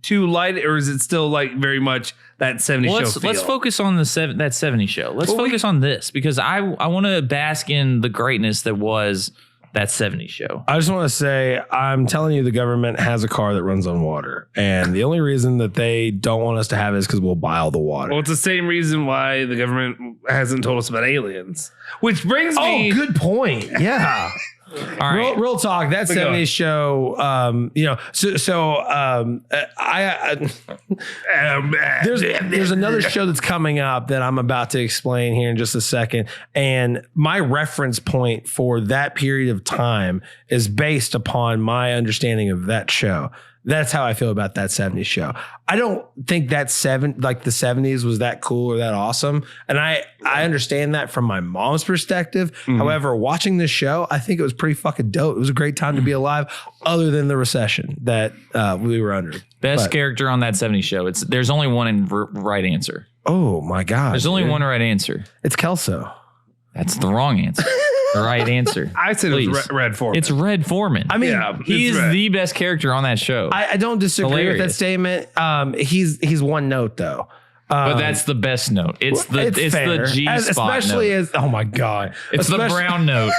too light, or is it still like very much that 70s Well, show? let's focus on that 70s show. Let's focus on this because I want to bask in the greatness that was that 70s show. I just want to say, I'm telling you, the government has a car that runs on water, and the only reason that they don't want us to have it is because we'll buy all the water. Well, it's the same reason why the government hasn't told us about aliens, which brings me. Good point. Yeah. All right. Real talk. That Go on. 70s show, there's another show that's coming up that I'm about to explain here in just a second. And my reference point for that period of time is based upon my understanding of that show. That's how I feel about that 70s show. I don't think that the 70s was that cool or that awesome. And I understand that from my mom's perspective. Mm-hmm. However, watching this show, I think it was pretty fucking dope. It was a great time to be alive, other than the recession that we were under. Best But- character on that 70s show. There's only one right answer. Oh my God. There's only one right answer. It's Kelso. That's the wrong answer. The right answer. I said it was Please. Red Foreman. It's Red Foreman. I mean, Yeah. he it's is Red. the best character on that show. I don't disagree with that Hilarious. statement. He's one note though. but that's the best note. It's the fair. G spot especially note. as oh my God. It's the Especially- brown note.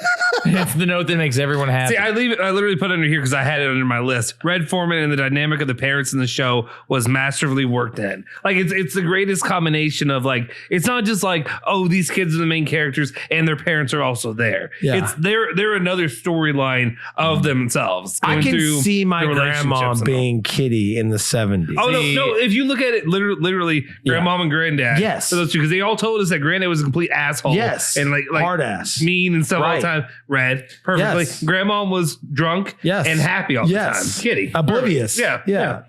It's the note that makes everyone happy. See, I literally put it under here because I had it under my list. Red Foreman and the dynamic of the parents in the show was masterfully worked in. Like it's the greatest combination of like it's not just like these kids are the main characters and their parents are also there. Yeah. It's they're another storyline of themselves. I going can through see my the relationships grandma and all. being Kitty in the 70s. Oh See- no! If you look at it, literally, grandmom and granddad. Yes. for those two, because they all told us that granddad was a complete asshole. Yes. and like Hard ass. mean and stuff all Right. the time. Red, perfectly. Yes. Grandma was drunk. Yes. and happy all Yes. the time. Kitty, Oblivious. Perfect. Yeah.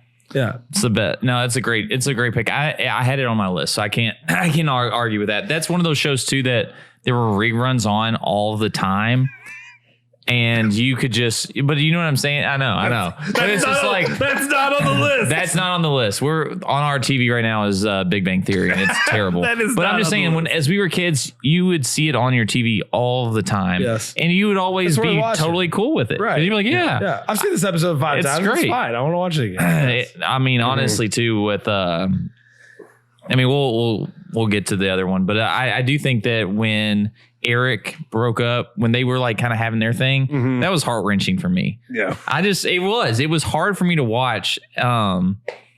It's the bet. No, it's a great pick. I had it on my list, so I can't argue with that. That's one of those shows too that there were reruns on all the time. And you could but you know what I'm saying? I know. But it's just like, that's not on the list. that's not on the list. We're on our TV right now is Big Bang Theory, and it's terrible. That is but not I'm just on the saying, list. as we were kids, you would see it on your TV all the time. Yes. And you would always That's worth be watching. totally cool with it. Right. You'd be like, yeah. Yeah. I've seen this episode 5 It's times. It's great. fine. I want to watch it again. I mean, honestly, too, with I mean, we'll get to the other one, but I do think that when Eric broke up, when they were like kind of having their thing, that was heart wrenching for me. Yeah. It was hard for me to watch.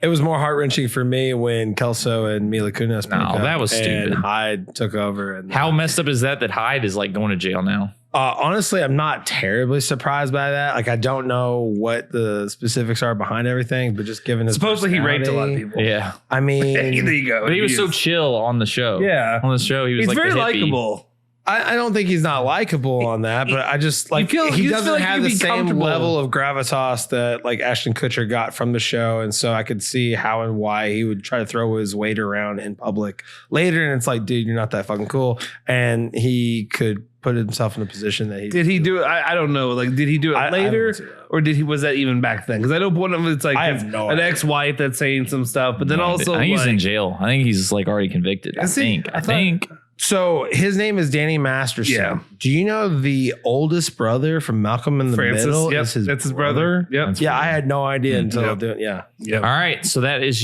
It was more heart wrenching for me when Kelso and Mila Kunis. That was stupid. And Hyde took over. And how messed up is that Hyde is like going to jail now? Honestly, I'm not terribly surprised by that. Like, I don't know what the specifics are behind everything, but just given his supposedly he raped a lot of personality, people. Yeah. I mean, there you go. But he was so chill on the show. Yeah. On the show, he was He's like very the hippie. likable. I don't think he's not likable on that, but I just like you just he feel doesn't like have you'd the be same comfortable. level of gravitas that like Ashton Kutcher got from the show, and so I could see how and why he would try to throw his weight around in public later, and it's like, dude, you're not that fucking cool, and he could put himself in a position that he Did he do it? I don't know. Like, did he do it later, or was that even back then? Because I know one of them, it's like I have no an idea. ex-wife that's saying some stuff, but then also I think he's like, in jail. I think he's like already convicted. I Is he? think. I I thought- think. So his name is Danny Masterson. Yeah. Do you know the oldest brother from Malcolm in the Francis. Middle? Yep, is that's his brother. Yep. Yeah, I had no idea until Yep. doing. Yeah. Yep. All right. So that is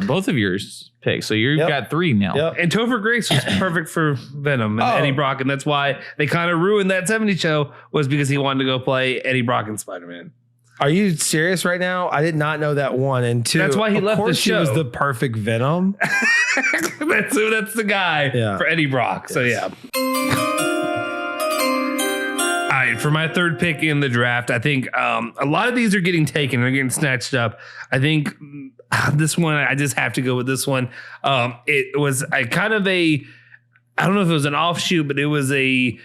both of yours picks. So you've Yep. got 3 now. Yep. And Topher Grace was perfect for Venom and Eddie Brock, and that's why they kind of ruined that 70s show, was because he wanted to go play Eddie Brock in Spider-Man. Are you serious right now? I did not know that, 1 and 2. That's why he of left the course show. He was the perfect Venom. that's the guy for Eddie Brock. So yeah. All right, for my third pick in the draft, I think a lot of these are getting taken and getting snatched up. I think this one, I just have to go with this one. It was I don't know if it was an offshoot, but it was a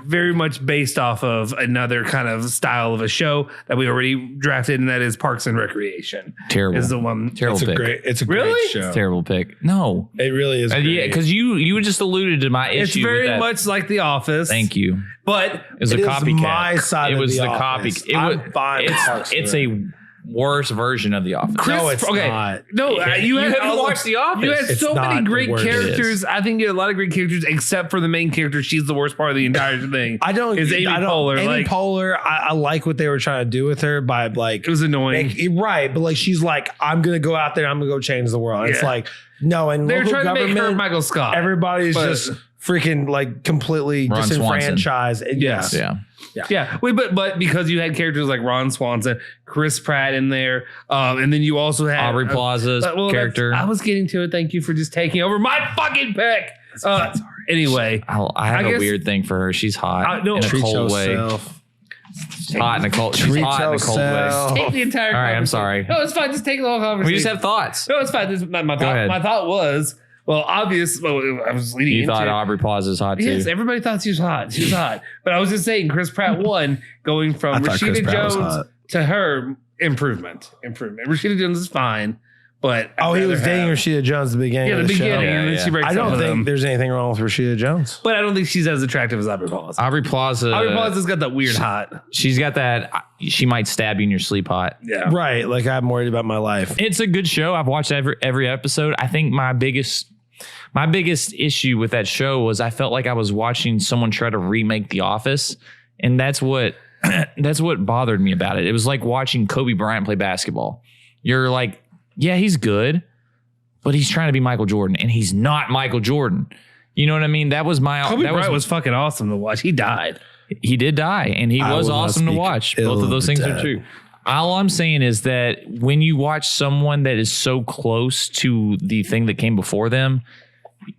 very much based off of another kind of style of a show that we already drafted, and that is Parks and Recreation. Terrible. Is the one. Terrible pick. It's a Really? great show. Terrible pick. No. It really is. Yeah, great. because you just alluded to my issue. It's very with that. much like The Office. Thank you. But It was a It is copycat. my side It of was The the Office. copy. I'm fine with Parks and It's a worse version of The Office. No, it's not. No, you haven't all- watched The Office. You had It's so not many the great worst. It characters. I think you had a lot of great characters, except for the main character. She's the worst part of the entire thing. I don't. Is Amy Poehler? Amy Like, Poehler. I like what they were trying to do with her by like. it was annoying. Right, but like she's like, I'm gonna go out there. I'm gonna go change the world. And It's Yeah. like no, and They were local trying to make her government. Michael Scott. Everybody's But- just freaking like completely Ron disenfranchised. And Yes. Yeah. Yeah, wait, but because you had characters like Ron Swanson, Chris Pratt in there, and then you also had Aubrey Plaza's character. I was getting to it. Thank you for just taking over my fucking pick. Anyway, I have I a guess- weird thing for her. She's hot no. in a Treat cold way. yourself. Hot in a cold. She's Treat hot in a cold way. yourself. take the entire. All right, I'm conversation. sorry. No, it's fine. Just take the whole conversation. We just have thoughts. No, it's fine. This is my Go ahead. thought was, well, obvious. Well, I was leading You into thought it. Aubrey Plaza's hot too. Yes, everybody thought she was hot. She was hot. But I was just saying, Chris Pratt won, going I from thought Chris Rashida Pratt was Jones hot. to her improvement. Rashida Jones is fine, but Oh, he was dating Rashida. Rashida Jones at the beginning. Yeah, of the the beginning, show. and then Yeah, she breaks I up don't with think him. there's anything wrong with Rashida Jones. But I don't think she's as attractive as Aubrey Plaza. Aubrey Plaza. Aubrey Plaza's got that weird hot. She's got that. She might stab you in your sleep hot. Yeah. Right, like I'm worried about my life. It's a good show. I've watched every episode. I think my biggest issue with that show was I felt like I was watching someone try to remake The Office, and that's what bothered me about it. It was like watching Kobe Bryant play basketball. You're like, yeah, he's good, but he's trying to be Michael Jordan, and he's not Michael Jordan. You know what I mean? That was my. Kobe that Bryant was fucking awesome to watch. He died. He did die, and he I was will not awesome to speak watch. ill Both of of those the things are dead. true. All I'm saying is that when you watch someone that is so close to the thing that came before them,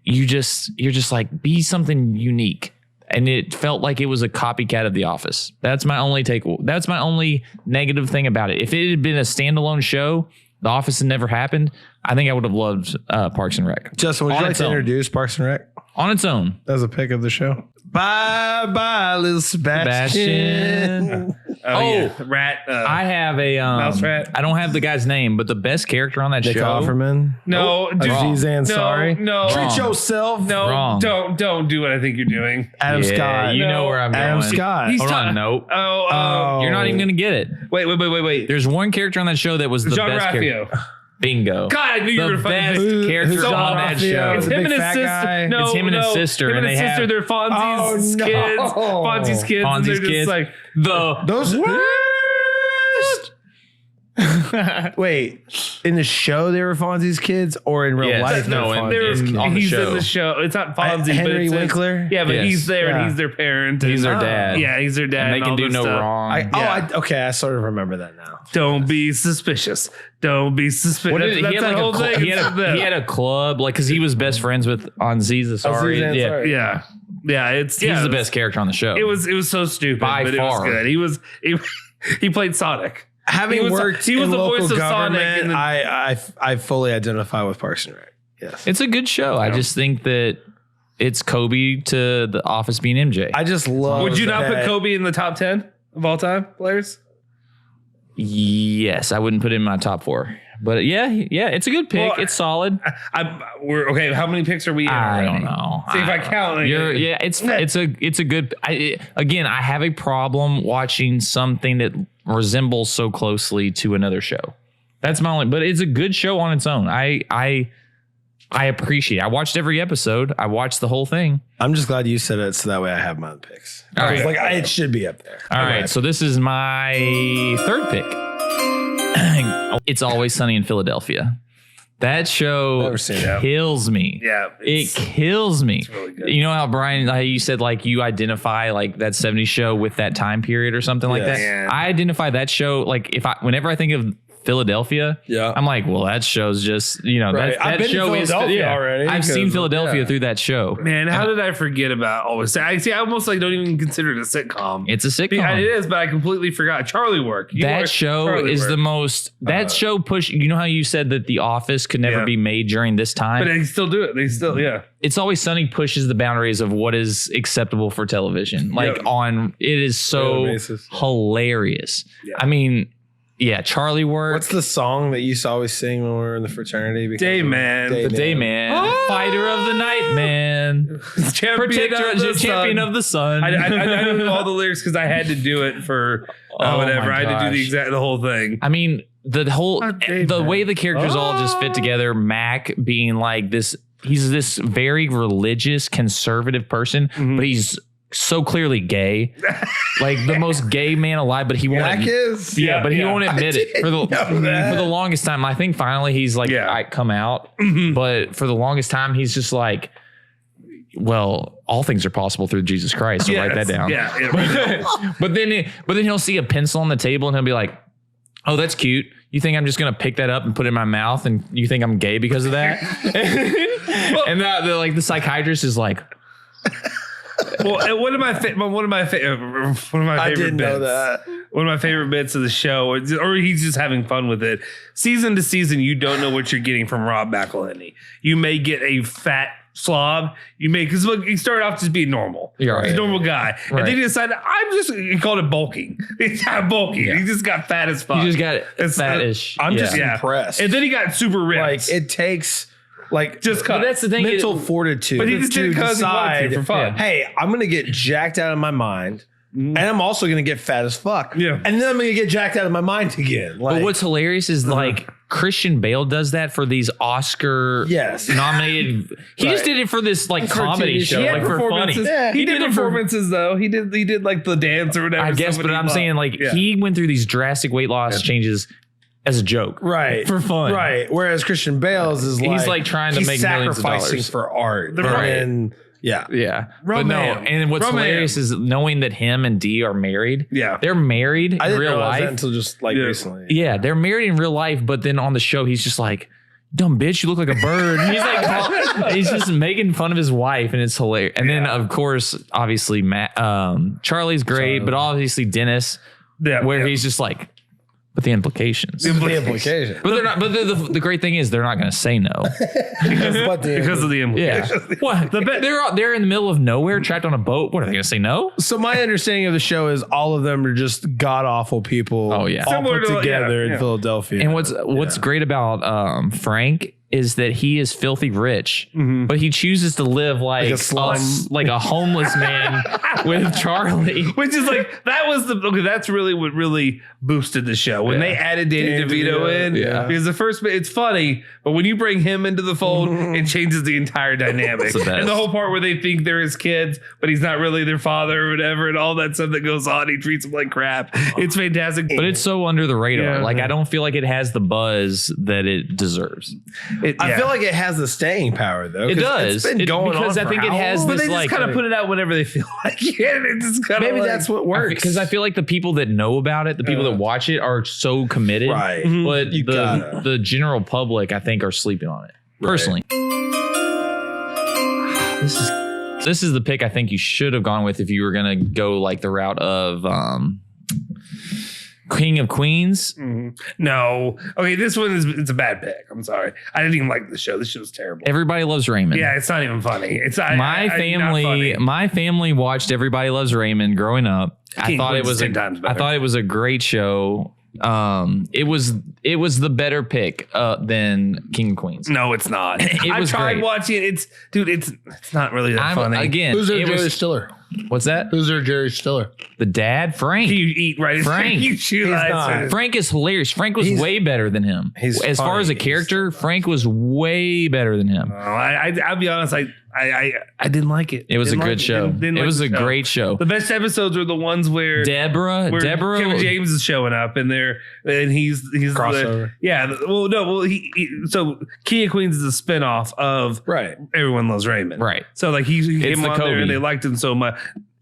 you're just like, be something unique. And it felt like it was a copycat of The Office. That's my only take. That's my only negative thing about it. If it had been a standalone show, The Office had never happened, I think I would have loved Parks and Rec. Justin, would you On like its to own. introduce Parks and Rec On its own. as a pick of the show? Bye, little Sebastian. Yeah. Rat. I have a Mouse rat. I don't have the guy's name, but the best character on that Nick show. Offerman. No, dude, Aziz Ansari. No, Wrong. Treat yourself. no, Wrong. don't do what I think you're doing. Adam Yeah, Scott. you know No, where I'm Adam going. Scott. He's Hold on, ta- nope. Oh, You're not even gonna get it. wait. There's one character on that show that was the John best Raffio. character. Bingo. God, I knew you were The gonna best fucking pick. character So on that Raffio. show. It's The him big and his fat sister. guy. No, It's him and his sister, Him and and his they sister. have- They're Fonzie's Oh, no. kids. Fonzie's kids. and Fonzie's they're just kids. like The Those. Wait, in the show they were Fonzie's kids, or in real life? No, they're in- Fonzie's on the he's show. in the show. It's not Fonzie, but Henry it's Winkler? Yeah, but Yes. he's there Yeah. and he's their parent. He's and- their dad. Yeah, he's their dad. And they can all do this no stuff. wrong. Okay, I sort of remember that now. Don't be suspicious. Don't be suspicious. What did That's he had that like whole a cl- thing. he had It's he had a club like because he was best friends with Aziz Ansari. Aziz Yeah, Ansari. yeah. It's he's the best character on the show. It was so stupid, By but far. it was good. He played Sonic. Having He was- worked he was in the local voice of Sonic government, in the- I fully identify with Parks and Rec. Yes, It's a good show. I just think that it's Kobe to The Office being MJ. I just love. Would you not put that- Kobe in the top 10 of all time players? Yes, I wouldn't put it in my top 4. But yeah, it's a good pick. Well, it's solid. We're okay. How many picks are we in? I already? don't know. See if I count. It's a good. I have a problem watching something that resembles so closely to another show. That's my only. But it's a good show on its own. I appreciate it. I watched every episode. I watched the whole thing. I'm just glad you said it, so that way I have my own picks. All I was right. like, it should be up there. All right, so this is my third pick. It's Always Sunny in Philadelphia. That show Never seen that. kills me. Yeah, It kills me. really good. You know how Brian, how you said like you identify like that 70s show with that time period or something like that. Yeah. I identify that show like whenever I think of Philadelphia, Yeah. I'm like, well, that show's just Right. that I've been to show is Philadelphia already I've seen because- Philadelphia yeah. through that show. Man, how did I forget about Always? I almost like don't even consider it a sitcom. It's a sitcom. Yeah, it is, but I completely forgot. Charlie Work. That show is the most. That show push. You know how you said that The Office could never Yeah. be made during this time. But they still do it. They still, yeah. It's Always Sunny pushes the boundaries of what is acceptable for television. Like Yeah. it is so Daily basis. hilarious. Yeah. I mean, yeah, Charlie Work. What's the song that you used to always sing when we were in the fraternity? Because Day of- Man. the Day Man, Fighter of the Night Man, Champion of the Sun. I know all the lyrics because I had to do it for Oh whatever. my I had to do gosh. the whole thing. I mean, the way the characters all just fit Oh. together, Mac being like this, he's this very religious, conservative person, but he's so clearly gay. Like the most gay man alive, but he won't. Black is? Yeah, but he won't admit it for know that. for the longest time. I think finally he's like, Yeah. I come out, but for the longest time he's just like, well, all things are possible through Jesus Christ. So write that down. Yeah. But then he'll see a pencil on the table and he'll be like, oh, that's cute. You think I'm just going to pick that up and put it in my mouth and you think I'm gay because of that? And the psychiatrist is like, Well, and one of my favorite I didn't bits. know that. One of my favorite bits of the show, or he's just having fun with it. Season to season, you don't know what you're getting from Rob McElhenney. You may get a fat slob. You may, because look, he started off just being normal. You're right. He's a normal guy. Right. And then he decided, he called it bulking. He's not bulking. Yeah. He just got fat as fuck. you just got It's- fatish. I'm just Yeah. impressed. And then he got super ripped. like it takes just cut. But that's the thing. mental fortitude But he just did to it 'cause he wanted to, decide, for fun. hey, I'm gonna get jacked out of my mind, and I'm also gonna get fat as fuck. Yeah. And then I'm gonna get jacked out of my mind again. Like, But what's hilarious is like Christian Bale does that for these Oscar Yes. nominated. He just did it for this like For a comedy TV show, show. like for funny. performances. Yeah. He did it for- performances though. He did like the dance or whatever. I guess, but somebody I'm loved. saying like Yeah. he went through these drastic weight loss changes as a joke. right For fun. right? Whereas Christian Bale's is He's, like like, trying to he's make millions of sacrificing dollars. for art, Right. and yeah, Yeah. But no, Roman. and what's Roman. hilarious is knowing that him and Dee are married. Yeah. They're married I in didn't real realize that life. until just like Yeah. recently. Yeah, they're married in real life, but then on the show, he's just like, dumb bitch, you look like a bird. He's like, he's just making fun of his wife, and it's hilarious. And then, of course, obviously, Charlie's great, but obviously Dennis, Yeah, where yeah. he's just like, but the implications. The implication. But they're not. But the great thing is they're not going to say no. But the because of the Yeah. implications. What? They're in the middle of nowhere, trapped on a boat. What are they going to say? No. So my understanding of the show is all of them are just god awful people. Oh, yeah. all Similar put to- together yeah, in yeah. Philadelphia. And what's great about Frank is that he is filthy rich, but he chooses to live like a homeless man with Charlie. Which is like, that's really what really boosted the show. When they added Danny DeVito in, because it's funny, but when you bring him into the fold, it changes the entire dynamic. And the whole part where they think they're his kids, but he's not really their father or whatever, and all that stuff that goes on, he treats them like crap. It's fantastic. But it's so under the radar. I don't feel like it has the buzz that it deserves. I feel like it has the staying power, though. It does. It's been going because on I think it has but this they just kind of put it out whenever they feel like it. Maybe that's what works. Because I feel like the people that know about it, the people that watch it, are so committed. Right. But the general public, I think, are sleeping on it. Personally. This is the pick I think you should have gone with if you were going to go like the route of King of Queens. No. Okay, this one it's a bad pick. I'm sorry. I didn't even like the show. This show's terrible. Everybody Loves Raymond. Yeah, it's not even funny. It's my family watched Everybody Loves Raymond growing up. I thought it was a great show. It was the better pick than King of Queens. No, it's not. I tried watching it. It's not really that funny. Again, who's their Jerry Stiller? What's that? Who's their Jerry Stiller? The dad, Frank. You eat right. Frank. You chew eyes. Frank is hilarious. Frank was way better than him. As far as a character, Frank was way better than him. No, I'll be honest. I didn't like it. It was a good show. It was a great show. The best episodes were the ones where Deborah Kevin James is showing up and he's crossover. So King of Queens is a spinoff of Everyone Loves Raymond. Right. So like he came on there and they liked him so much.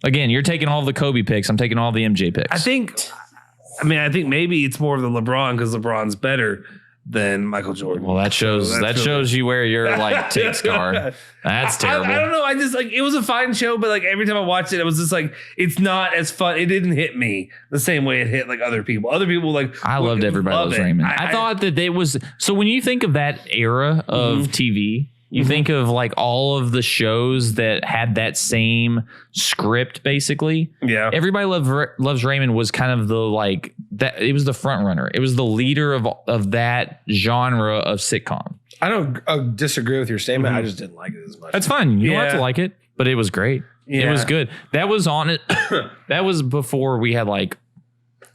Again, you're taking all the Kobe picks. I'm taking all the MJ picks. I think maybe it's more of the LeBron because LeBron's better than Michael Jordan. Well, that shows you where your like takes are. That's terrible. I don't know. I just like it was a fine show, but like every time I watched it, it was just like it's not as fun. It didn't hit me the same way it hit like other people. Other people like I loved Everybody Loves Raymond. I thought that they was so when you think of that era of TV. You think of like all of the shows that had that same script, basically. Yeah. Everybody Loves Raymond was kind of the like that. It was the front runner. It was the leader of that genre of sitcom. I don't disagree with your statement. I just didn't like it as much. That's fine. You don't have to like it, but it was great. Yeah. It was good. That was on it. That was before we had like,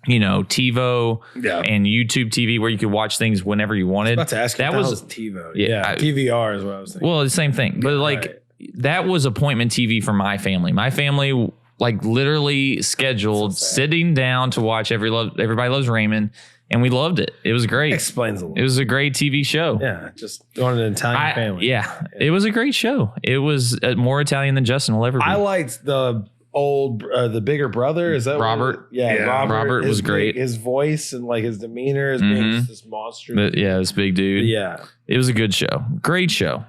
TiVo and YouTube TV where you could watch things whenever you wanted. I was about to ask you, that was TiVo. Yeah. TVR is what I was thinking. Well, the same thing. But that was appointment TV for my family. My family like literally scheduled sitting down to watch Everybody Loves Raymond, and we loved it. It was great. Explains a lot. It was a great TV show. Yeah, just on an Italian family. Yeah, it was a great show. It was more Italian than Justin will ever be. I liked the bigger brother. Is that Robert? Robert was great. His voice and like his demeanor as being just this monster. This big dude. Yeah, it was a good show. Great show.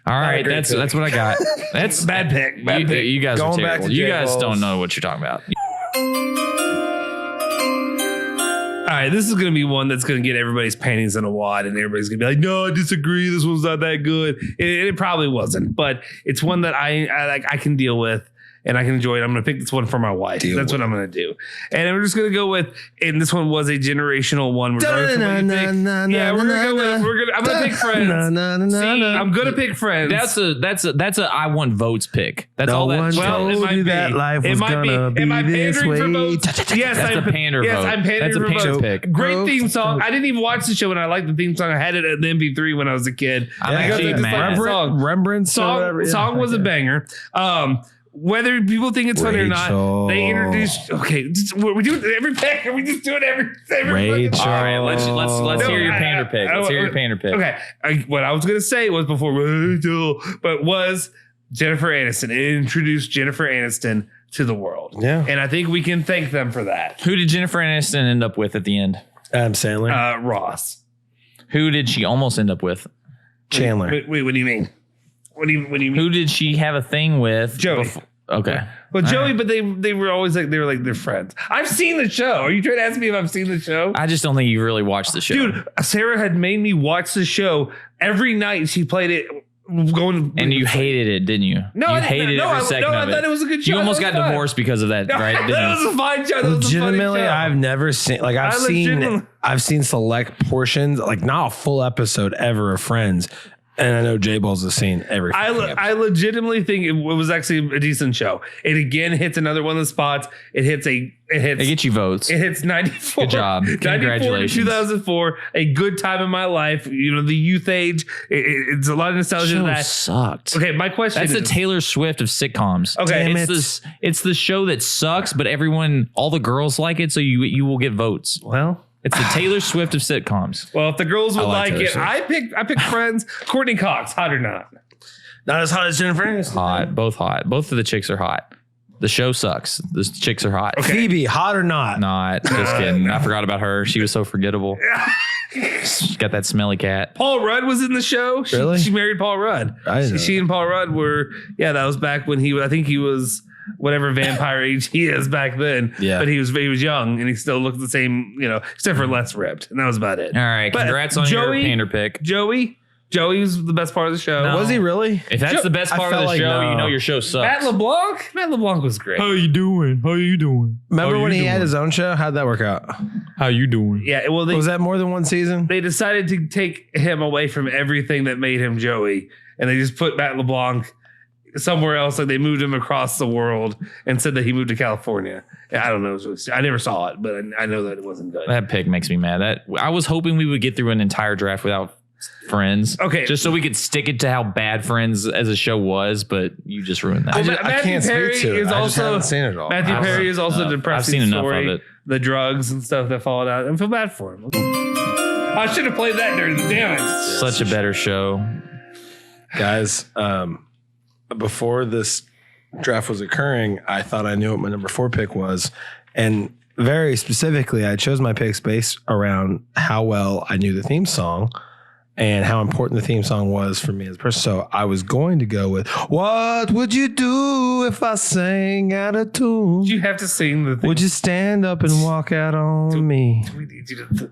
All right, that's what I got. That's bad pick. You guys are Going terrible. You guys don't know what you're talking about. All right, this is going to be one that's going to get everybody's panties in a wad, and everybody's going to be like, "No, I disagree. This one's not that good." It probably wasn't, but it's one that I can deal with. And I can enjoy it. I'm going to pick this one for my wife. That's what I'm going to do. And we're just going to go with, and this one was a generational one. Regardless of what you think. Yeah, we're going to go with, I'm going to pick Friends. I'm going to pick Friends. That's a I want votes pick. That's all that. Well, it might be. That life was gonna be this way. Yes, that's a pander vote. Yes, I'm pandering for votes. That's a pander pick. Great theme song. I didn't even watch the show, and I liked the theme song. I had it at the MP3 when I was a kid. I'm actually mad. Rembrandt's song was a banger. Whether people think it's funny or not, they introduced. Okay, we do every pick. Are we just doing every Rachel. All right, let's hear your pander pick. Let's hear your pander pick. Okay, what I was gonna say was before Rachel, but was Jennifer Aniston. It introduced Jennifer Aniston to the world. Yeah, and I think we can thank them for that. Who did Jennifer Aniston end up with at the end? Adam Sandler. Ross. Who did she almost end up with? Chandler. Wait, what do you mean? What do you mean? Who did she have a thing with? Joey. Okay. Well, Joey, right. But they were always like they're friends. I've seen the show. Are you trying to ask me if I've seen the show? I just don't think you really watched the show. Dude, Sarah had made me watch the show every night. She played it going. And you hated it, didn't you? No, you I didn't. hated No, every second of I it. thought it was a good show. You almost That got was fun. divorced because of that, right? Didn't That you? was a fine show. That was a funny Legitimately, show. I've never seen like I've seen select portions, like not a full episode ever of Friends. And I know J Balls has seen every. I legitimately think it was actually a decent show. It again hits another one of the spots. It hits. It gets you votes. It hits 94. Good job. 94 to Congratulations. 2004. A good time in my life. You know, the youth age. It's a lot of nostalgia. Show That sucked. Okay, my question That's is the Taylor Swift of sitcoms. Okay, it's the show that sucks, but all the girls like it, so you will get votes. well. It's the Taylor Swift of sitcoms. Well, if the girls would like Taylor it, Swift. I picked Friends. Courtney Cox, hot or not? Not as hot as Jennifer Aniston. Hot, both hot. Both of the chicks are hot. The show sucks. The chicks are hot. Phoebe, hot or not? Not just kidding. I forgot about her. She was so forgettable. She's got that smelly cat. Paul Rudd was in the show. Really? She married Paul Rudd. I didn't know She and Paul Rudd were. Yeah, that was back when I think he was whatever vampire age he is back then. Yeah. But he was young and he still looked the same, except for less ripped. And that was about it. All right. But Congrats on your pander pick. Joey was the best part of the show. No. Was he really? If that's the best I part of felt the like show, no. you know your show sucks. Matt LeBlanc was great. you doing? How you doing? Remember when he had his own show? How'd that work out? How you doing? Yeah, well, Was that more than one season? they decided to take him away from everything that made him Joey, and they just put Matt LeBlanc somewhere else. Like they moved him across the world and said that he moved to California. I don't know. I never saw it, but I know that it wasn't good. That pick makes me mad. I was hoping we would get through an entire draft without Friends. Okay. Just so we could stick it to how bad Friends as a show was, but you just ruined that. I Matthew can't Perry speak to it. is I just also- haven't seen it all. Matthew Perry is also a I've depressing seen enough story. of it. The drugs and stuff that followed out. I feel bad for him. I should have played that during the damn it. Such a better show. Guys, before this draft was occurring, I thought I knew what my number 4 pick was. And very specifically, I chose my picks based around how well I knew the theme song and how important the theme song was for me as a person. So I was going to go with, what would you do if I sang out of tune? You have to sing the thing. Would you stand up and walk out on me? We need you to.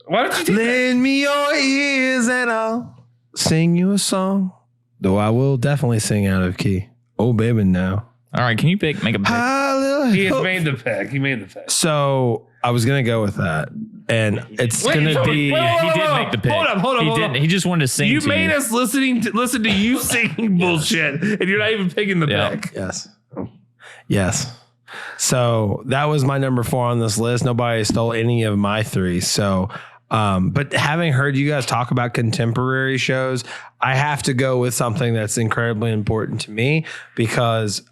Why don't you do that? Lend me your ears and I'll sing you a song. Though I will definitely sing out of key. Oh, baby, now. All right, can you make a pick? He has made the pick. He made the pick. So I was going to go with that. And it's Wait, going to wait, be... wait, He wait, did wait, make the pick. Hold on. He hold didn't. on. He just wanted to sing. You to made you. us listen to you singing bullshit, and you're not even picking the Yeah. pick. Yes. So that was my number 4 on this list. Nobody stole any of my 3. So... but having heard you guys talk about contemporary shows, I have to go with something that's incredibly important to me because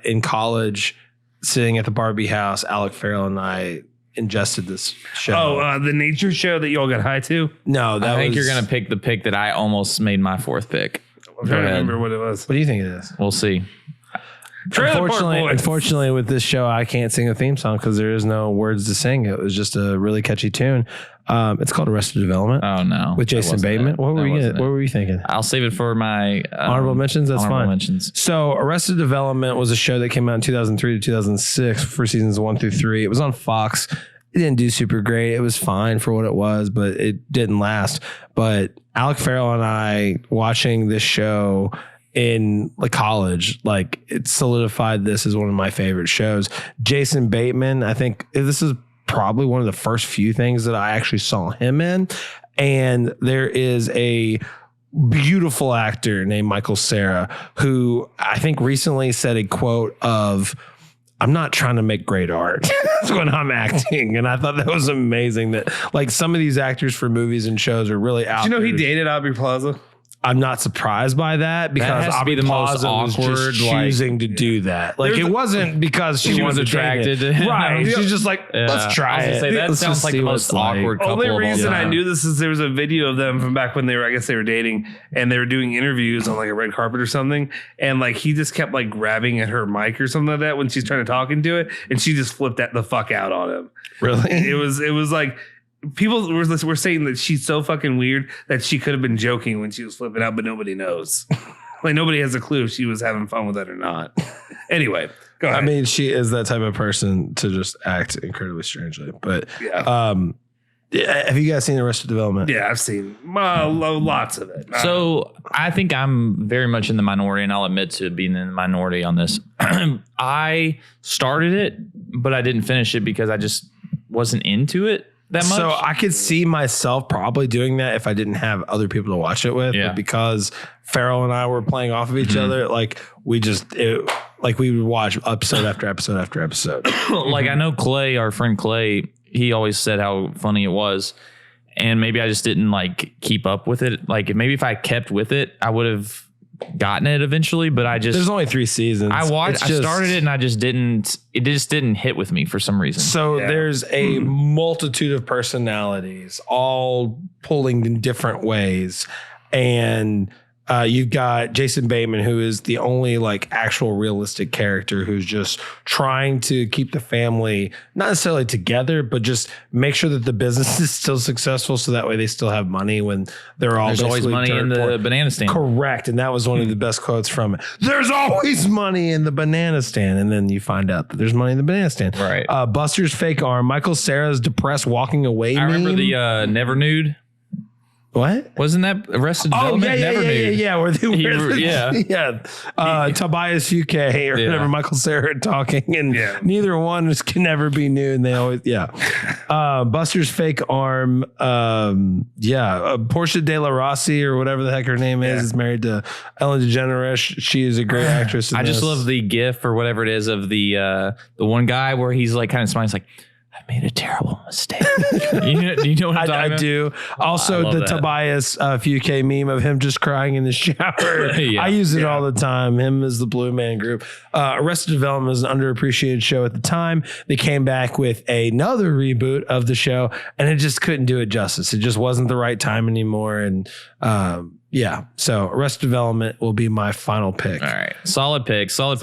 in college, sitting at the Barbie house, Alec Farrell and I ingested this show. Oh, the nature show that you all got high to? No, I think you're going to pick the pick that I almost made my 4th pick. I'm trying to remember what it was. What do you think it is? We'll see. Trailer Park Boys. Unfortunately, with this show, I can't sing a theme song because there is no words to sing. It was just a really catchy tune. It's called Arrested Development Oh no, with Jason Bateman. What were you thinking? I'll save it for my Honorable mentions. That's honorable fine. mentions. So, Arrested Development was a show that came out in 2003 to 2006 for seasons 1 through 3. It was on Fox. It didn't do super great. It was fine for what it was, but it didn't last. But Alec Farrell and I watching this show in college, it solidified this as one of my favorite shows. Jason Bateman, I think this is probably one of the first few things that I actually saw him in. And there is a beautiful actor named Michael Cera who I think recently said a quote of, "I'm not trying to make great art when I'm acting." And I thought that was amazing that some of these actors for movies and shows are really out. Did you know he there. dated Aubrey Plaza? I'm not surprised by that because has to be Aubrey the most Plaza was just awkward, choosing to do that. It wasn't because she was wanted to date attracted it. to him. Right. Yeah. She's just like, let's try I was it. gonna say, that Let's sounds just like see the what most it's like. awkward couple Only of all reason I time. knew this is there was a video of them from back when they were dating, and they were doing interviews on a red carpet or something, and he just kept grabbing at her mic or something like that when she's trying to talk into it, and she just flipped that the fuck out on him. Really? It was like people were saying that she's so fucking weird that she could have been joking when she was flipping out, but nobody knows. Nobody has a clue if she was having fun with it or not. Anyway, go ahead. I mean, she is that type of person to just act incredibly strangely. But yeah. Have you guys seen Arrested Development? Yeah, I've seen lots of it. So I think I'm very much in the minority, and I'll admit to being in the minority on this. I started it, but I didn't finish it because I just wasn't into it that much. So I could see myself probably doing that if I didn't have other people to watch it with. Yeah. But because Farrell and I were playing off of each other, like we would watch episode after episode after episode. Like I know Clay, our friend Clay, he always said how funny it was. And maybe I just didn't like keep up with it. Like maybe if I kept with it, I would have gotten it eventually, but there's only 3 seasons. I started it and it just didn't hit with me for some reason. So there's a multitude of personalities all pulling in different ways. And you've got Jason Bateman, who is the only like actual realistic character who's just trying to keep the family not necessarily together, but just make sure that the business is still successful. So that way they still have money when they're all There's always money in the banana stand. Correct. And that was one of the best quotes from it. There's always money in the banana stand. And then you find out that there's money in the banana stand. Right. Buster's fake arm, Michael Cera's depressed walking away. I remember meme. the Never Nude. What? Wasn't that Arrested Development? Yeah. Where they were, Yeah. Tobias UK or whatever, Michael Cera talking, and neither one can never be new, and they always, Buster's fake arm, Portia De La Rossi or whatever the heck her name is married to Ellen DeGeneres. She is a great actress. I just love the GIF or whatever it is of the one guy where he's like kind of smiling, like, I made a terrible mistake. Do you know what I'm talking about? I do. Also, the Tobias FUK meme of him just crying in the shower. I use it all the time. Him as the Blue Man Group. Arrested Development was an underappreciated show at the time. They came back with another reboot of the show, and it just couldn't do it justice. It just wasn't the right time anymore. And so Arrested Development will be my final pick. All right, solid picks. So let's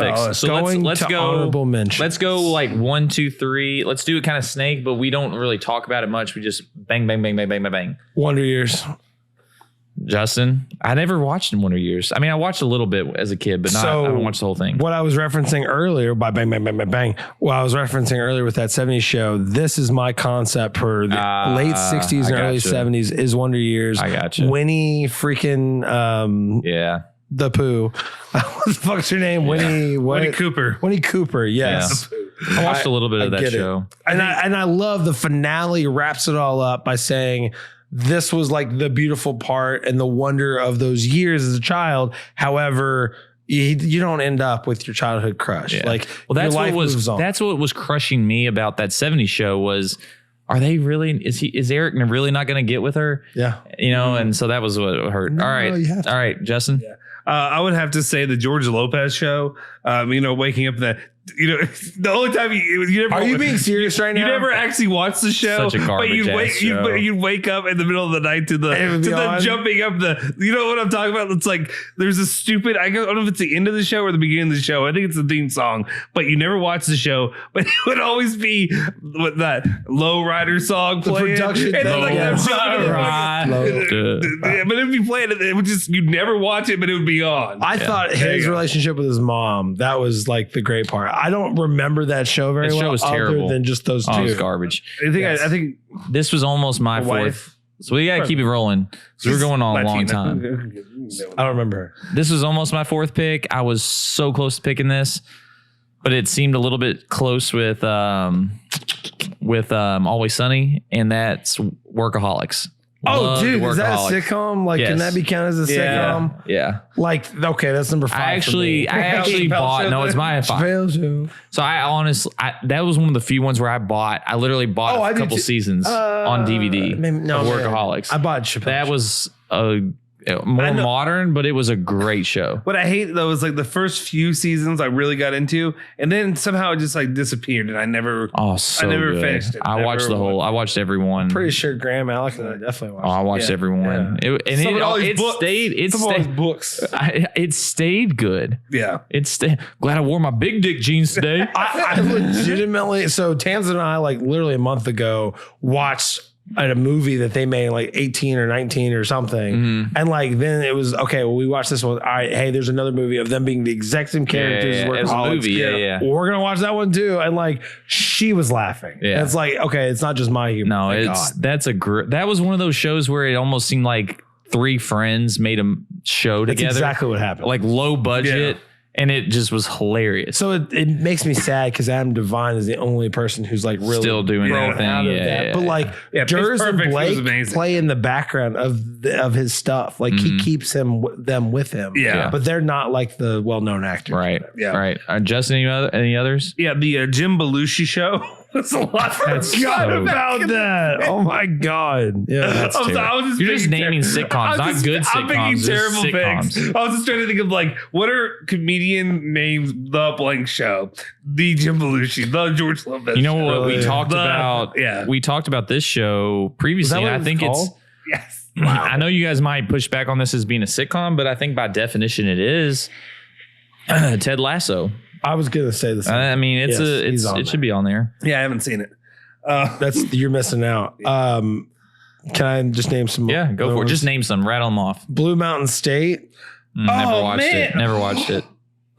go. Honorable mention. Let's go like 1, 2, 3. Let's do it kind of snake, but we don't really talk about it much. We just bang, bang, bang, bang, bang, bang, bang. Wonder Years. Justin, I never watched in Wonder Years. I mean, I watched a little bit as a kid, but I haven't watched the whole thing. What I was referencing earlier by bang, bang, bang, bang, bang. What I was referencing earlier with that 70s show, this is my concept for the late 60s and early 70s is Wonder Years. I got you. Winnie freaking, the Pooh. What the fuck's her name? Winnie Cooper. Winnie Cooper, yes. Yeah. I watched a little bit of that show. And I love the finale wraps it all up by saying, this was like the beautiful part and the wonder of those years as a child. However, you don't end up with your childhood crush. Yeah. Like, well, that's what was crushing me about that 70s show was, are they really, is Eric really not going to get with her? Yeah. And so that was what hurt. No, all right, Justin. Yeah. I would have to say the George Lopez show, waking up the only time you never. Are you being serious right now? You never actually watched the show. Such a garbage you'd wake up in the middle of the night to the jumping up you know what I'm talking about? It's like there's a stupid, I don't know if it's the end of the show or the beginning of the show. I think it's the theme song, but you never watch the show. But it would always be with that Low Rider song playing. The production and then, thing. but it'd be playing. It would just, you'd never watch it, but it would be on. I thought his relationship with his mom, that was like the great part. I don't remember that show very well. That show was terrible. Other than just those two. It was garbage. I think this was almost my fourth. So we got to keep it rolling. So we're going on a long time. I don't remember her. This was almost my fourth pick. I was so close to picking this, but it seemed a little bit close with Always Sunny, and that's Workaholics. Oh, dude, is that a sitcom? Like, can that be counted as a sitcom? Yeah. Like, okay, that's number 5. I actually bought. No, it's my 5. So I honestly, that was one of the few ones where I literally bought a couple seasons on DVD. Workaholics. I bought Chappelle. That was more modern, but it was a great show. What I hate though is like the first few seasons I really got into, and then somehow it just like disappeared, and I never finished it. I watched every one. Pretty sure Graham Alec and I definitely watched. I watched every one. Yeah. It stayed good. Yeah, glad I wore my big dick jeans today. I legitimately. So Tamsin and I, like literally a month ago, watched at a movie that they made like 18 or 19 or something. And like, then it was, okay, well, we watched this one. All right, hey, there's another movie of them being the exact same characters. Yeah, it's a movie. Yeah. We're going to watch that one too. And like, she was laughing. Yeah. And it's like, okay, it's not just my humor. No, that was one of those shows where it almost seemed like three friends made a show together. That's exactly what happened. Like low budget. And it just was hilarious. So it makes me sad because Adam Devine is the only person who's like really still doing grown that out thing. of that. But like Jers and Blake play in the background of his stuff. Like he keeps them with him. Yeah. But they're not like the well-known actors. Right. Yeah. Right. Justin, any others? Yeah, the Jim Belushi show. That's a lot. Forgot about that. Oh my God. Yeah. That's You're just naming sitcoms, not good sitcoms. I'm thinking terrible sitcoms. things. I was just trying to think of like, what are comedian names? The blank show, the Jim Belushi, the George Lopez. You know what show. we talked about? Yeah, we talked about this show previously. And I think it's. Yes. Wow. I know you guys might push back on this as being a sitcom, but I think by definition it is. Ted Lasso. I was gonna say this. I mean, it should be on there. Yeah, I haven't seen it. You're missing out. Can I just name some? Yeah, go for it. Just name some. Rattle them off. Blue Mountain State. Never watched it. Never watched it.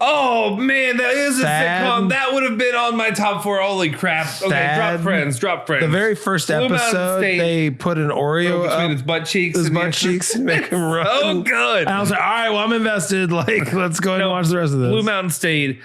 Oh man, that is a sitcom. That would have been on my top 4. Holy crap! Okay, drop friends. The very first episode, they put an Oreo between up his butt cheeks, and make him run. Oh, good. And I was like, all right, well, I'm invested. Like, let's go ahead and watch the rest of this. Blue Mountain State.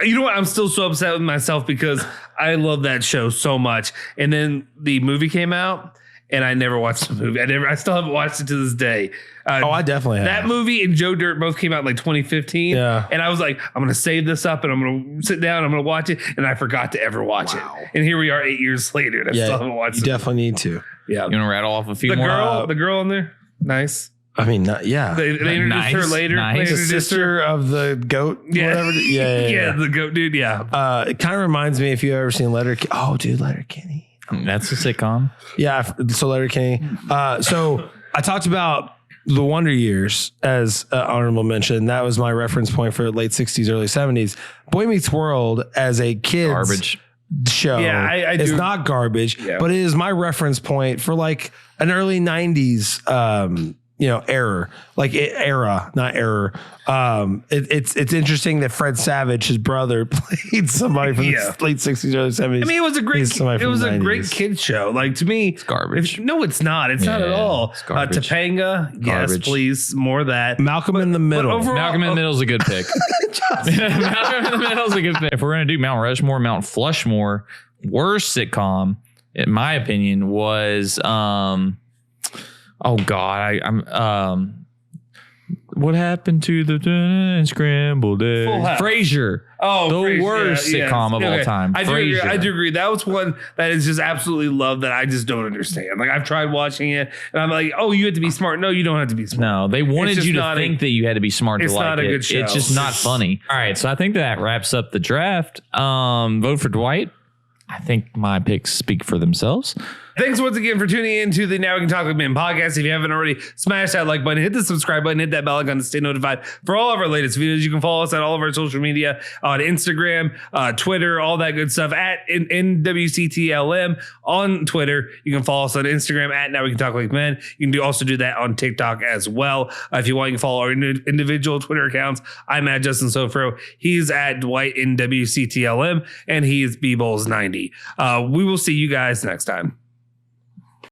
You know what? I'm still so upset with myself because I love that show so much. And then the movie came out, and I never watched the movie. I still haven't watched it to this day. I definitely have. That movie and Joe Dirt both came out in like 2015. Yeah. And I was like, I'm going to save this up and I'm going to sit down. I'm going to watch it. And I forgot to ever watch it. And here we are 8 years later. And I still haven't watched it. You definitely need to. Yeah. You want to rattle off a few more? The girl in there. Nice. I mean, yeah. They introduced her later. Nice. The sister of the goat. Yeah. Whatever. Yeah. The goat dude. Yeah. It kind of reminds me if you ever seen Letterkenny. Oh, dude, Letterkenny. That's a sitcom. Yeah. So Letterkenny. So I talked about the Wonder Years as honorable mention. That was my reference point for late 60s, early 70s. Boy Meets World as a kid's Garbage show. Yeah, I it's do. not garbage, but it is my reference point for like an early 90s era, not error. It's interesting that Fred Savage, his brother, played somebody from the late 60s, early 70s. I mean, it was a great kid show. Like, to me, it's garbage. No, it's not. It's not at all. It's garbage. Topanga, yes, please, more of that. Malcolm in the Middle. overall- Malcolm in the Middle is a good pick. Malcolm in the Middle is a good pick. If we're gonna do Mount Rushmore, Mount Flushmore, worst sitcom, in my opinion, was oh God, I'm what happened to the scrambled eggs? Frasier. Oh, the Frasier, worst sitcom of all time. I do agree. That was one that is just absolutely loved that I just don't understand. Like, I've tried watching it and I'm like, oh, you have to be smart. No, you don't have to be smart. No, they wanted you to think that you had to be smart to like it. It's not a good show. It's just not funny. All right, so I think that wraps up the draft. Vote for Dwight. I think my picks speak for themselves. Thanks once again for tuning in to the Now We Can Talk Like Men podcast. If you haven't already, smash that like button, hit the subscribe button, hit that bell icon to stay notified for all of our latest videos. You can follow us on all of our social media on Instagram, Twitter, all that good stuff at NWCTLM on Twitter. You can follow us on Instagram at Now We Can Talk Like Men. You can also do that on TikTok as well. If you want, you can follow our individual Twitter accounts. I'm at Justin Sofro. He's at Dwight NWCTLM, and he is BBowls90. We will see you guys next time.